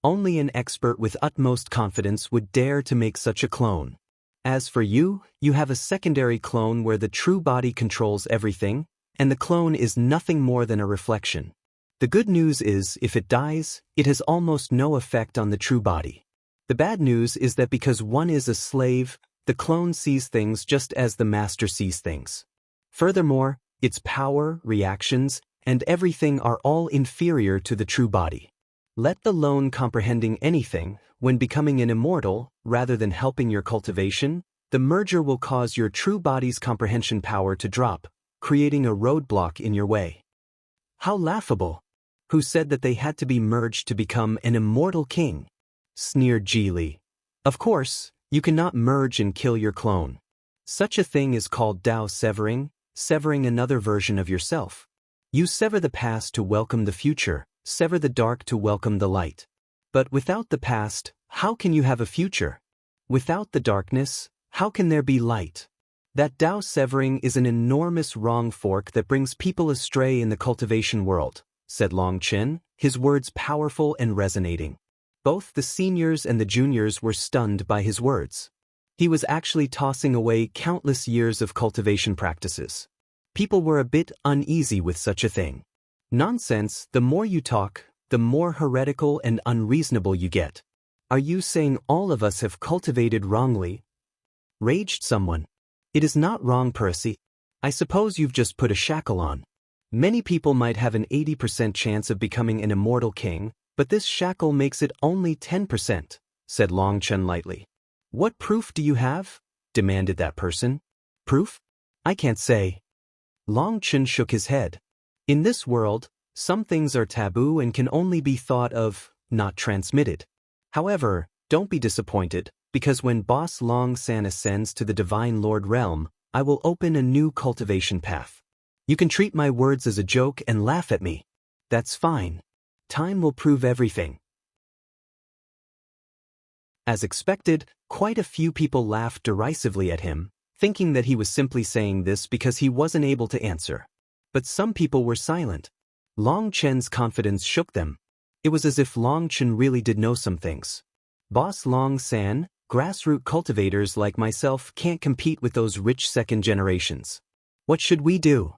Only an expert with utmost confidence would dare to make such a clone. As for you, you have a secondary clone where the true body controls everything, and the clone is nothing more than a reflection. The good news is, if it dies, it has almost no effect on the true body. The bad news is that because one is a slave, the clone sees things just as the master sees things. Furthermore, Its power, reactions, and everything are all inferior to the true body. Let alone comprehending anything, when becoming an immortal, rather than helping your cultivation, the merger will cause your true body's comprehension power to drop, creating a roadblock in your way. How laughable! Who said that they had to be merged to become an immortal king? Sneered Geely. Of course, you cannot merge and kill your clone. Such a thing is called Tao severing, severing another version of yourself. You sever the past to welcome the future, sever the dark to welcome the light. But without the past, how can you have a future? Without the darkness, how can there be light? That Tao severing is an enormous wrong fork that brings people astray in the cultivation world, said Long Chen, his words powerful and resonating. Both the seniors and the juniors were stunned by his words. He was actually tossing away countless years of cultivation practices. People were a bit uneasy with such a thing. Nonsense, the more you talk, the more heretical and unreasonable you get. Are you saying all of us have cultivated wrongly? Raged someone. It is not wrong, Percy. I suppose you've just put a shackle on. Many people might have an 80% chance of becoming an immortal king, but this shackle makes it only 10%, said Long Chen lightly. What proof do you have? Demanded that person. Proof? I can't say. Long Chen shook his head. In this world, some things are taboo and can only be thought of, not transmitted. However, don't be disappointed, because when Boss Long San ascends to the Divine Lord realm, I will open a new cultivation path. You can treat my words as a joke and laugh at me. That's fine. Time will prove everything. As expected, quite a few people laughed derisively at him, thinking that he was simply saying this because he wasn't able to answer. But some people were silent. Long Chen's confidence shook them. It was as if Long Chen really did know some things. Boss Long San, grassroots cultivators like myself can't compete with those rich second generations. What should we do?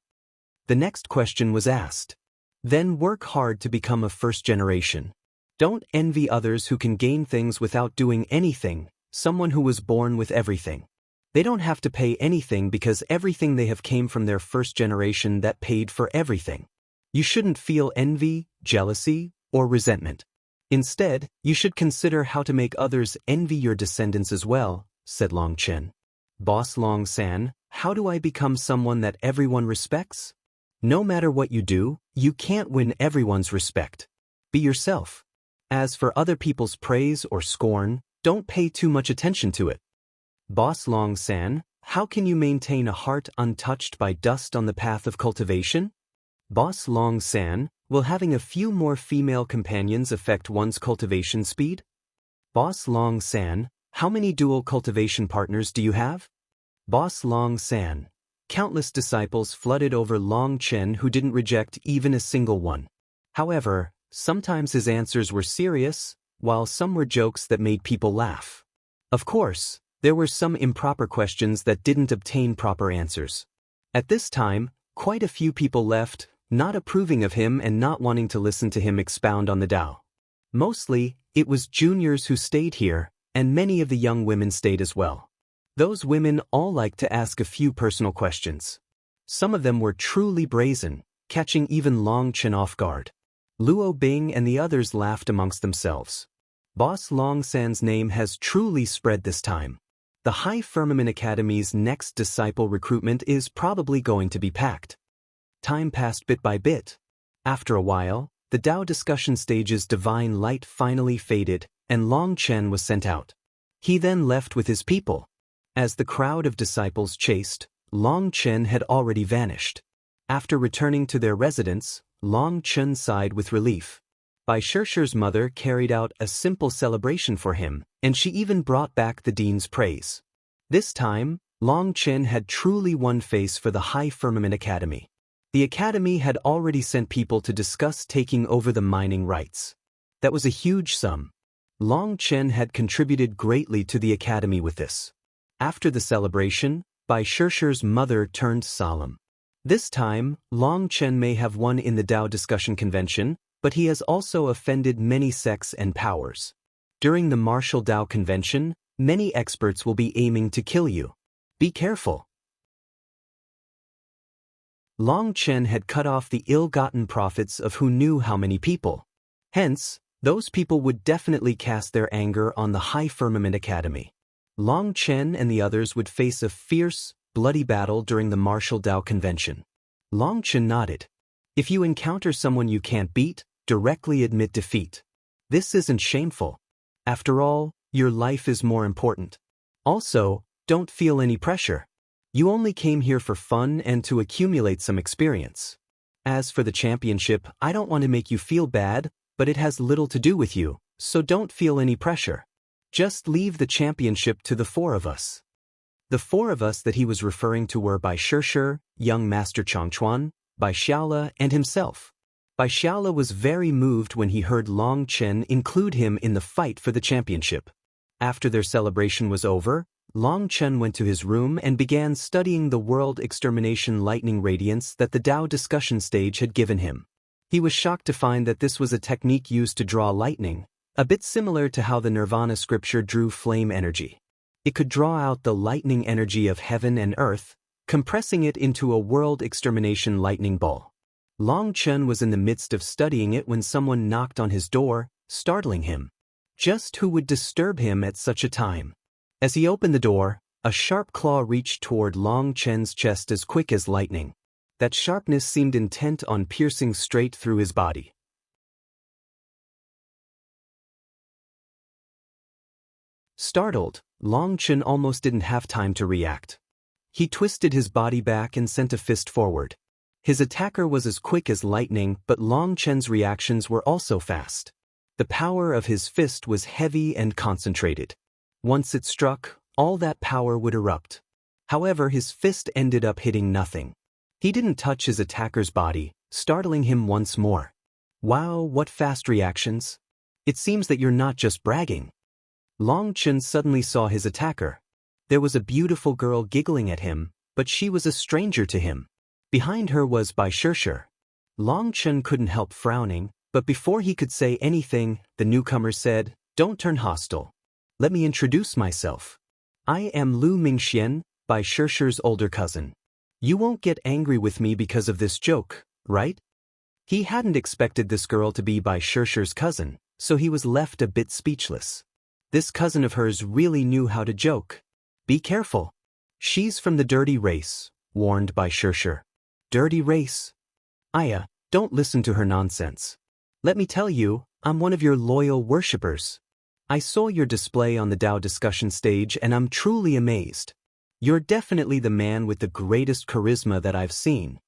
The next question was asked. Then work hard to become a first generation. Don't envy others who can gain things without doing anything, someone who was born with everything. They don't have to pay anything because everything they have came from their first generation that paid for everything. You shouldn't feel envy, jealousy, or resentment. Instead, you should consider how to make others envy your descendants as well, said Long Chen. Boss Long San, how do I become someone that everyone respects? No matter what you do, you can't win everyone's respect. Be yourself. As for other people's praise or scorn, don't pay too much attention to it. Boss Long San, how can you maintain a heart untouched by dust on the path of cultivation? Boss Long San, will having a few more female companions affect one's cultivation speed? Boss Long San, how many dual cultivation partners do you have? Boss Long San, countless disciples flooded over Long Chen who didn't reject even a single one. However, sometimes his answers were serious, while some were jokes that made people laugh. Of course, there were some improper questions that didn't obtain proper answers. At this time, quite a few people left, not approving of him and not wanting to listen to him expound on the Tao. Mostly, it was juniors who stayed here, and many of the young women stayed as well. Those women all liked to ask a few personal questions. Some of them were truly brazen, catching even Long Chen off guard. Luo Bing and the others laughed amongst themselves. Boss Long San's name has truly spread this time. The High Firmament Academy's next disciple recruitment is probably going to be packed. Time passed bit by bit. After a while, the Tao discussion stage's divine light finally faded, and Long Chen was sent out. He then left with his people. As the crowd of disciples chased, Long Chen had already vanished. After returning to their residence, Long Chen sighed with relief. Bai Shishir's mother carried out a simple celebration for him, and she even brought back the dean's praise. This time, Long Chen had truly won face for the High Firmament Academy. The academy had already sent people to discuss taking over the mining rights. That was a huge sum. Long Chen had contributed greatly to the academy with this. After the celebration, Bai Shishir's mother turned solemn. This time, Long Chen may have won in the Tao discussion convention, but he has also offended many sects and powers. During the Martial Tao convention, many experts will be aiming to kill you. Be careful. Long Chen had cut off the ill-gotten profits of who knew how many people. Hence, those people would definitely cast their anger on the High Firmament Academy. Long Chen and the others would face a fierce, bloody battle during the Martial Dao Convention. Long Chen nodded. If you encounter someone you can't beat, directly admit defeat. This isn't shameful. After all, your life is more important. Also, don't feel any pressure. You only came here for fun and to accumulate some experience. As for the championship, I don't want to make you feel bad, but it has little to do with you, so don't feel any pressure. Just leave the championship to the four of us. The four of us that he was referring to were Bai Shishir, young Master Changchuan, Bai Xiaola, and himself. Bai Xiaola was very moved when he heard Long Chen include him in the fight for the championship. After their celebration was over, Long Chen went to his room and began studying the World Extermination lightning radiance that the Dao discussion stage had given him. He was shocked to find that this was a technique used to draw lightning, a bit similar to how the Nirvana scripture drew flame energy. It could draw out the lightning energy of heaven and earth, compressing it into a World Extermination lightning ball. Long Chen was in the midst of studying it when someone knocked on his door, startling him. Just who would disturb him at such a time? As he opened the door, a sharp claw reached toward Long Chen's chest as quick as lightning. That sharpness seemed intent on piercing straight through his body. Startled, Long Chen almost didn't have time to react. He twisted his body back and sent a fist forward. His attacker was as quick as lightning, but Long Chen's reactions were also fast. The power of his fist was heavy and concentrated. Once it struck, all that power would erupt. However, his fist ended up hitting nothing. He didn't touch his attacker's body, startling him once more. Wow, what fast reactions! It seems that you're not just bragging. Long Chen suddenly saw his attacker. There was a beautiful girl giggling at him, but she was a stranger to him. Behind her was Bai Shishir. Long Chen couldn't help frowning, but before he could say anything, the newcomer said, "Don't turn hostile. Let me introduce myself. I am Lu Mingxian, Bai Shishir's older cousin. You won't get angry with me because of this joke, right?" He hadn't expected this girl to be Bai Shishir's cousin, so he was left a bit speechless. This cousin of hers really knew how to joke. Be careful. She's from the dirty race, warned Bai Shishir. Dirty race? Aya, don't listen to her nonsense. Let me tell you, I'm one of your loyal worshippers. I saw your display on the Dao discussion stage and I'm truly amazed. You're definitely the man with the greatest charisma that I've seen.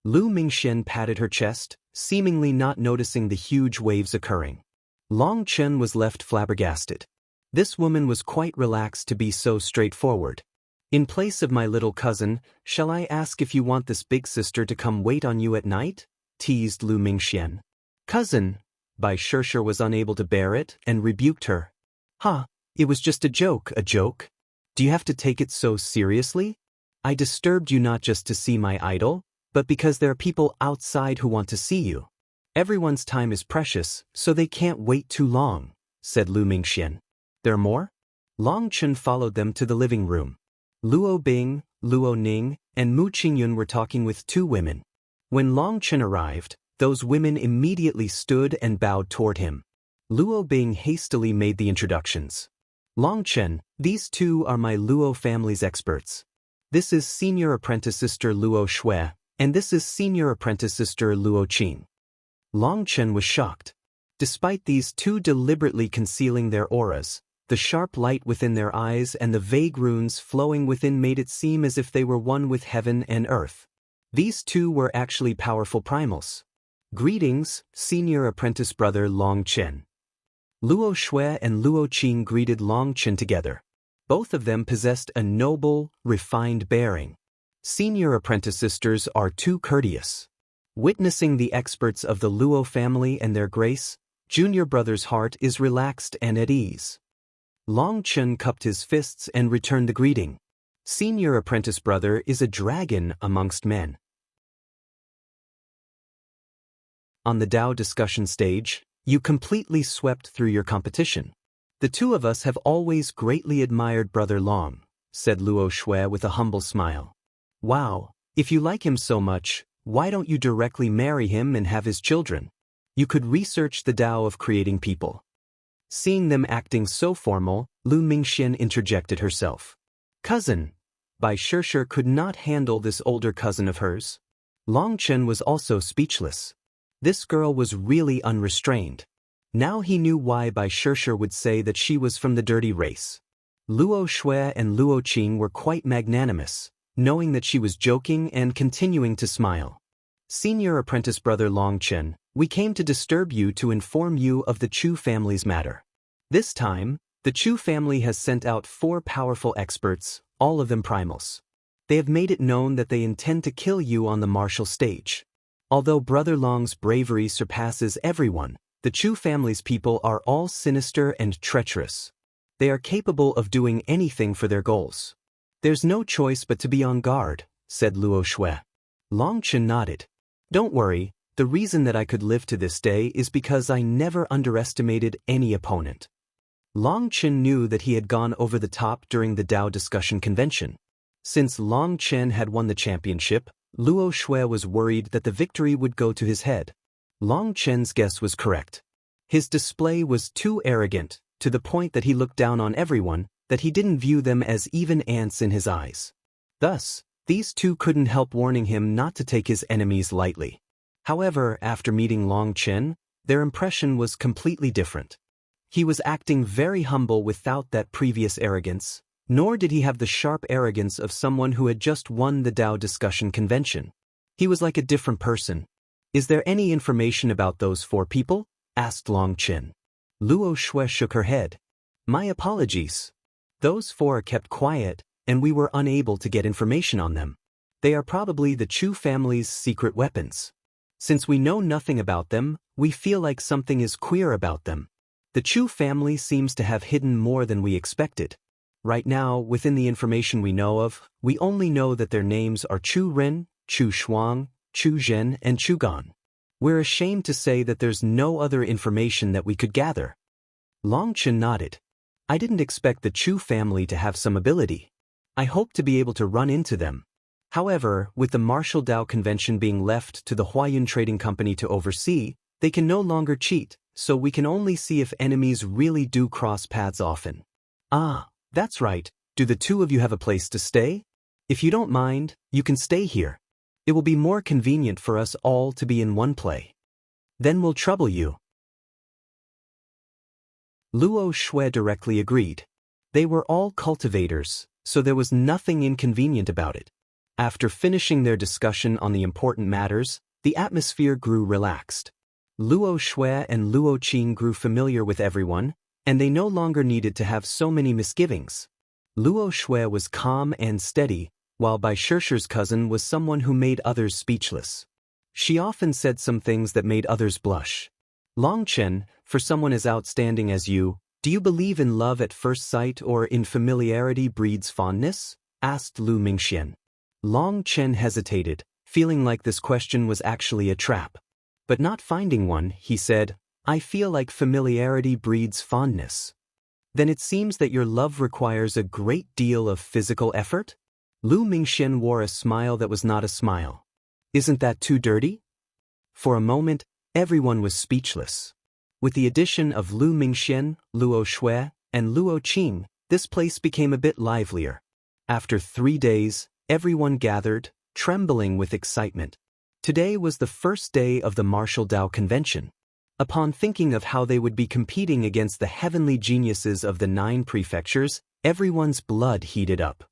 Lu Mingxian patted her chest, seemingly not noticing the huge waves occurring. Long Chen was left flabbergasted. This woman was quite relaxed to be so straightforward. In place of my little cousin, shall I ask if you want this big sister to come wait on you at night? Teased Lu Mingxian. Cousin. Bai Shishir was unable to bear it and rebuked her. Ha, it was just a joke, a joke. Do you have to take it so seriously? I disturbed you not just to see my idol, but because there are people outside who want to see you. Everyone's time is precious, so they can't wait too long, said Lu Mingxian. There are more? Long Chen followed them to the living room. Luo Bing, Luo Ning, and Mu Qingyun were talking with two women. When Long Chen arrived, those women immediately stood and bowed toward him. Luo Bing hastily made the introductions. Long Chen, these two are my Luo family's experts. This is Senior Apprentice Sister Luo Shui, and this is Senior Apprentice Sister Luo Qing. Long Chen was shocked. Despite these two deliberately concealing their auras, the sharp light within their eyes and the vague runes flowing within made it seem as if they were one with heaven and earth. These two were actually powerful primals. Greetings, Senior Apprentice Brother Long Chen. Luo Shui and Luo Qing greeted Long Chen together. Both of them possessed a noble, refined bearing. Senior Apprentice Sisters are too courteous. Witnessing the experts of the Luo family and their grace, Junior Brother's heart is relaxed and at ease. Long Chen cupped his fists and returned the greeting. Senior Apprentice Brother is a dragon amongst men. On the Dao discussion stage, you completely swept through your competition. The two of us have always greatly admired Brother Long, said Luo Shui with a humble smile. Wow, if you like him so much, Why don't you directly marry him and have his children? You could research the Tao of creating people. Seeing them acting so formal, Lu Mingxian interjected herself. Cousin. Bai Shishir could not handle this older cousin of hers. Long Chen was also speechless. This girl was really unrestrained. Now he knew why Bai Shishir would say that she was from the dirty race. Luo Shui and Luo Qing were quite magnanimous, knowing that she was joking and continuing to smile. Senior apprentice brother Long Chen, we came to disturb you to inform you of the Chu family's matter. This time, the Chu family has sent out 4 powerful experts, all of them primals. They have made it known that they intend to kill you on the martial stage. Although Brother Long's bravery surpasses everyone, the Chu family's people are all sinister and treacherous. They are capable of doing anything for their goals. There's no choice but to be on guard, said Luo Shui. Long Chen nodded. Don't worry, the reason that I could live to this day is because I never underestimated any opponent. Long Chen knew that he had gone over the top during the Tao discussion convention. Since Long Chen had won the championship, Luo Shui was worried that the victory would go to his head. Long Chen's guess was correct. His display was too arrogant, to the point that he looked down on everyone, that he didn't view them as even ants in his eyes. Thus, these two couldn't help warning him not to take his enemies lightly. However, after meeting Long Chen, their impression was completely different. He was acting very humble without that previous arrogance, nor did he have the sharp arrogance of someone who had just won the Tao discussion convention. He was like a different person. Is there any information about those 4 people? Asked Long Chen. Luo Shui shook her head. My apologies. Those 4 are kept quiet, and we were unable to get information on them. They are probably the Chu family's secret weapons. Since we know nothing about them, we feel like something is queer about them. The Chu family seems to have hidden more than we expected. Right now, within the information we know of, we only know that their names are Chu Ren, Chu Shuang, Chu Zhen, and Chu Gan. We're ashamed to say that there's no other information that we could gather. Long Chen nodded. I didn't expect the Chu family to have some ability. I hope to be able to run into them. However, with the Martial Tao Convention being left to the Huayun Trading Company to oversee, they can no longer cheat, so we can only see if enemies really do cross paths often. Ah, that's right. Do the 2 of you have a place to stay? If you don't mind, you can stay here. It will be more convenient for us all to be in one play. Then we'll trouble you. Luo Shui directly agreed. They were all cultivators, so there was nothing inconvenient about it. After finishing their discussion on the important matters, the atmosphere grew relaxed. Luo Shui and Luo Qing grew familiar with everyone, and they no longer needed to have so many misgivings. Luo Shui was calm and steady, while Bai Shishir's cousin was someone who made others speechless. She often said some things that made others blush. Long Chen, for someone as outstanding as you, do you believe in love at first sight or in familiarity breeds fondness? Asked Lu Mingxian. Long Chen hesitated, feeling like this question was actually a trap. But not finding one, he said, I feel like familiarity breeds fondness. Then it seems that your love requires a great deal of physical effort? Lu Mingxian wore a smile that was not a smile. Isn't that too dirty? For a moment, everyone was speechless. With the addition of Lu Mingxian, Luo Shui, and Luo Qing, this place became a bit livelier. After 3 days, everyone gathered, trembling with excitement. Today was the first day of the Martial Tao Convention. Upon thinking of how they would be competing against the heavenly geniuses of the 9 prefectures, everyone's blood heated up.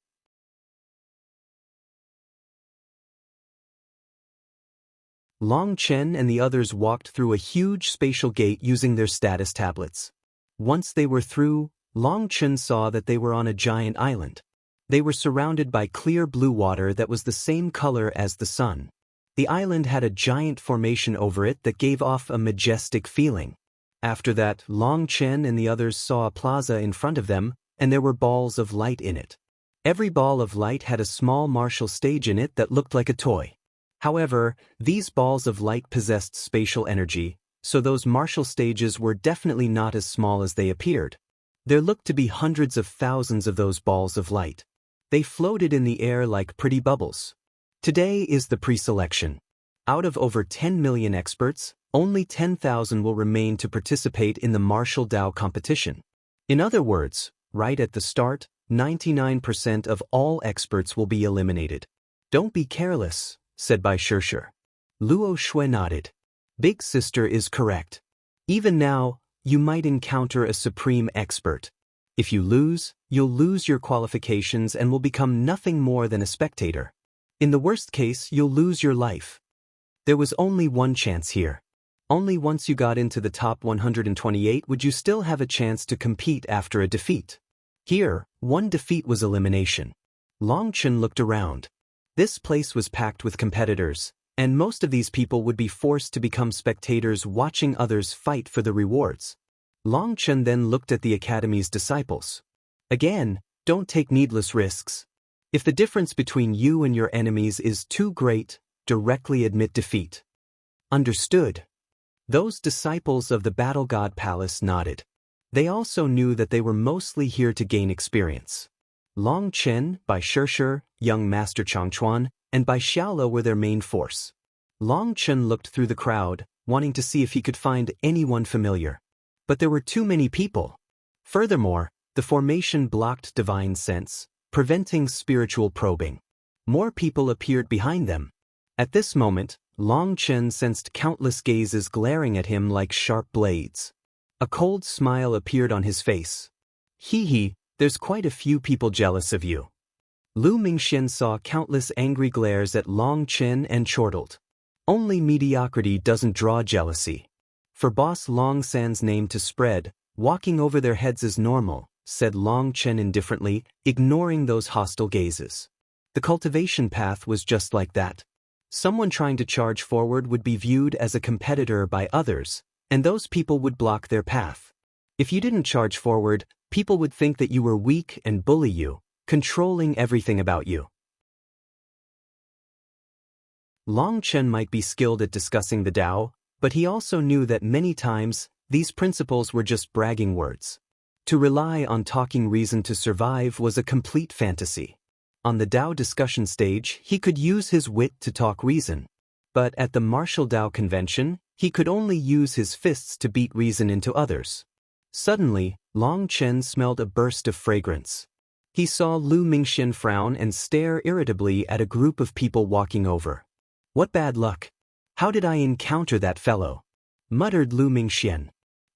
Long Chen and the others walked through a huge spatial gate using their status tablets. Once they were through, Long Chen saw that they were on a giant island. They were surrounded by clear blue water that was the same color as the sun. The island had a giant formation over it that gave off a majestic feeling. After that, Long Chen and the others saw a plaza in front of them, and there were balls of light in it. Every ball of light had a small martial stage in it that looked like a toy. However, these balls of light possessed spatial energy, so those martial stages were definitely not as small as they appeared. There looked to be hundreds of thousands of those balls of light. They floated in the air like pretty bubbles. Today is the pre-selection. Out of over 10 million experts, only 10,000 will remain to participate in the martial Dao competition. In other words, right at the start, 99% of all experts will be eliminated. Don't be careless, said Bai Shirshir. Luo Shui nodded. Big sister is correct. Even now, you might encounter a supreme expert. If you lose, you'll lose your qualifications and will become nothing more than a spectator. In the worst case, you'll lose your life. There was only one chance here. Only once you got into the top 128 would you still have a chance to compete after a defeat. Here, one defeat was elimination. Long Chen looked around. This place was packed with competitors, and most of these people would be forced to become spectators watching others fight for the rewards. Long Chen then looked at the academy's disciples. Again, don't take needless risks. If the difference between you and your enemies is too great, directly admit defeat. Understood. Those disciples of the Battle God Palace nodded. They also knew that they were mostly here to gain experience. Long Chen, Bai Shirshir, young Master Changchuan, and Bai Xiaolo were their main force. Long Chen looked through the crowd, wanting to see if he could find anyone familiar. But there were too many people. Furthermore, the formation blocked divine sense, preventing spiritual probing. More people appeared behind them. At this moment, Long Chen sensed countless gazes glaring at him like sharp blades. A cold smile appeared on his face. Hee, there's quite a few people jealous of you. Lu Mingxian saw countless angry glares at Long Chen and chortled. Only mediocrity doesn't draw jealousy. For Boss Long San's name to spread, walking over their heads is normal, said Long Chen indifferently, ignoring those hostile gazes. The cultivation path was just like that. Someone trying to charge forward would be viewed as a competitor by others, and those people would block their path. If you didn't charge forward, people would think that you were weak and bully you, controlling everything about you. Long Chen might be skilled at discussing the Tao, but he also knew that many times, these principles were just bragging words. To rely on talking reason to survive was a complete fantasy. On the Tao discussion stage, he could use his wit to talk reason. But at the martial Tao convention, he could only use his fists to beat reason into others. Suddenly, Long Chen smelled a burst of fragrance. He saw Lu Mingxian frown and stare irritably at a group of people walking over. What bad luck! How did I encounter that fellow? Muttered Lu Mingxian.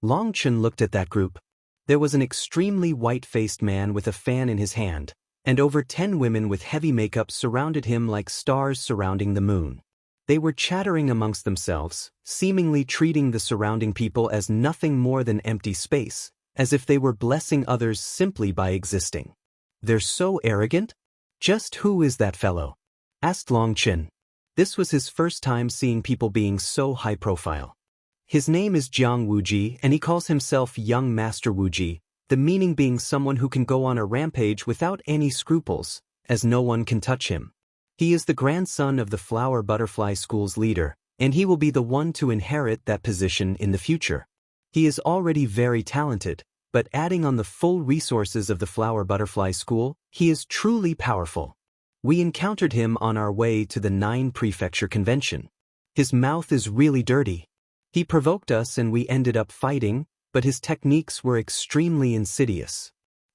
Long Chen looked at that group. There was an extremely white-faced man with a fan in his hand, and over 10 women with heavy makeup surrounded him like stars surrounding the moon. They were chattering amongst themselves, seemingly treating the surrounding people as nothing more than empty space, as if they were blessing others simply by existing. They're so arrogant? Just who is that fellow? Asked Long Chen. This was his first time seeing people being so high-profile. His name is Jiang Wuji, and he calls himself Young Master Wuji, the meaning being someone who can go on a rampage without any scruples, as no one can touch him. He is the grandson of the Flower Butterfly School's leader, and he will be the one to inherit that position in the future. He is already very talented, but adding on the full resources of the Flower Butterfly School, he is truly powerful. We encountered him on our way to the 9 Prefecture Convention. His mouth is really dirty. He provoked us and we ended up fighting, but his techniques were extremely insidious.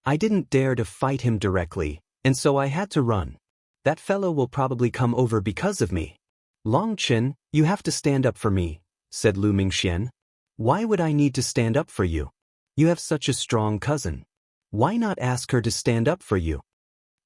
I didn't dare to fight him directly, and so I had to run. That fellow will probably come over because of me. Long Chen, you have to stand up for me, said Lu Mingxian. Why would I need to stand up for you? You have such a strong cousin. Why not ask her to stand up for you?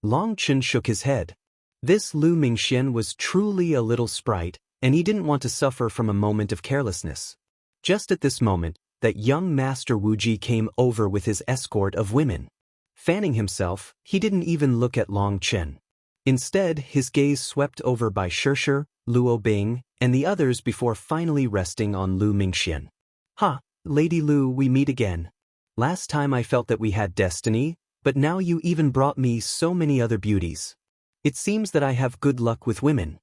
Long Chen shook his head. This Lu Mingxian was truly a little sprite, and he didn't want to suffer from a moment of carelessness. Just at this moment, that young Master Wuji came over with his escort of women. Fanning himself, he didn't even look at Long Chen. Instead, his gaze swept over by Shirshir, Luo Bing, and the others before finally resting on Lu Mingxian. Ha, Lady Lu, we meet again. Last time I felt that we had destiny, but now you even brought me so many other beauties. It seems that I have good luck with women.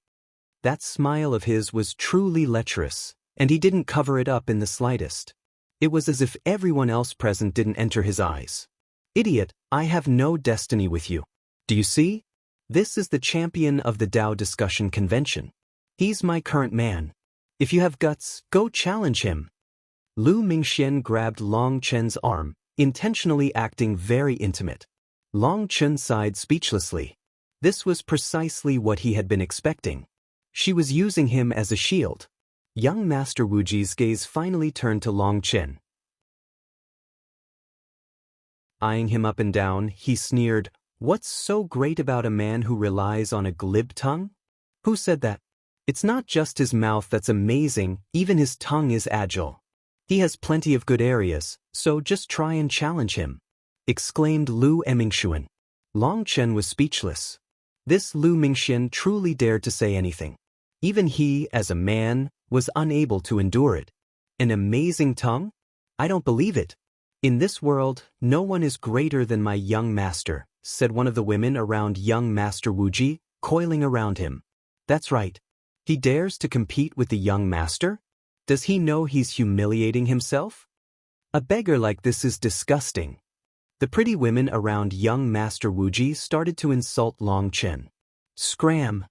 That smile of his was truly lecherous, and he didn't cover it up in the slightest. It was as if everyone else present didn't enter his eyes. Idiot, I have no destiny with you. Do you see? This is the champion of the Tao Discussion Convention. He's my current man. If you have guts, go challenge him. Lu Mingxian grabbed Long Chen's arm, intentionally acting very intimate. Long Chen sighed speechlessly. This was precisely what he had been expecting. She was using him as a shield. Young Master Wuji's gaze finally turned to Long Chen. Eyeing him up and down, he sneered, "What's so great about a man who relies on a glib tongue?" "Who said that?" "It's not just his mouth that's amazing, even his tongue is agile. He has plenty of good areas, so just try and challenge him," exclaimed Lu Mingxian. Long Chen was speechless. This Lu Mingxian truly dared to say anything. Even he, as a man, was unable to endure it. An amazing tongue? I don't believe it. "In this world, no one is greater than my young master," said one of the women around young Master Wuji, coiling around him. "That's right. He dares to compete with the young master? Does he know he's humiliating himself? A beggar like this is disgusting." The pretty women around young Master Wuji started to insult Long Chen. Scram!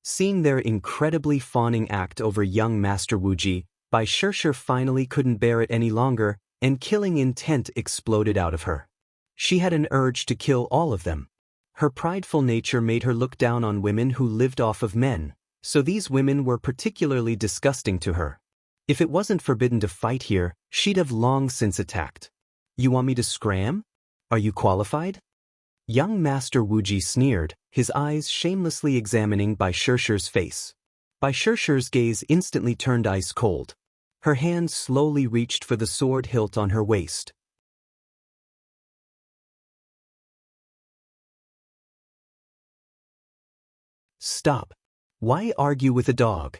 Seeing their incredibly fawning act over young Master Wuji, Bai Shishir finally couldn't bear it any longer, and killing intent exploded out of her. She had an urge to kill all of them. Her prideful nature made her look down on women who lived off of men, so these women were particularly disgusting to her. If it wasn't forbidden to fight here, she'd have long since attacked. "You want me to scram? Are you qualified?" Young Master Wuji sneered, his eyes shamelessly examining Bai Shishir's face. Bai Shishir's gaze instantly turned ice cold. Her hand slowly reached for the sword hilt on her waist. "Stop. Why argue with a dog?"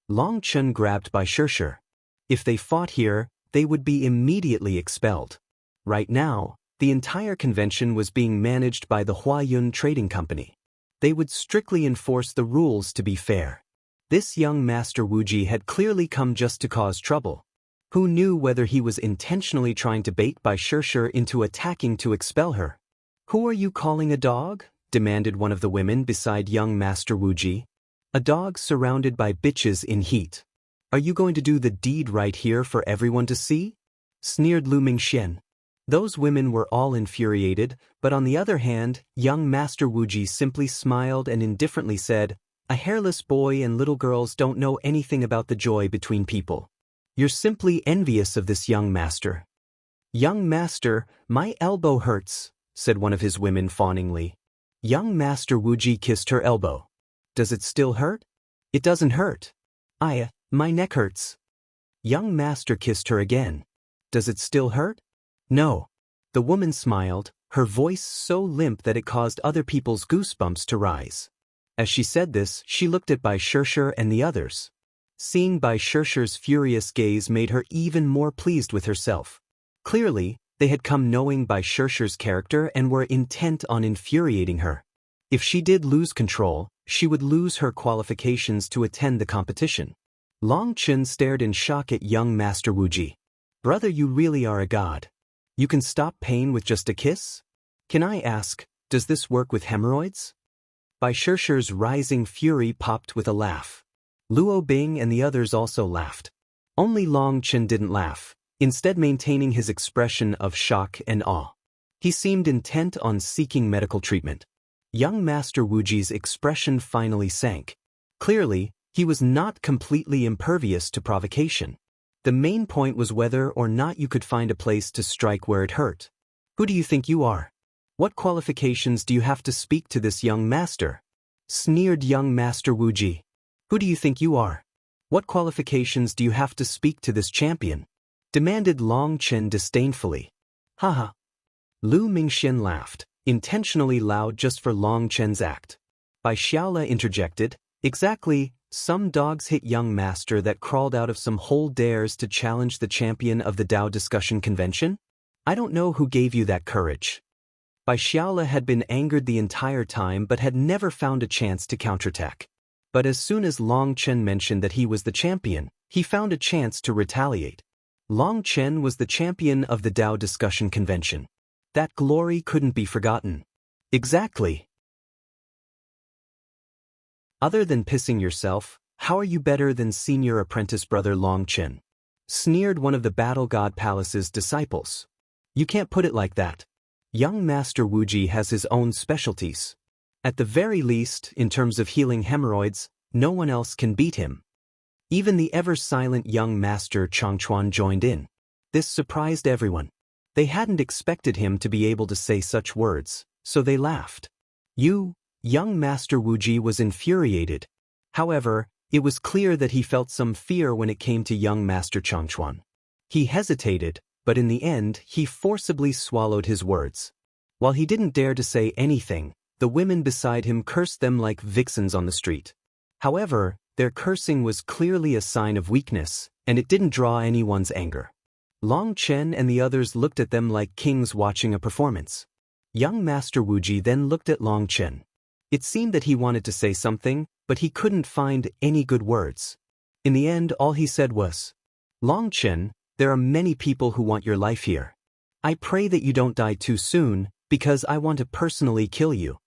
Long Chen grabbed Bai Shishir. If they fought here, they would be immediately expelled. Right now, the entire convention was being managed by the Huayun Trading Company. They would strictly enforce the rules to be fair. This young Master Wuji had clearly come just to cause trouble. Who knew whether he was intentionally trying to bait Bai Shishir into attacking to expel her? "Who are you calling a dog?" demanded one of the women beside young Master Wuji. "A dog surrounded by bitches in heat. Are you going to do the deed right here for everyone to see?" sneered Lu Mingxian. Those women were all infuriated, but on the other hand, young Master Wuji simply smiled and indifferently said, "A hairless boy and little girls don't know anything about the joy between people. You're simply envious of this young master." "Young master, my elbow hurts," said one of his women fawningly. Young Master Wuji kissed her elbow. "Does it still hurt?" "It doesn't hurt." My neck hurts." Young Master kissed her again. "Does it still hurt?" "No." The woman smiled, her voice so limp that it caused other people's goosebumps to rise. As she said this, she looked at Bai Shishir and the others. Seeing Bai Shishir's furious gaze made her even more pleased with herself. Clearly, they had come knowing Bai Shishir's character and were intent on infuriating her. If she did lose control, she would lose her qualifications to attend the competition. Long Chen stared in shock at young Master Wuji. "Brother, you really are a god. You can stop pain with just a kiss? Can I ask, does this work with hemorrhoids?" Bai Shishir's rising fury popped with a laugh. Luo Bing and the others also laughed. Only Long Chen didn't laugh, instead maintaining his expression of shock and awe. He seemed intent on seeking medical treatment. Young Master Wuji's expression finally sank. Clearly, he was not completely impervious to provocation. The main point was whether or not you could find a place to strike where it hurt. "Who do you think you are? What qualifications do you have to speak to this young master?" sneered young Master Wuji. "Who do you think you are? What qualifications do you have to speak to this champion?" demanded Long Chen disdainfully. "Haha." Lu Mingxian laughed, intentionally loud just for Long Chen's act. Bai Xiaola interjected, "Exactly. Some dogs hit young master that crawled out of some hole dares to challenge the champion of the Dao discussion convention? I don't know who gave you that courage." Bai Xiaola had been angered the entire time but had never found a chance to counterattack. But as soon as Long Chen mentioned that he was the champion, he found a chance to retaliate. Long Chen was the champion of the Dao discussion convention. That glory couldn't be forgotten. Exactly. Other than pissing yourself, How are you better than senior apprentice brother Long Chen? Sneered one of the Battle God Palace's disciples. You can't put it like that. Young Master Wuji has his own specialties. At the very least, in terms of healing hemorrhoids, no one else can beat him. Even the ever-silent young Master Changchuan joined in. This surprised everyone. They hadn't expected him to be able to say such words, so they laughed. Young Master Wuji was infuriated. However, it was clear that he felt some fear when it came to young Master Changchuan. He hesitated, but in the end he forcibly swallowed his words. While he didn't dare to say anything, the women beside him cursed them like vixens on the street. However, their cursing was clearly a sign of weakness, and it didn't draw anyone's anger. Long Chen and the others looked at them like kings watching a performance. Young Master Wuji then looked at Long Chen. It seemed that he wanted to say something, but he couldn't find any good words. In the end, all he said was, "Long Chen, there are many people who want your life here. I pray that you don't die too soon, because I want to personally kill you.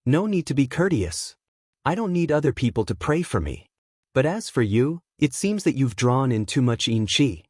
No need to be courteous. I don't need other people to pray for me. But as for you, it seems that you've drawn in too much yin qi.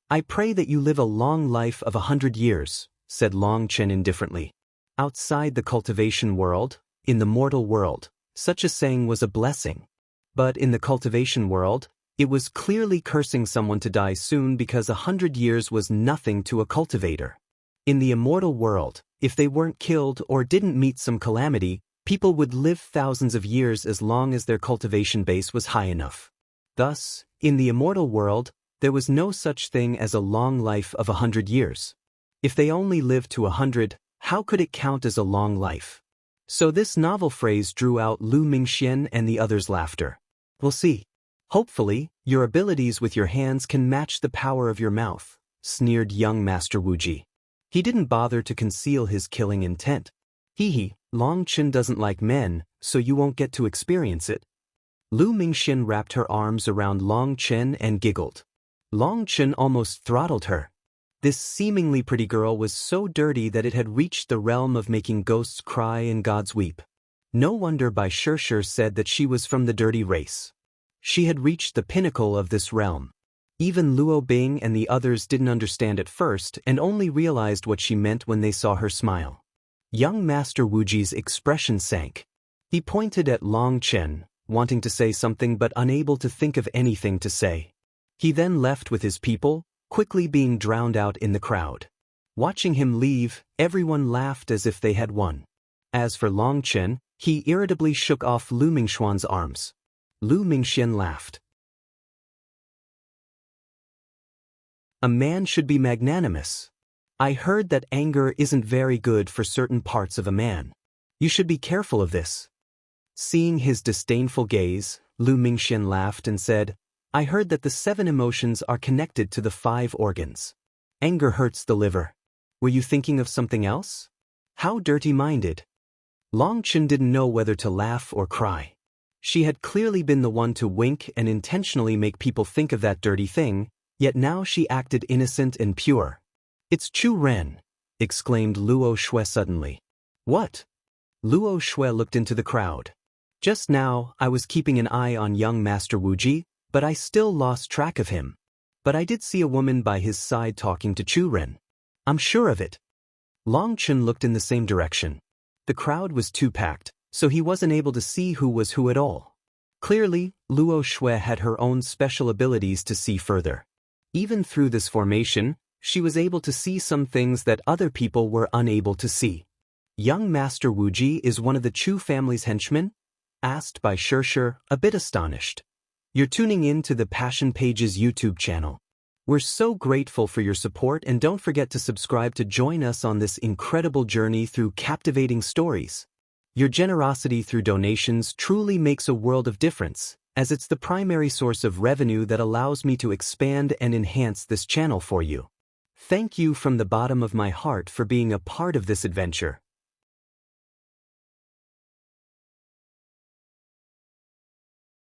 I pray that you live a long life of 100 years, said Long Chen indifferently. Outside the cultivation world, in the mortal world, such a saying was a blessing. But in the cultivation world, it was clearly cursing someone to die soon because 100 years was nothing to a cultivator. In the immortal world, if they weren't killed or didn't meet some calamity, people would live thousands of years as long as their cultivation base was high enough. Thus, in the immortal world, there was no such thing as a long life of 100 years. If they only lived to 100, how could it count as a long life? So this novel phrase drew out Lu Mingxian and the others' laughter. We'll see. Hopefully, your abilities with your hands can match the power of your mouth, sneered young Master Wuji. He didn't bother to conceal his killing intent. Long Chen doesn't like men, so you won't get to experience it. Lu Mingxian wrapped her arms around Long Chen and giggled. Long Chen almost throttled her. This seemingly pretty girl was so dirty that it had reached the realm of making ghosts cry and gods weep. No wonder Bai Shishir said that she was from the dirty race. She had reached the pinnacle of this realm. Even Luo Bing and the others didn't understand at first and only realized what she meant when they saw her smile. Young Master Wuji's expression sank. He pointed at Long Chen, wanting to say something but unable to think of anything to say. He then left with his people, quickly being drowned out in the crowd. Watching him leave, everyone laughed as if they had won. As for Long Chen, he irritably shook off Lu Mingxuan's arms. Lu Mingxian laughed. A man should be magnanimous. I heard that anger isn't very good for certain parts of a man. You should be careful of this. Seeing his disdainful gaze, Lu Mingxian laughed and said, I heard that the 7 emotions are connected to the 5 organs. Anger hurts the liver. Were you thinking of something else? How dirty-minded. Long Chen didn't know whether to laugh or cry. She had clearly been the one to wink and intentionally make people think of that dirty thing, yet now she acted innocent and pure. It's Chu Ren, exclaimed Luo Shui suddenly. What? Luo Shui looked into the crowd. Just now, I was keeping an eye on young Master Wuji, but I still lost track of him. But I did see a woman by his side talking to Chu Ren. I'm sure of it. Long Chen looked in the same direction. The crowd was too packed, so he wasn't able to see who was who at all. Clearly, Luo Shui had her own special abilities to see further. Even through this formation, she was able to see some things that other people were unable to see. Young Master Wuji is one of the Chu family's henchmen? Asked Bai Shishir, a bit astonished. You're tuning in to the Passion Page's YouTube channel. We're so grateful for your support and don't forget to subscribe to join us on this incredible journey through captivating stories. Your generosity through donations truly makes a world of difference, as it's the primary source of revenue that allows me to expand and enhance this channel for you. Thank you from the bottom of my heart for being a part of this adventure.